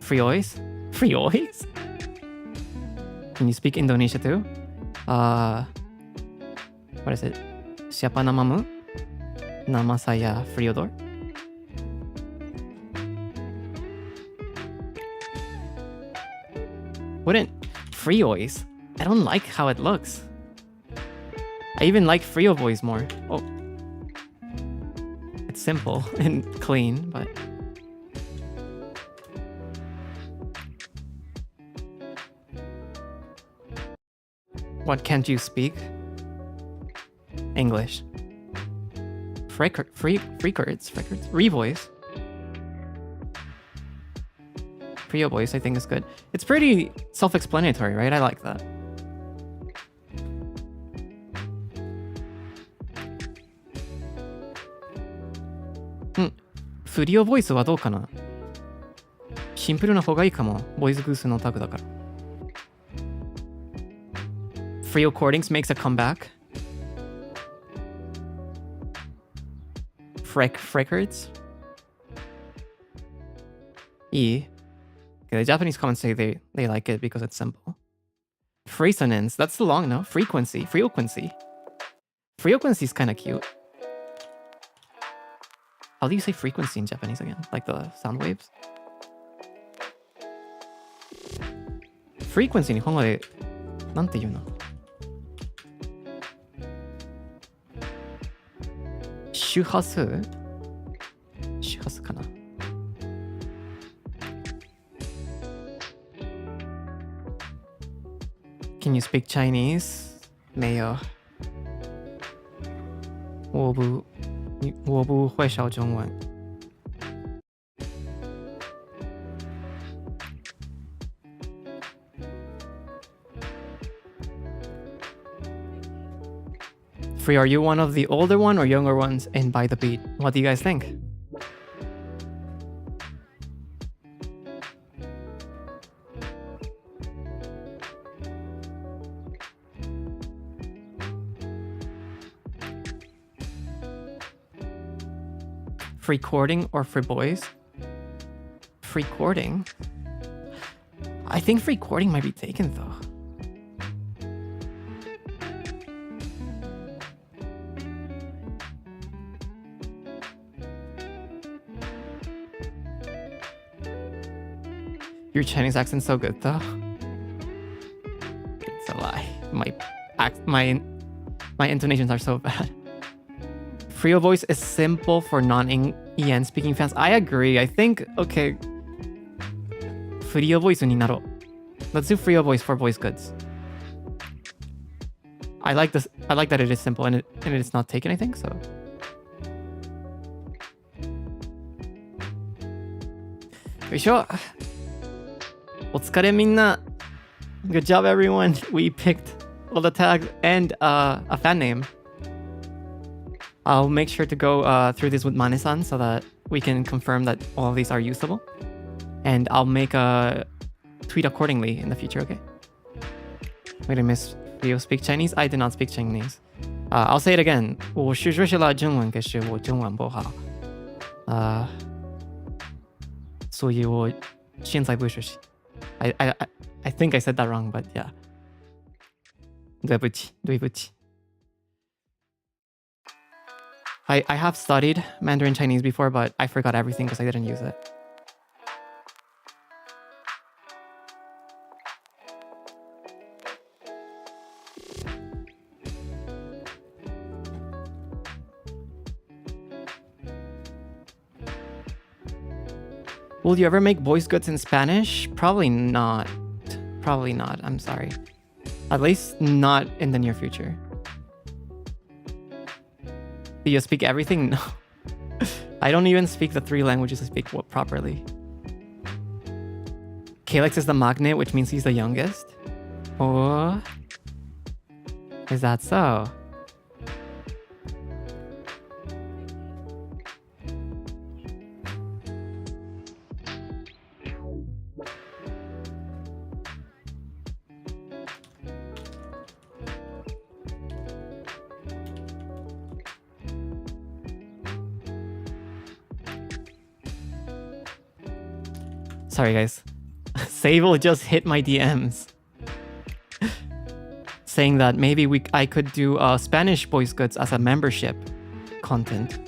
Freois? Freois? Can you speak Indonesia too? What is it? Siapa namamu? Nama saya Freodore. Wouldn't Freois? I don't like how it looks. I even like Freo voice more. Oh. It's simple and clean, but... What can't you speak? English. Freakerts? Revoice. Freo voice I think is good. It's pretty self-explanatory, right? I like that. Freo voice はどうかな？シンプルな方がいいかも。ボイスグースのタグだから。Freo Recordings makes a comeback. Freckers? E. Okay, the Japanese comments say they like it because it's simple. Frequency, that's too long, no? Frequency. Frequency is kind of cute. How do you say frequency in Japanese again? Like the sound waves? Frequency 日本語でなんて言うの？周波数かな？ Can you speak Chinese? 没有。我不会说中文。Free, are you one of the older one or younger ones in By the Beat? What do you guys think? Free courting or free boys? Free courting? I think free courting might be taken though. Your Chinese accent's so good though. It's a lie. My intonations are so bad. Freo voice is simple for non-EN speaking fans. I agree. I think, okay. Freo voice ni naro. Let's do Freo voice for voice goods. I like this. I like that it is simple and it is not taken, I think, so. Yoisho. Otsukare minna. Good job, everyone. We picked all the tags and a fan name. I'll make sure to go through this with Mane-san so that we can confirm that all of these are usable. And I'll make a tweet accordingly in the future, okay? Wait, I missed. Do you speak Chinese? I did not speak Chinese. I'll say it again. 我是瑞士来中文，可是我中文不好。所以我现在不学习。I think I said that wrong, but yeah. 对不起。I have studied Mandarin Chinese before, but I forgot everything because I didn't use it. Will you ever make voice goods in Spanish? Probably not. Probably not. I'm sorry. At least not in the near future. Do you speak everything? No. I don't even speak the 3 languages I speak properly. Kaelix is the magnet, which means he's the youngest. Oh. Is that so? Sorry, guys. Seible just hit my DMs. Saying that maybe I could do Spanish voice goods as a membership content.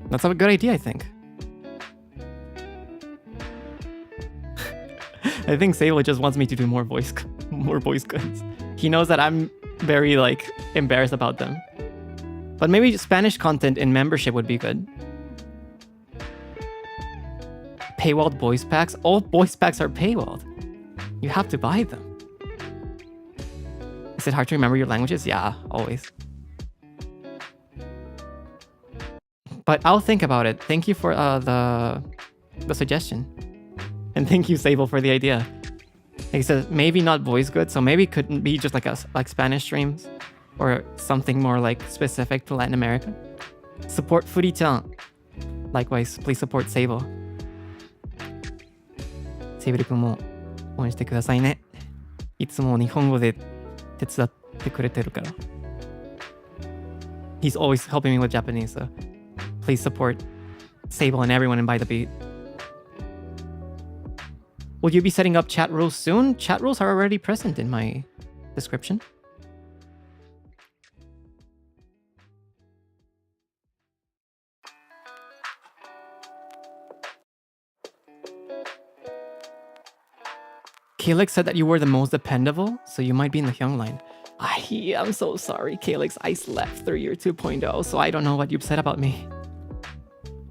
That's a good idea, I think. I think Seible just wants me to do more voice goods. He knows that I'm very embarrassed about them. But maybe Spanish content in membership would be good. Paywalled voice packs. All voice packs are paywalled. You have to buy them. Is it hard to remember your languages? Yeah, always. But I'll think about it. Thank you for the suggestion. And thank you, Seible, for the idea. He says maybe not voice good, so maybe it couldn't be just like Spanish streams or something more specific to Latin America. Support Furi-chan. Likewise, please support Seible. Seible 君も応援してくださいね。いつも日本語で手伝ってくれてるから。He's always helping me with Japanese, so please support Seible and everyone in By the Beat. Will you be setting up chat rules soon? Chat rules are already present in my description. Kaelix said that you were the most dependable, so you might be in the Hyung line. I'm so sorry, Kaelix. I slept through your 2.0, so I don't know what you've said about me.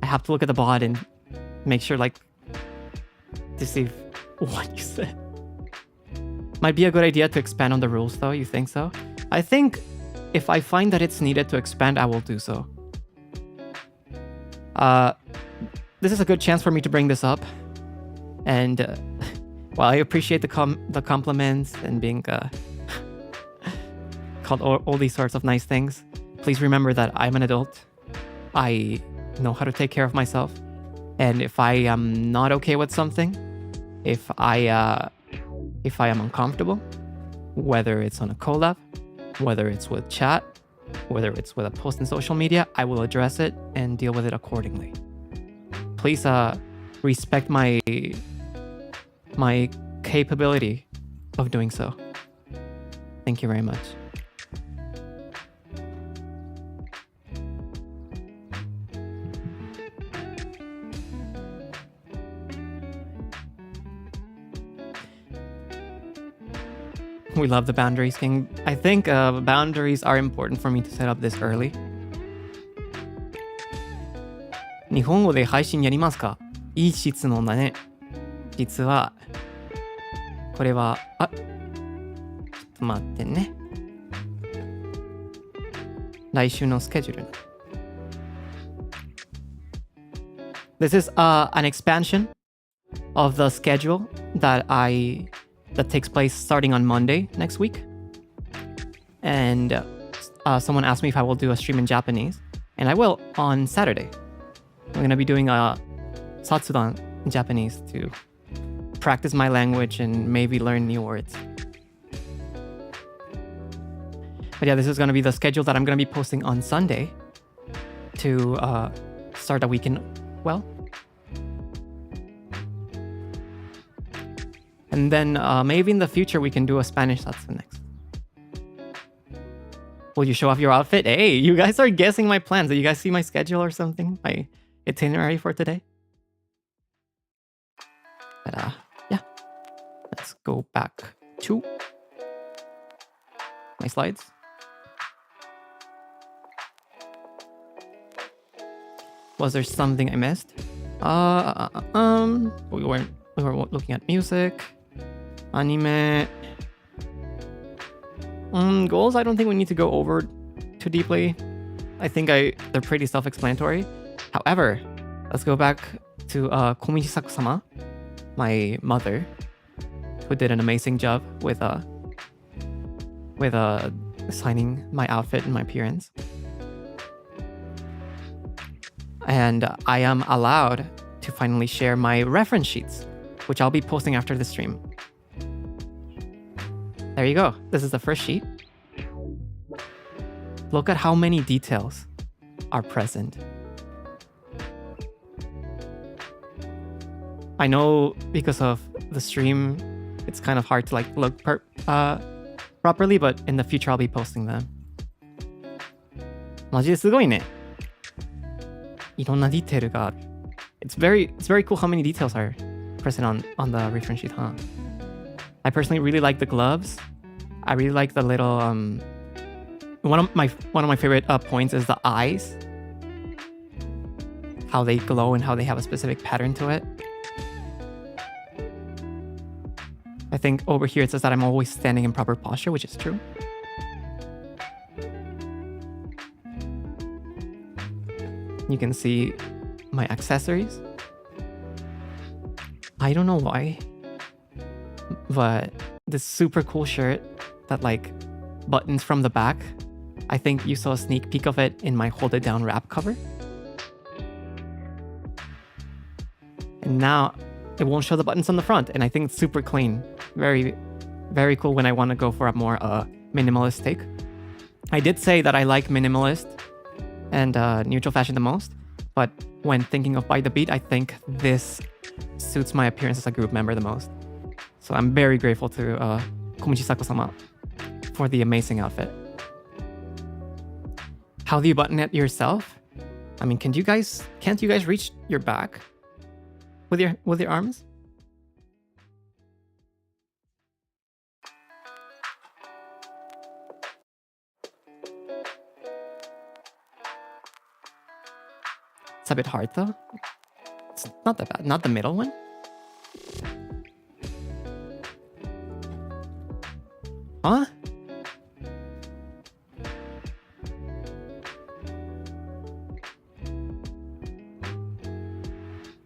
I have to look at the bot and make sure, to see what you said. Might be a good idea to expand on the rules, though. You think so? I think if I find that it's needed to expand, I will do so. This is a good chance for me to bring this up. And, well, I appreciate the compliments and being called all these sorts of nice things. Please remember that I'm an adult. I know how to take care of myself. And if I am not okay with something, if I am uncomfortable, whether it's on a collab, whether it's with chat, whether it's with a post in social media, I will address it and deal with it accordingly. Please respect my capability of doing so. Thank you very much. We love the boundaries, King. I think boundaries are important for me to set up this early. 日本語で配信やりますか？いい質問だね。実は、これは、ちょっと待ってね。来週のスケジュール。This is an expansion of the schedule that takes place starting on Monday next week. And someone asked me if I will do a stream in Japanese. And I will on Saturday. I'm going to be doing a satsudan in Japanese to practice my language and maybe learn new words. But yeah, this is going to be the schedule that I'm going to be posting on Sunday to start the weekend well. And then maybe in the future we can do a Spanish satsu next. Will you show off your outfit? Hey, you guys are guessing my plans. Did you guys see my schedule or something? My itinerary for today? But yeah. Let's go back to my slides. Was there something I missed? We were looking at music, anime. Goals, I don't think we need to go over too deeply. I think they're pretty self-explanatory. However, let's go back to Komijisaku-sama, my mother, who did an amazing job with designing my outfit and my appearance. And I am allowed to finally share my reference sheets, which I'll be posting after the stream. There you go. This is the first sheet. Look at how many details are present. I know because of the stream, it's kind of hard to like look properly, but in the future I'll be posting them. マジですごいね。いろんなディテールがある。It's very cool how many details are present on the reference sheet, huh? I personally really like the gloves. I really like the little one of my favorite points is the eyes. How they glow and how they have a specific pattern to it. I think over here it says that I'm always standing in proper posture, which is true. You can see my accessories. I don't know why, but this super cool shirt that like buttons from the back. I think you saw a sneak peek of it in my Hold It Down wrap cover. And now it won't show the buttons on the front, and I think it's super clean. Very, very cool when I want to go for a more minimalist take. I did say that I like minimalist and neutral fashion the most, but when thinking of By the Beat, I think this suits my appearance as a group member the most. So I'm very grateful to Komijisaku-sama for the amazing outfit. How do you button it yourself? I mean, can't you guys reach your back with your arms? It's a bit hard though. It's not that bad. Not the middle one. Huh?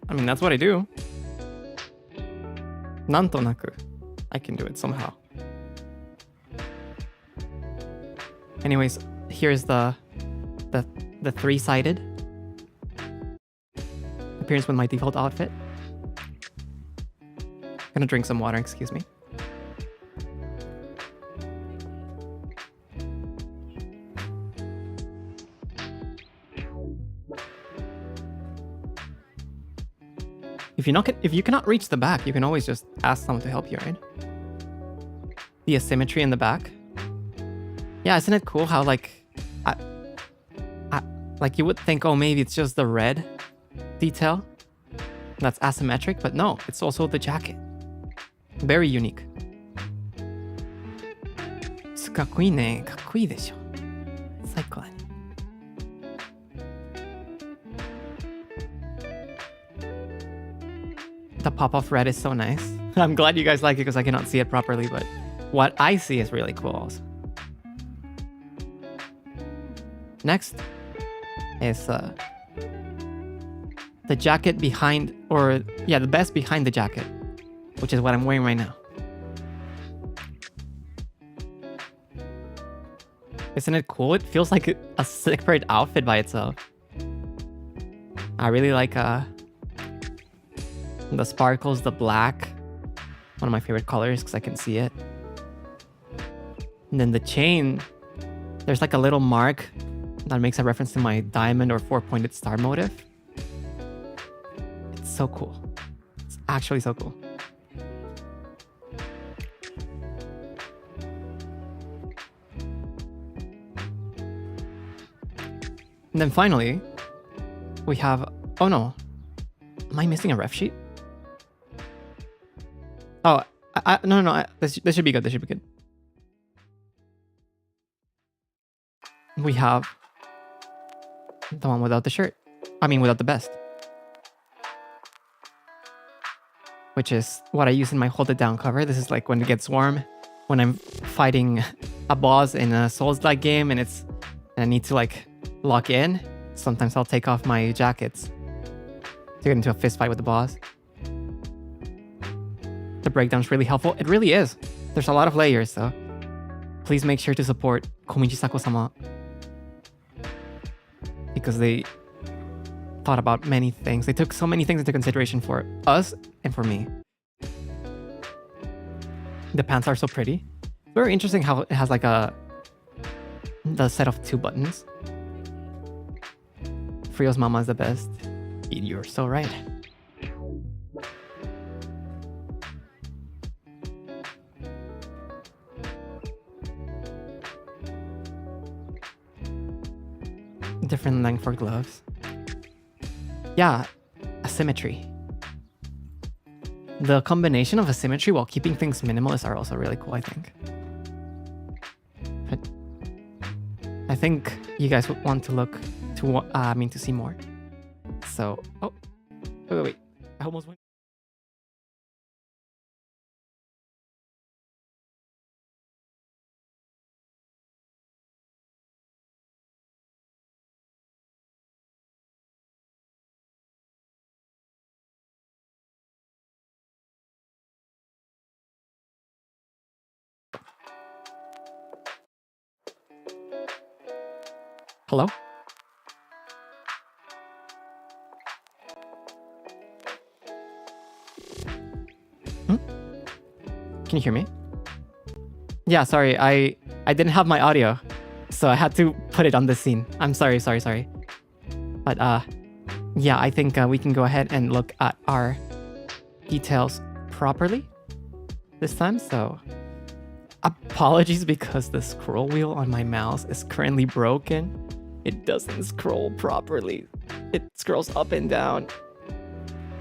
I mean, that's what I do. Nantonaku. I can do it somehow. Anyways, here's the three-sided appearance with my default outfit. Gonna drink some water, excuse me. If you cannot reach the back, you can always just ask someone to help you, right? The asymmetry in the back. Yeah, isn't it cool how like you would think, oh, maybe it's just the red detail that's asymmetric, but no, it's also the jacket. Very unique. かっこいいね。かっこいいでしょ。最高だね。The pop-off red is so nice. I'm glad you guys like it because I cannot see it properly, but what I see is really cool also. Next is the jacket behind, or yeah, the best behind the jacket, which is what I'm wearing right now. Isn't it cool? It feels like a separate outfit by itself. I really like the sparkles, the black. One of my favorite colors because I can see it. And then the chain, there's like a little mark that makes a reference to my diamond or four-pointed star motif. It's so cool. It's actually so cool. And then finally, we have... Oh no. Am I missing a ref sheet? Oh, no. This should be good. This should be good. We have the one without the shirt. I mean, without the best. which is what I use in my hold it down cover. This is like when it gets warm, when I'm fighting a boss in a Souls-like game and I need to like lock in. Sometimes I'll take off my jackets to get into a fist fight with the boss. The breakdown's really helpful. It really is. There's a lot of layers, so please make sure to support Komichi-sako-sama because they thought about many things. They took so many things into consideration for us and for me. The pants are so pretty. Very interesting how it has like the set of 2 buttons. Freo's mama is the best. You're so right. Different length for gloves. Yeah, asymmetry. The combination of asymmetry while keeping things minimalist are also really cool, I think. But I think you guys would want to look to to see more. So, oh, wait. I almost went. Hello? Can you hear me? Yeah, sorry, I didn't have my audio, so I had to put it on the scene. I'm sorry. But yeah, I think we can go ahead and look at our details properly this time. So apologies because the scroll wheel on my mouse is currently broken. It doesn't scroll properly. It scrolls up and down.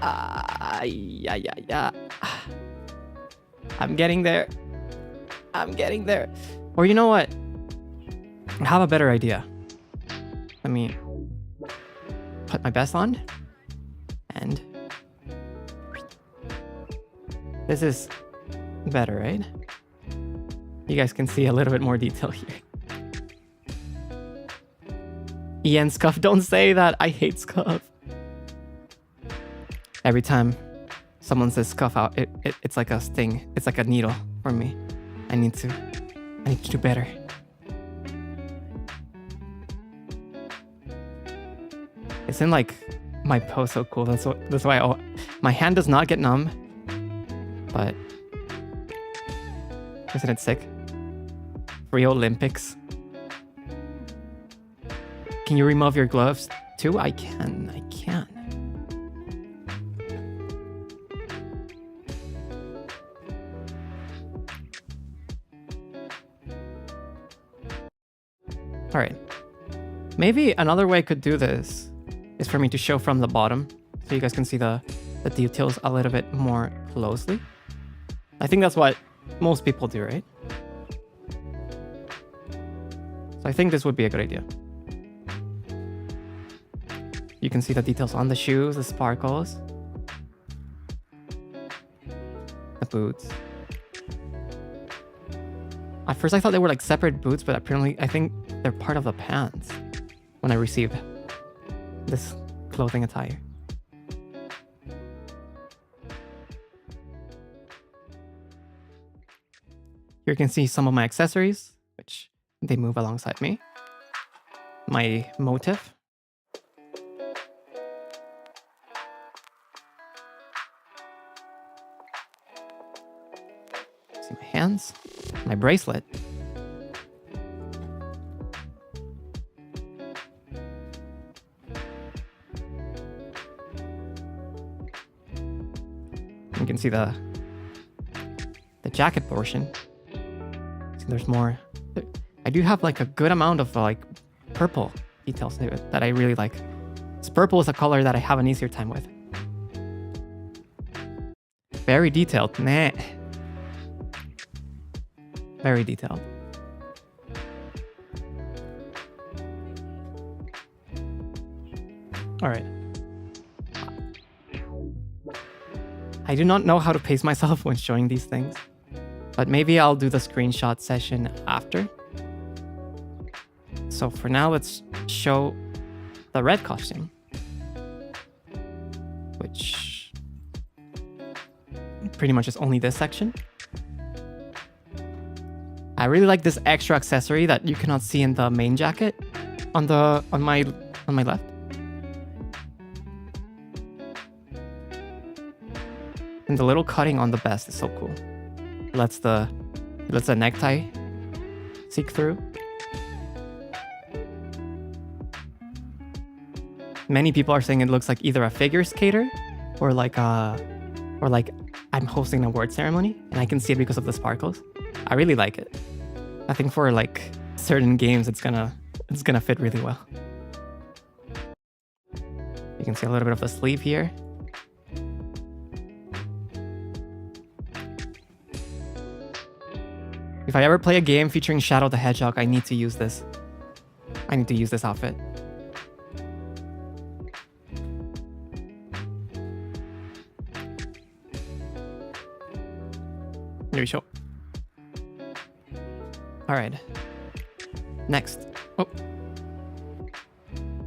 Yeah. I'm getting there. Or you know what? I have a better idea. Let me put my best on. And this is better, right? You guys can see a little bit more detail here. Ian Scuff, don't say that. I hate Scuff. Every time someone says Scuff out, it's like a sting. It's like a needle for me. I need to do better. Isn't like my pose so cool? That's why my hand does not get numb. But isn't it sick? Freo Olympics. Can you remove your gloves too? I can. All right. Maybe another way I could do this is for me to show from the bottom so you guys can see the details a little bit more closely. I think that's what most people do, right? So I think this would be a good idea. You can see the details on the shoes, the sparkles, the boots. At first I thought they were like separate boots, but apparently I think they're part of the pants when I received this clothing attire. Here you can see some of my accessories, which they move alongside me. My motif. See my hands, my bracelet. You can see the jacket portion. See, there's more. I do have like a good amount of like purple details to it that I really like. This purple is a color that I have an easier time with. Very detailed. Nah. Very detailed. All right. I do not know how to pace myself when showing these things. But maybe I'll do the screenshot session after. So for now, let's show the red costume. Which pretty much is only this section. I really like this extra accessory that you cannot see in the main jacket on my left. And the little cutting on the vest is so cool. It lets the necktie seek through. Many people are saying it looks like either a figure skater or like I'm hosting an award ceremony, and I can see it because of the sparkles. I really like it. I think for like certain games it's gonna fit really well. You can see a little bit of the sleeve here. If I ever play a game featuring Shadow the Hedgehog, I need to use this. I need to use this outfit. Here we go. Alright. Next. Oh.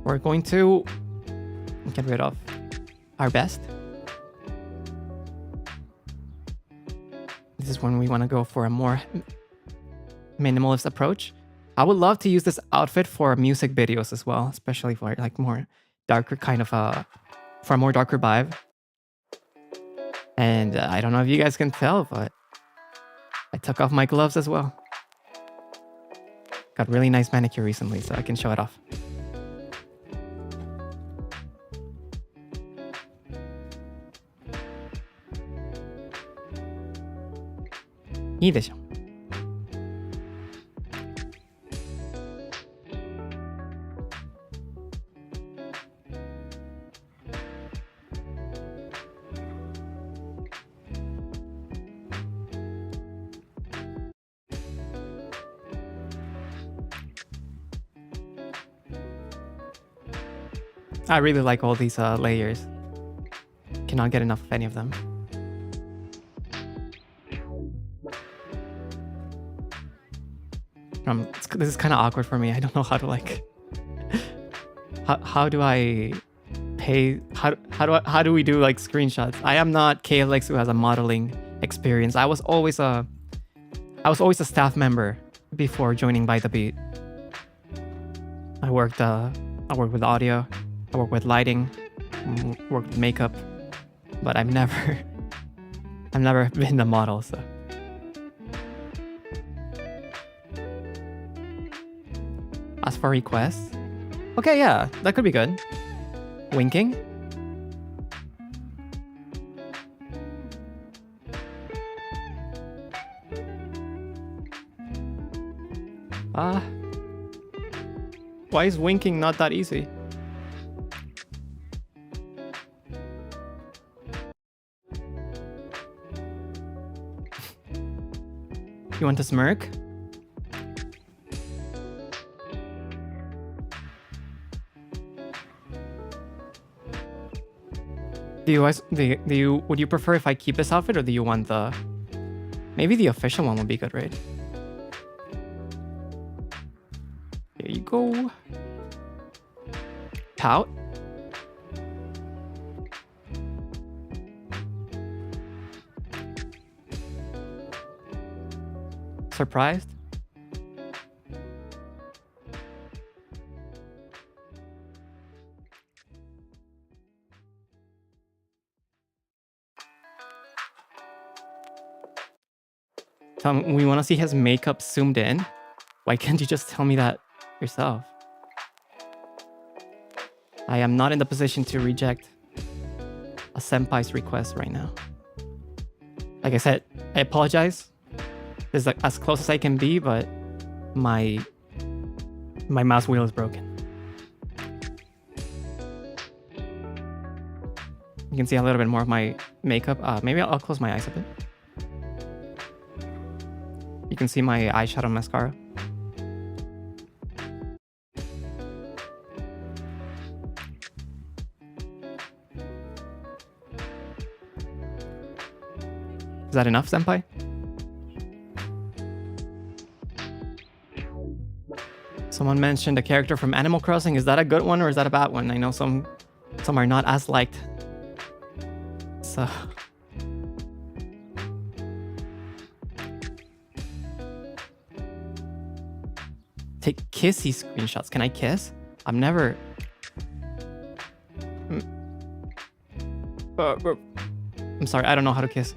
We're going to get rid of our best. This is when we want to go for a more minimalist approach. I would love to use this outfit for music videos as well, especially for like more darker kind of for a more darker vibe. And I don't know if you guys can tell, but I took off my gloves as well. Got really nice manicure recently, so I can show it off.いいでしょ。I really like all these layers. Cannot get enough of any of them. This is kind of awkward for me. I don't know how to like. How do I pay? How do we do like screenshots? I am not Kaelix who has a modeling experience. I was always a staff member before joining By the Beat. I worked with audio. I work with lighting, work with makeup, but I've never been a model, so. As for requests, okay, yeah, that could be good. Winking. Why is winking not that easy? You want to smirk? Would you prefer if I keep this outfit, or do you want maybe the official one would be good, right? Here you go. Pout. Surprised? We want to see his makeup zoomed in. Why can't you just tell me that yourself? I am not in the position to reject a senpai's request right now. Like I said, I apologize. This is like as close as I can be, but my mouse wheel is broken. You can see a little bit more of my makeup. Maybe I'll close my eyes a bit. You can see my eyeshadow mascara. Is that enough, senpai? Someone mentioned a character from Animal Crossing. Is that a good one or is that a bad one? I know some are not as liked. So take kissy screenshots. Can I kiss? I've never. I'm sorry, I don't know how to kiss.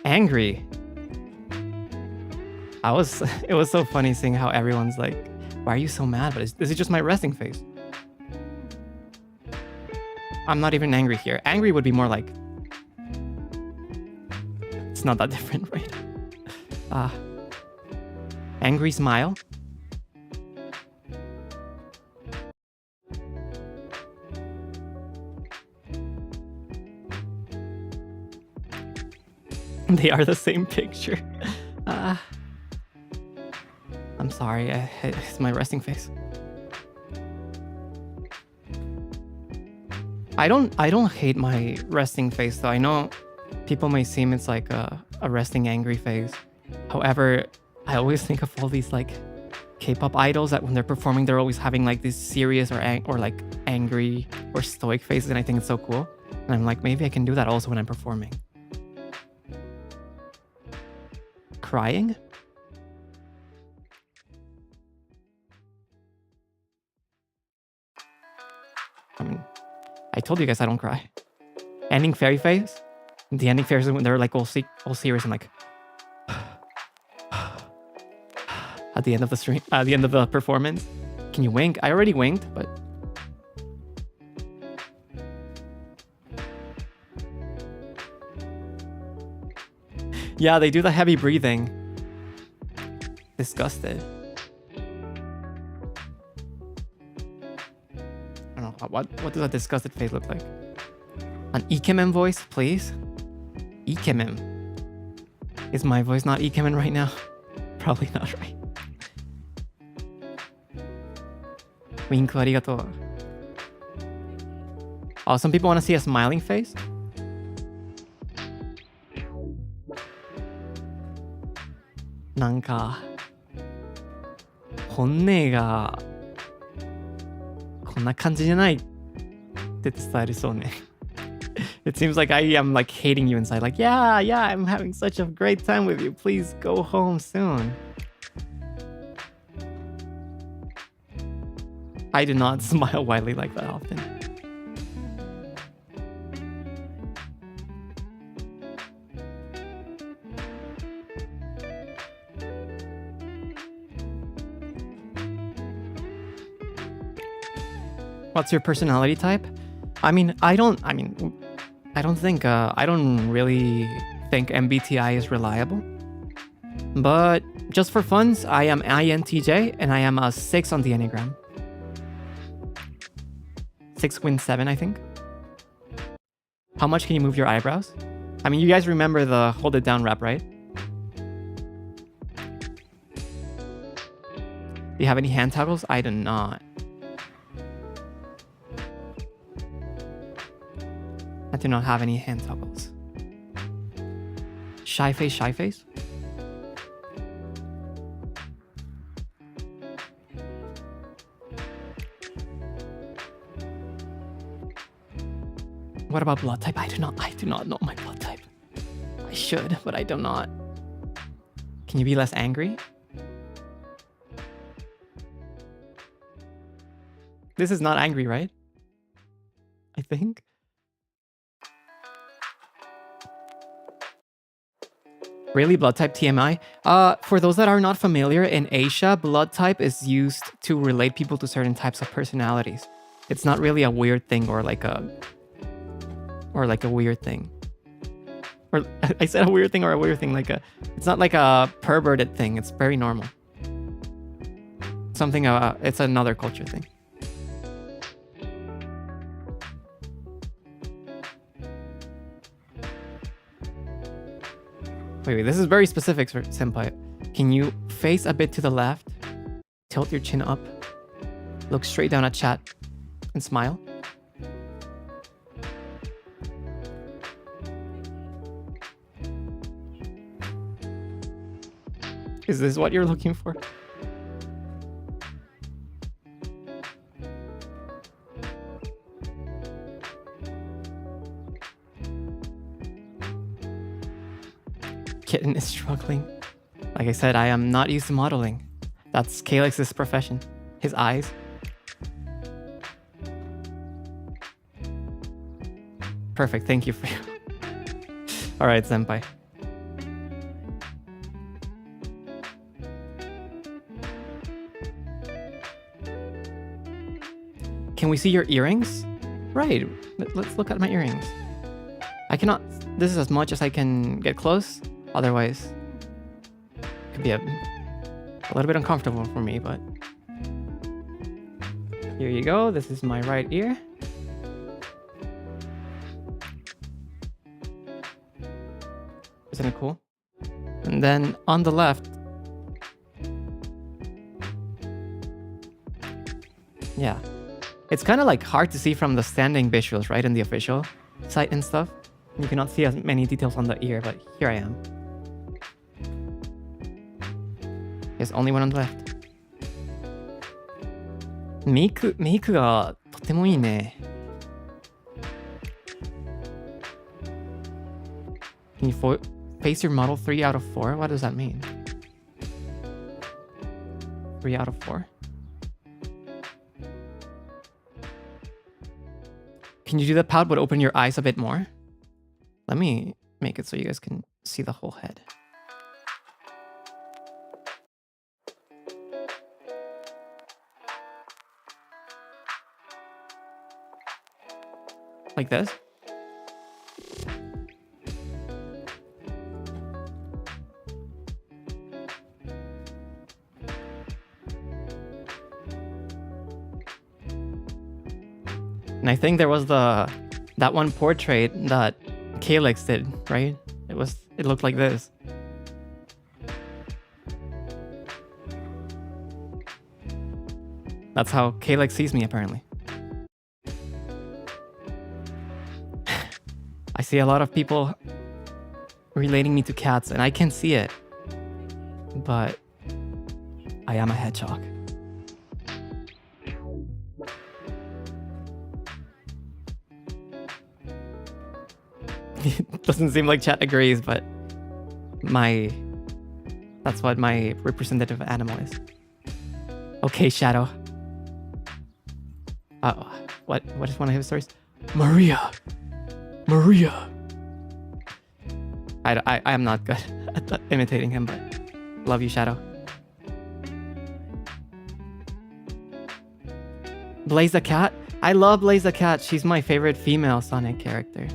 Angry. It was so funny seeing how everyone's like, why are you so mad? But is it just my resting face? I'm not even angry here. Angry would be more like, it's not that different, right? Angry smile. They are the same picture. I'm sorry, it's my resting face. I don't hate my resting face though. I know people may seem it's like a resting angry face. However, I always think of all these like K-pop idols that when they're performing, they're always having like these serious or like angry or stoic faces, and I think it's so cool. And I'm like, maybe I can do that also when I'm performing. Crying? I mean, I told you guys I don't cry. Ending fairy face? The ending fairies when they're like all serious and like at the end of the stream, at the end of the performance. Can you wink? I already winked, but yeah, they do the heavy breathing. Disgusted. I don't know. What does a disgusted face look like? An ikemen voice, please? Ikemen. Is my voice not ikemen right now? Probably not, right? Wink, arigato. Oh, some people want to see a smiling face? Nanka 本音がこんな感じじゃないって伝えるそうね。It seems like I am like hating you inside. Like, yeah, I'm having such a great time with you. Please go home soon. I do not smile widely like that often. What's your personality type? I don't really think MBTI is reliable. But just for funs, I am INTJ and I am a 6 on the Enneagram. 6 win 7, I think. How much can you move your eyebrows? I mean, you guys remember the hold it down rap, right? Do you have any hand toggles? I do not. I do not have any hand toggles. Shy face? What about blood type? I do not know my blood type. I should, but I do not. Can you be less angry? This is not angry, right? I think. Really, blood type TMI? For those that are not familiar, in Asia, blood type is used to relate people to certain types of personalities. It's not really a weird thing or like a weird thing. Or I said a weird thing or a weird thing, it's not like a perverted thing. It's very normal. Something, it's another culture thing. Wait, this is very specific, senpai. Can you face a bit to the left? Tilt your chin up? Look straight down at chat and smile. Is this what you're looking for? Kitten is struggling. Like I said, I am not used to modeling. That's Kaelix's profession. His eyes. Perfect, thank you for you. Alright, senpai. Can we see your earrings? Right, let's look at my earrings. I cannot, this is as much as I can get close. Otherwise, it could be a little bit uncomfortable for me, but here you go. This is my right ear. Isn't it cool? And then on the left, yeah, it's kind of like hard to see from the standing visuals, right? In the official site and stuff. You cannot see as many details on the ear, but here I am. There's only one on the left. メイクがとてもいいね。Can you face your model 3 out of 4? What does that mean? 3 out of 4? Can you do the pout but open your eyes a bit more? Let me make it so you guys can see the whole head. Like this. And I think there was that one portrait that Kaelix did, right? It looked like this. That's how Kaelix sees me, apparently. I see a lot of people relating me to cats, and I can see it. But I am a hedgehog. It doesn't seem like chat agrees, but that's what my representative animal is. Okay, Shadow. What is one of his stories? Maria. I am not good at imitating him, but love you, Shadow. Blaze the Cat? I love Blaze the Cat. She's my favorite female Sonic character.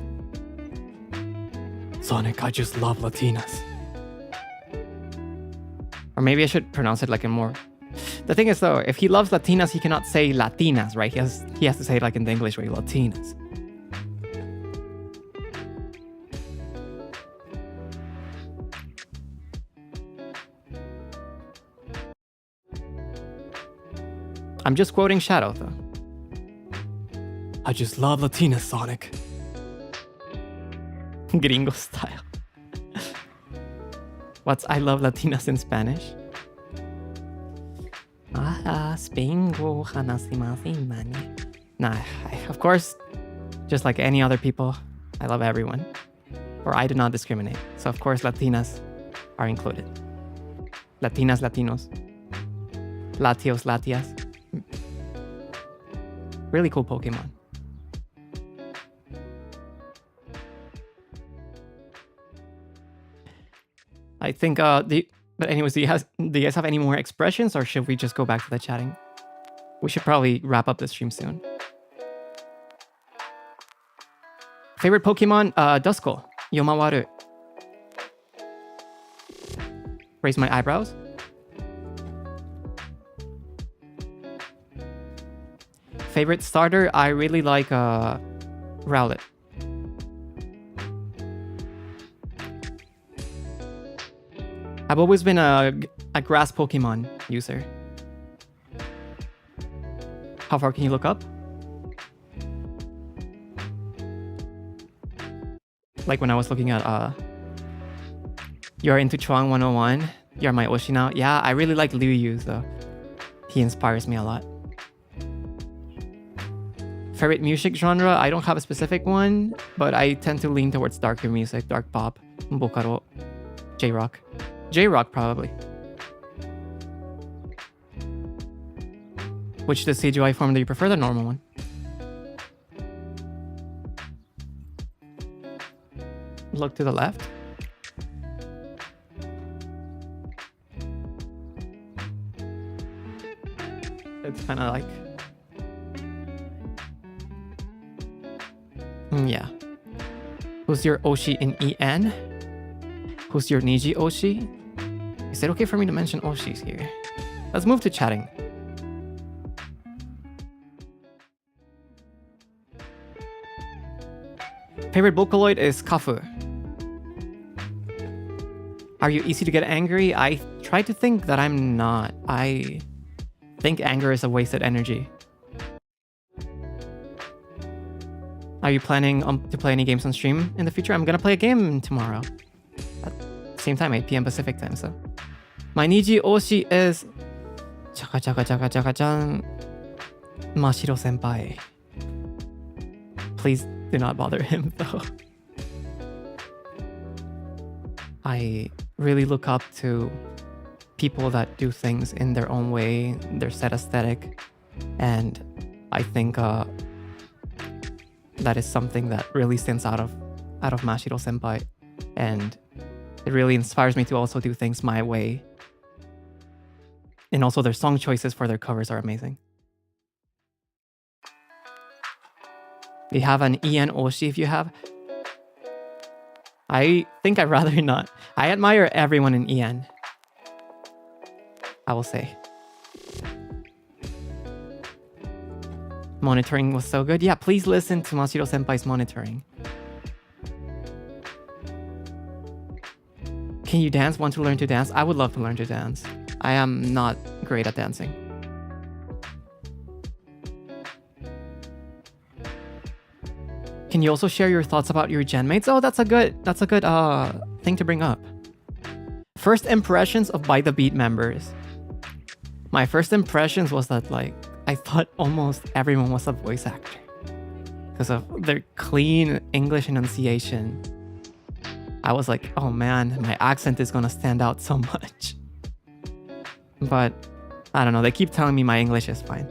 Sonic, I just love Latinas. Or maybe I should pronounce it like a more... The thing is though, if he loves Latinas, he cannot say Latinas, right? He has to say it like in the English way, Latinas. I'm just quoting Shadow though. I just love Latinas, Sonic. Gringo style. What's I love Latinas in Spanish? Spaingo hanasimasen mani. Nah, of course, just like any other people, I love everyone. Or I do not discriminate. So of course Latinas are included. Latinas, Latinos. Latios, Latias. Really cool Pokemon. I think, but anyways, do you guys have any more expressions, or should we just go back to the chatting? We should probably wrap up the stream soon. Favorite Pokemon? Duskull. Yomawaru. Raise my eyebrows. Favorite starter? I really like Rowlet. I've always been a grass Pokemon user. How far can you look up? Like when I was looking at You're into Chuang 101. You're my Oshi now. Yeah, I really like Liu Yu though. He inspires me a lot. Favorite music genre? I don't have a specific one, but I tend to lean towards darker music, dark pop, bokaro, J-rock. J-rock probably. Which the CGI form do you prefer? The normal one. Look to the left. It's kind of like... yeah. Who's your Oshi in EN? Who's your Niji Oshi? Is it okay for me to mention Oshis here? Let's move to chatting. Favorite Vocaloid is Kafu. Are you easy to get angry? I try to think that I'm not. I think anger is a wasted energy. Are you planning to play any games on stream in the future? I'm gonna play a game tomorrow. At the same time, 8 p.m. Pacific time, so. My Niji Oshi is... Chaka chaka chaka chaka chan... Mashiro senpai. Please do not bother him, though. I really look up to people that do things in their own way, their set aesthetic, and I think that is something that really stands out of Mashiro senpai, and it really inspires me to also do things my way. And also their song choices for their covers are amazing. We have an EN Oshi if you have. I think I'd rather not. I admire everyone in EN. I will say. Monitoring was so good. Yeah, please listen to Mashiro senpai's monitoring. Can you dance? Want to learn to dance? I would love to learn to dance. I am not great at dancing. Can you also share your thoughts about your genmates? Oh, that's a good thing to bring up. First impressions of By the Beat members. My first impressions was that like I thought almost everyone was a voice actor because of their clean English enunciation. I was like, oh man, my accent is gonna stand out so much. But I don't know, they keep telling me my English is fine.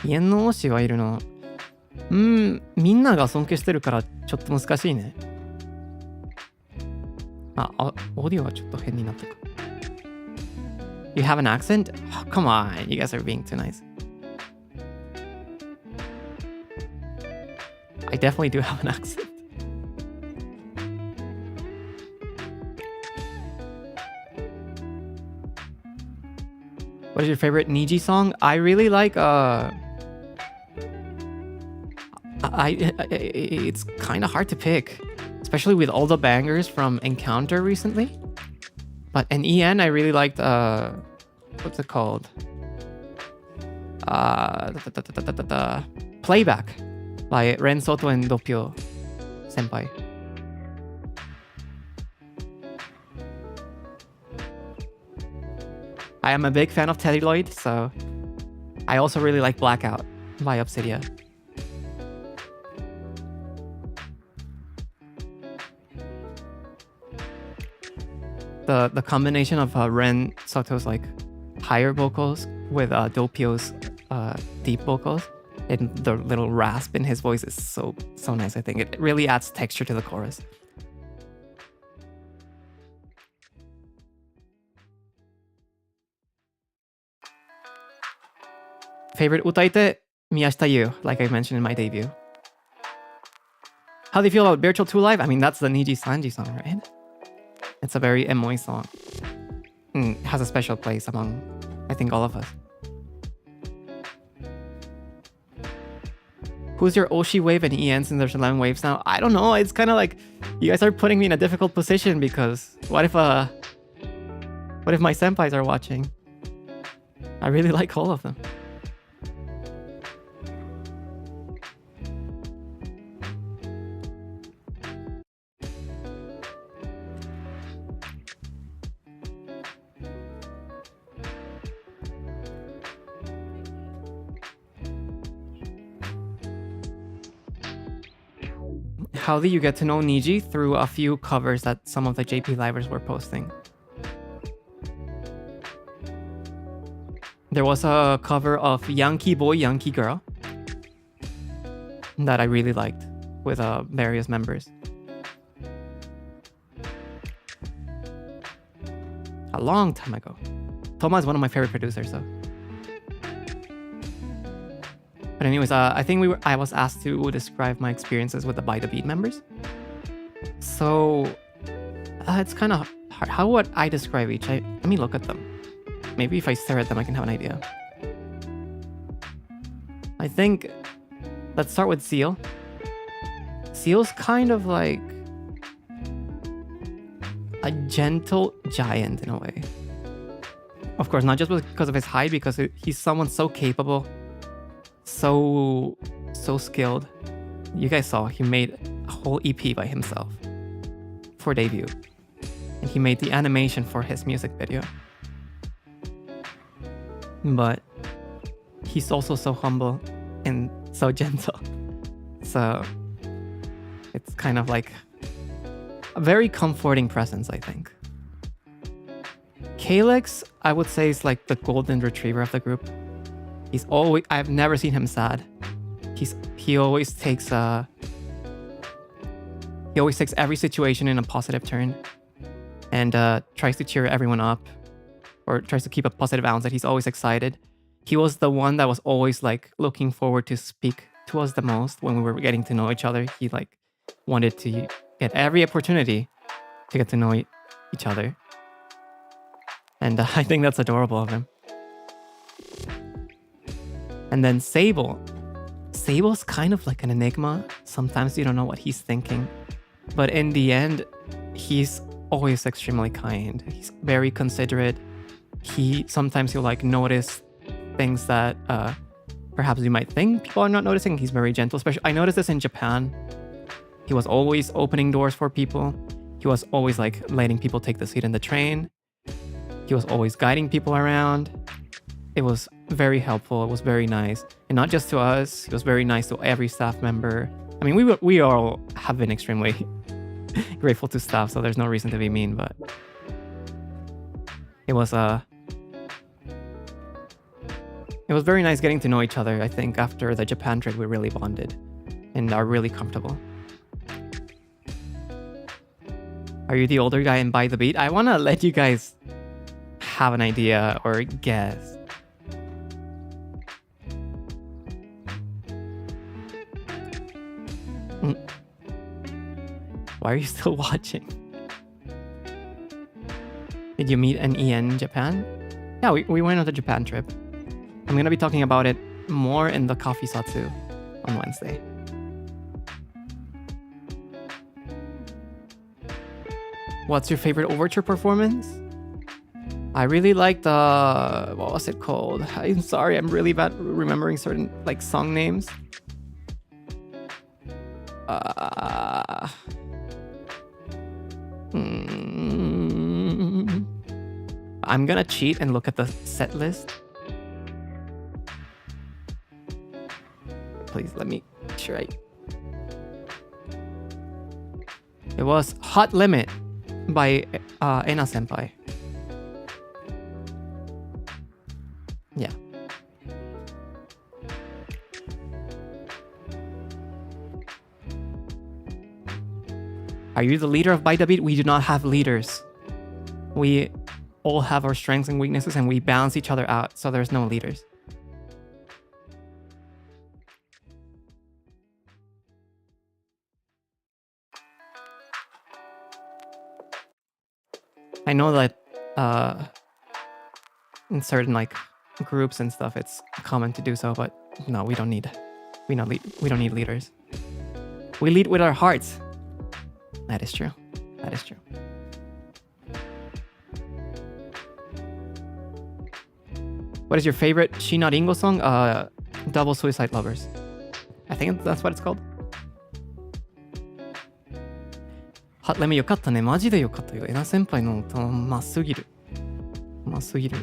ENの推しはいるの。みんなが尊敬してるからちょっと難しいね。オーディオはちょっと変になったか。You have an accent? Oh, come on, you guys are being too nice. I definitely do have an accent. What is your favorite Niji song? I really like it's kind of hard to pick, especially with all the bangers from Encounter recently. But in EN, I really liked what's it called? Playback by Ren Soto and Doppio senpai. I am a big fan of Celluloid, so I also really like Blackout by Obsidia. The combination of Ren Soto's like higher vocals with Doppio's deep vocals and the little rasp in his voice is so nice. I think it really adds texture to the chorus. Favorite utaite? Miyashita Yu, like I mentioned in my debut. How do you feel about Virtual 2 Live? I mean, that's the NIJISANJI song, right? It's a very emoy song. It has a special place among, I think, all of us. Who's your Oshi wave and EN since there's 11 waves now? I don't know. It's kind of like you guys are putting me in a difficult position because what if my senpais are watching? I really like all of them. How do you get to know Niji? Through a few covers that some of the JP livers were posting. There was a cover of Yankee Boy, Yankee Girl that I really liked with various members. A long time ago. Toma is one of my favorite producers, so. But anyways, I think I was asked to describe my experiences with the By the Beat members. So it's kind of hard. How would I describe each? Let me look at them. Maybe if I stare at them, I can have an idea. I think let's start with Zeal. Zeal's kind of like a gentle giant in a way. Of course, not just because of his height, because he's someone so capable. So skilled. You guys saw he made a whole EP by himself for debut, and he made the animation for his music video. But he's also so humble and so gentle, so it's kind of like a very comforting presence, I think. Kaelix, I would say, is like the golden retriever of the group. I've never seen him sad. He always takes every situation in a positive turn, and tries to cheer everyone up, or tries to keep a positive ounce that he's always excited. He was the one that was always like looking forward to speak to us the most when we were getting to know each other. He like wanted to get every opportunity to get to know each other, and I think that's adorable of him. And then Seible. Seible's kind of like an enigma. Sometimes you don't know what he's thinking. But in the end, he's always extremely kind. He's very considerate. Sometimes he'll like notice things that perhaps you might think people are not noticing. He's very gentle. Especially, I noticed this in Japan. He was always opening doors for people. He was always like letting people take the seat in the train. He was always guiding people around. It was very helpful. It was very nice. And not just to us, he was very nice to every staff member. I mean, we all have been extremely grateful to staff, so there's no reason to be mean, but it was very nice getting to know each other. I think after the Japan trip, we really bonded and are really comfortable. Are you the older guy in By the Beat? I want to let you guys have an idea or guess. Why are you still watching? Did you meet an EN in Japan? Yeah, we went on the Japan trip. I'm going to be talking about it more in the Coffee Satsu on Wednesday. What's your favorite overture performance? I really liked the... What was it called? I'm sorry, I'm really bad remembering certain like song names. I'm gonna cheat and look at the set list. Please let me make sure It was Hot Limit by Ena Senpai. Yeah. Are you the leader of By the Beat? We do not have leaders. We all have our strengths and weaknesses, and we balance each other out, so there's no leaders. I know that in certain like groups and stuff, it's common to do so, but no, we don't need We don't need leaders. We lead with our hearts. That is true. That is true. What is your favorite Shina Ringo song? Double Suicide Lovers. I think that's what it's called. Hot Lemon よかったね。マジでよかったよ。エナ先輩の歌うますぎる。うますぎる。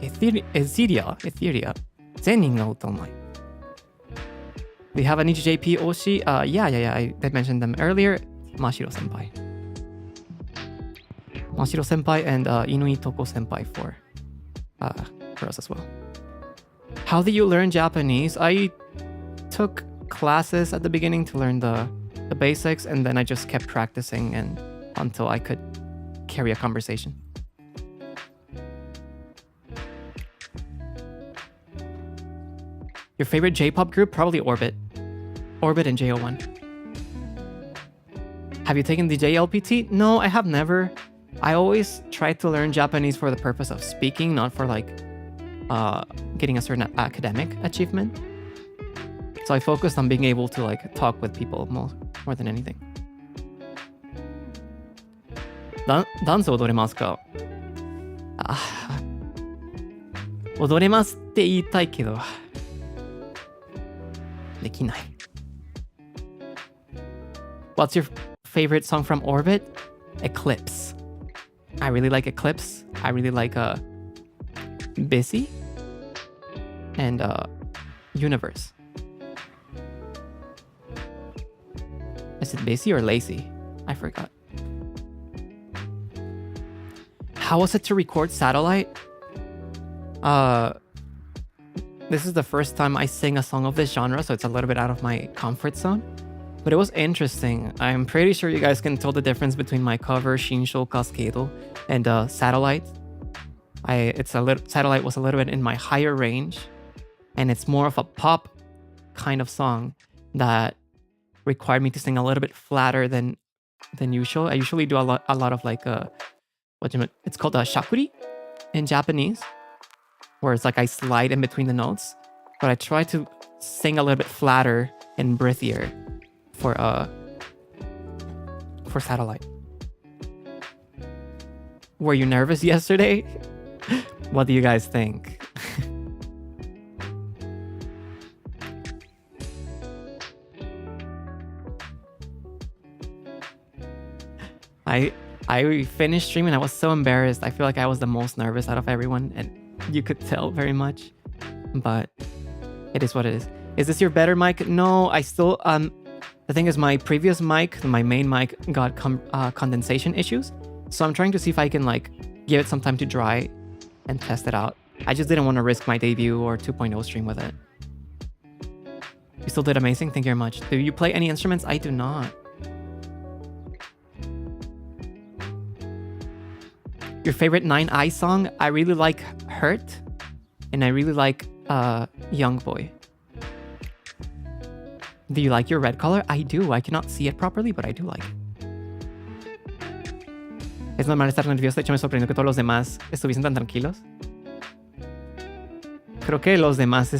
Etheria 全人が歌うまい。We have a NIJISANJI Oshi. Yeah. I mentioned them earlier. Mashiro Senpai. Mashiro Senpai and Inui Toko Senpai for us as well. How did you learn Japanese? I took classes at the beginning to learn the basics, and then I just kept practicing until I could carry a conversation. Your favorite J-pop group? Probably Orbit. Orbit and JO1. Have you taken the JLPT? No, I have never. I always try to learn Japanese for the purpose of speaking, not for like getting a certain academic achievement. So I focused on being able to like talk with people more than anything. ダンス踊れますか？踊れますって言いたいけどできない。What's your favorite song from Orbit? Eclipse. I really like Eclipse. I really like Busy and Universe. Is it Busy or Lazy? I forgot. How was it to record Satellite? This is the first time I sing a song of this genre, so it's a little bit out of my comfort zone. But it was interesting. I'm pretty sure you guys can tell the difference between my cover,心象カスケード, and Satellite. Satellite was a little bit in my higher range, and it's more of a pop kind of song that required me to sing a little bit flatter than usual. I usually do a lot of like it's called a shakuri in Japanese, where it's like I slide in between the notes, but I try to sing a little bit flatter and breathier for Satellite. Were you nervous yesterday? What do you guys think? I finished streaming. I was so embarrassed. I feel like I was the most nervous out of everyone, and you could tell very much. But it is what it is. Is this your better mic? No, I still the thing is, my previous mic, my main mic, got condensation issues. So I'm trying to see if I can like give it some time to dry and test it out. I just didn't want to risk my debut or 2.0 stream with it. You still did amazing. Thank you very much. Do you play any instruments? I do not. Your favorite 9i song? I really like Hurt, and I really like Young Boy. Do you like your red color? I do. I cannot see it properly, but I do like it. Es normal estar nervioso. De hecho, me sorprendió que todos los demás estuviesen tan tranquilos. Creo que los demás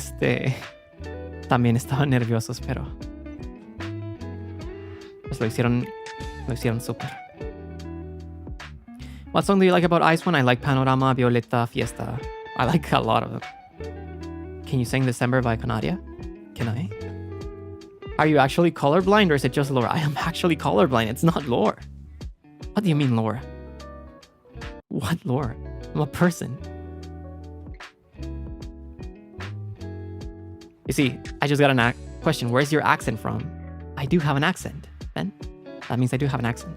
también estaban nerviosos, pero pues lo hicieron súper. What song do you like about Ice One? I like Panorama, Violeta, Fiesta. I like a lot of them. Can you sing December by Canadia? Can I? Are you actually colorblind or is it just lore? I am actually colorblind. It's not lore. What do you mean lore? What lore? I'm a person. You see, I just got a question. Where's your accent from? I do have an accent. Then that means I do have an accent.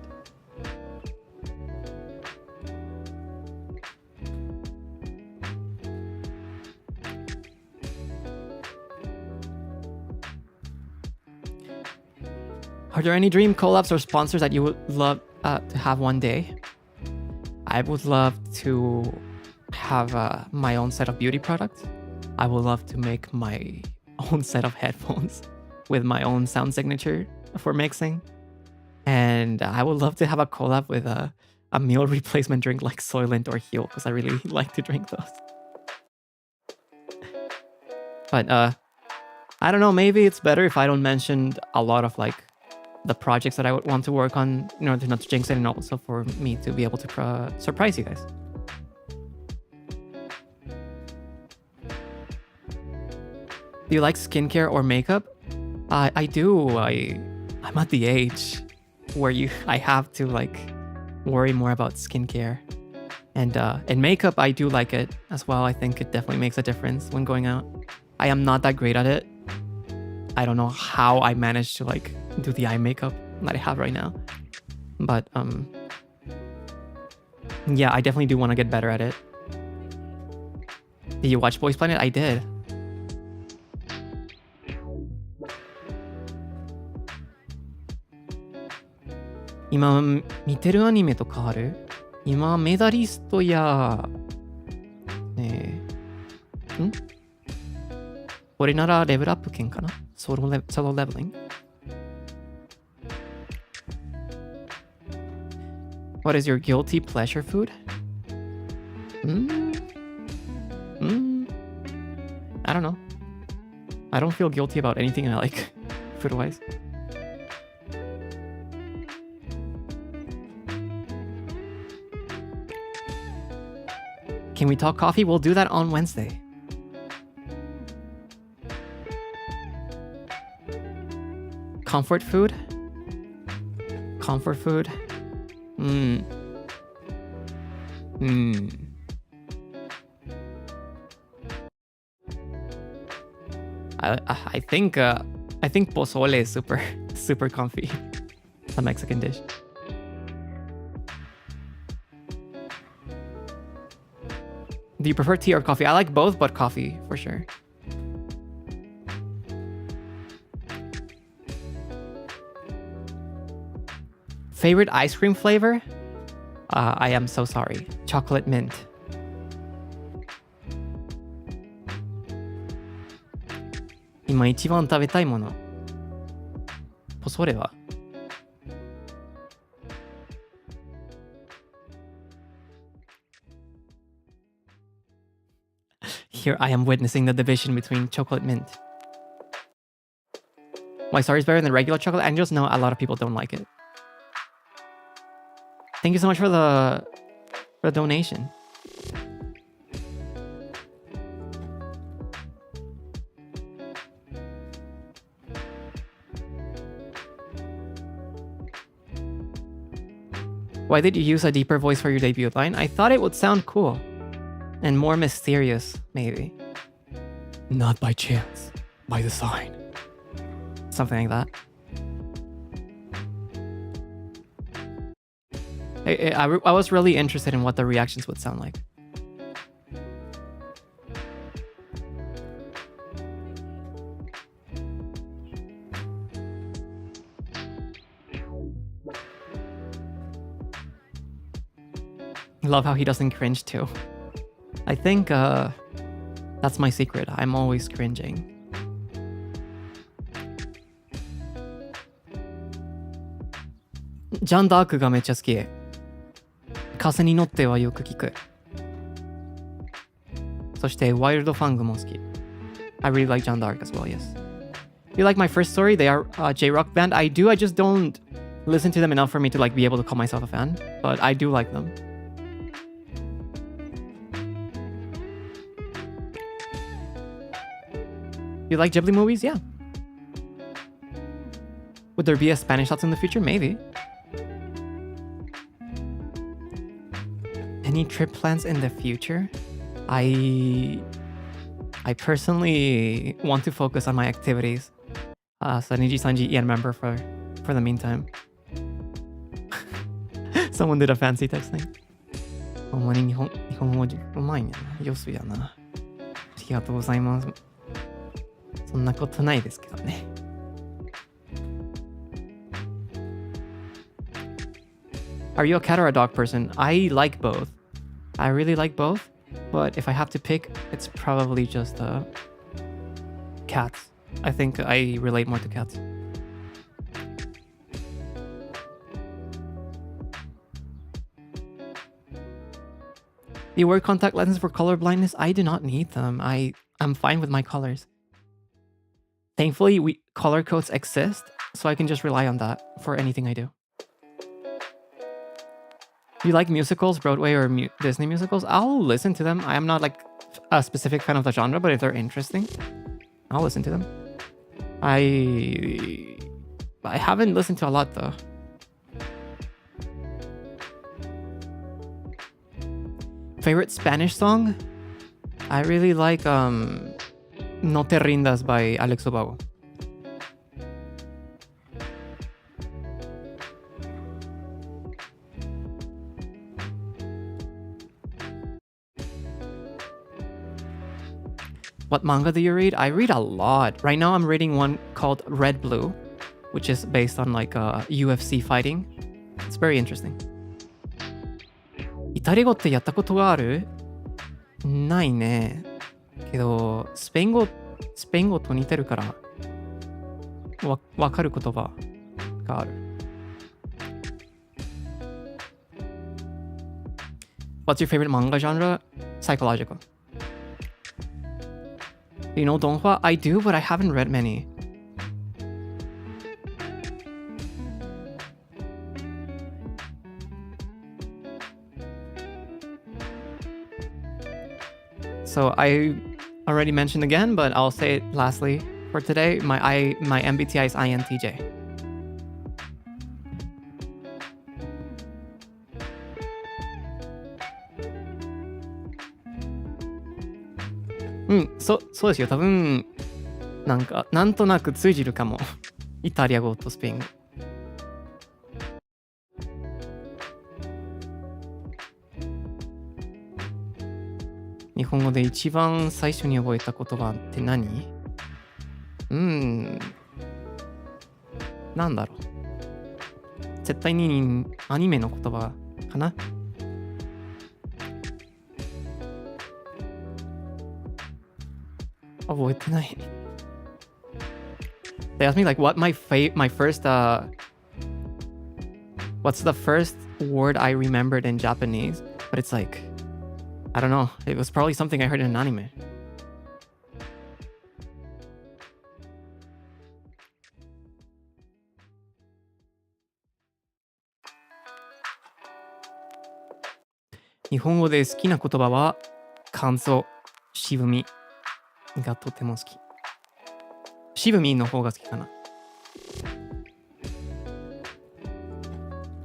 Are there any dream collabs or sponsors that you would love to have one day? I would love to have my own set of beauty products. I would love to make my own set of headphones with my own sound signature for mixing. And I would love to have a collab with a meal replacement drink like Soylent or Heal, because I really like to drink those. But I don't know, maybe it's better if I don't mention a lot of like the projects that I would want to work on in order not to jinx it, and also for me to be able to surprise you guys. Do you like skincare or makeup? I do. I'm at the age where I have to like worry more about skincare. And makeup, I do like it as well. I think it definitely makes a difference when going out. I am not that great at it. I don't know how I managed to like do the eye makeup that I have right now. But yeah, I definitely do want to get better at it. Did you watch Boys Planet? I did. Ima 見てるアニメとかある？今メダリストやこれならレベルアップ券かな？ソロレベリング。What is your guilty pleasure food? I don't know. I don't feel guilty about anything I like food-wise. Can we talk coffee? We'll do that on Wednesday. Comfort food? Comfort food? I think pozole is super comfy. A Mexican dish. Do you prefer tea or coffee? I like both, but coffee for sure. Favorite ice cream flavor? I am so sorry. Chocolate mint. Ima 一番食べたいもの。ポソレは? Here I am witnessing the division between chocolate mint. Why sorry is better than regular chocolate? I just know a lot of people don't like it. Thank you so much for the donation. Why did you use a deeper voice for your debut line? I thought it would sound cool. And more mysterious, maybe. Not by chance, by design. Something like that. I was really interested in what the reactions would sound like. Love how he doesn't cringe too. I think that's my secret. I'm always cringing. Jeanne d'Arc がめっちゃ好き。風に乗ってはよく聞く。そしてワイルドファングも好き。I really like Jeanne d'Arc as well, yes. You like my first story? They are a J-rock band. I do. I just don't listen to them enough for me to like be able to call myself a fan. But I do like them. You like Ghibli movies? Yeah. Would there be a Spanish Shots in the future? Maybe. Any trip plans in the future? I personally want to focus on my activities. So NIJISANJI EN member for the meantime. Someone did a fancy texting. ほんまに日本語うまいんやな。よすやな。ありがとうございます。そんなことないですけどね。Are you a cat or a dog person? I like both. I really like both, but if I have to pick, it's probably just cats. I think I relate more to cats. Do you wear contact lenses for color blindness? I do not need them. I'm fine with my colors. Thankfully, color codes exist, so I can just rely on that for anything I do. You like musicals, Broadway or Disney musicals? I'll listen to them. I am not like a specific fan of the genre, but if they're interesting, I'll listen to them. I haven't listened to a lot though. Favorite Spanish song? I really like No Te Rindas by Alex Ubago. What manga do you read? I read a lot. Right now I'm reading one called Red Blue, which is based on like UFC fighting. It's very interesting. イタリア語ってやったことがある？ないね。けど、スペイン語と似てるから、わかる言葉がある。What's your favorite manga genre? Psychological. You know donghua? I do, but I haven't read many. So I already mentioned again, but I'll say it lastly for today. My MBTI is INTJ.そうですよ。多分なんとなく通じるかも。イタリア語とスペイン語。日本語で一番最初に覚えた言葉って何？なんだろう。絶対にアニメの言葉かな？覚えてない。They asked me like what my first what's the first word I remembered in Japanese, but it's like I don't know. It was probably something I heard in an anime. Japanese 日本語で好きな言葉は感想、渋みがとても好き。渋みの方が好きかな。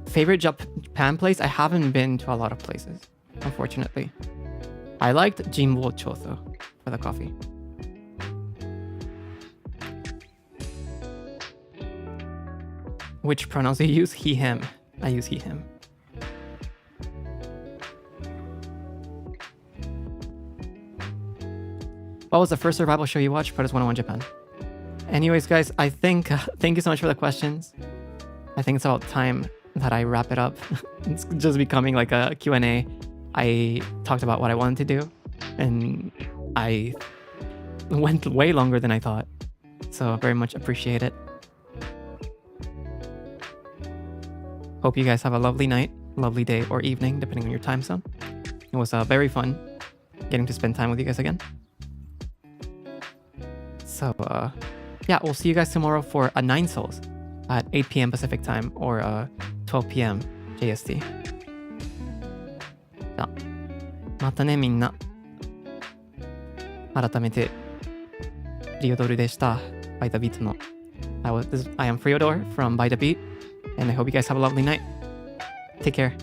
Favorite Japan place? I haven't been to a lot of places, unfortunately. I liked Jinbocho though, for the coffee. Which pronouns do you use? He, him. I use he, him. What was the first survival show you watched? Protest 101 Japan. Anyways, guys, I think thank you so much for the questions. I think it's about time that I wrap it up. It's just becoming like a Q&A. I talked about what I wanted to do, and I went way longer than I thought. So very much appreciate it. Hope you guys have a lovely night, lovely day, or evening, depending on your time zone. It was very fun getting to spend time with you guys again. So, yeah, we'll see you guys tomorrow for a 9 Souls at 8 p.m. Pacific time or 12 p.m. JST. じゃあ、またねみんな。改めて、リオドルでした。By the Beat の。I am Freodore from By the Beat, and I hope you guys have a lovely night. Take care.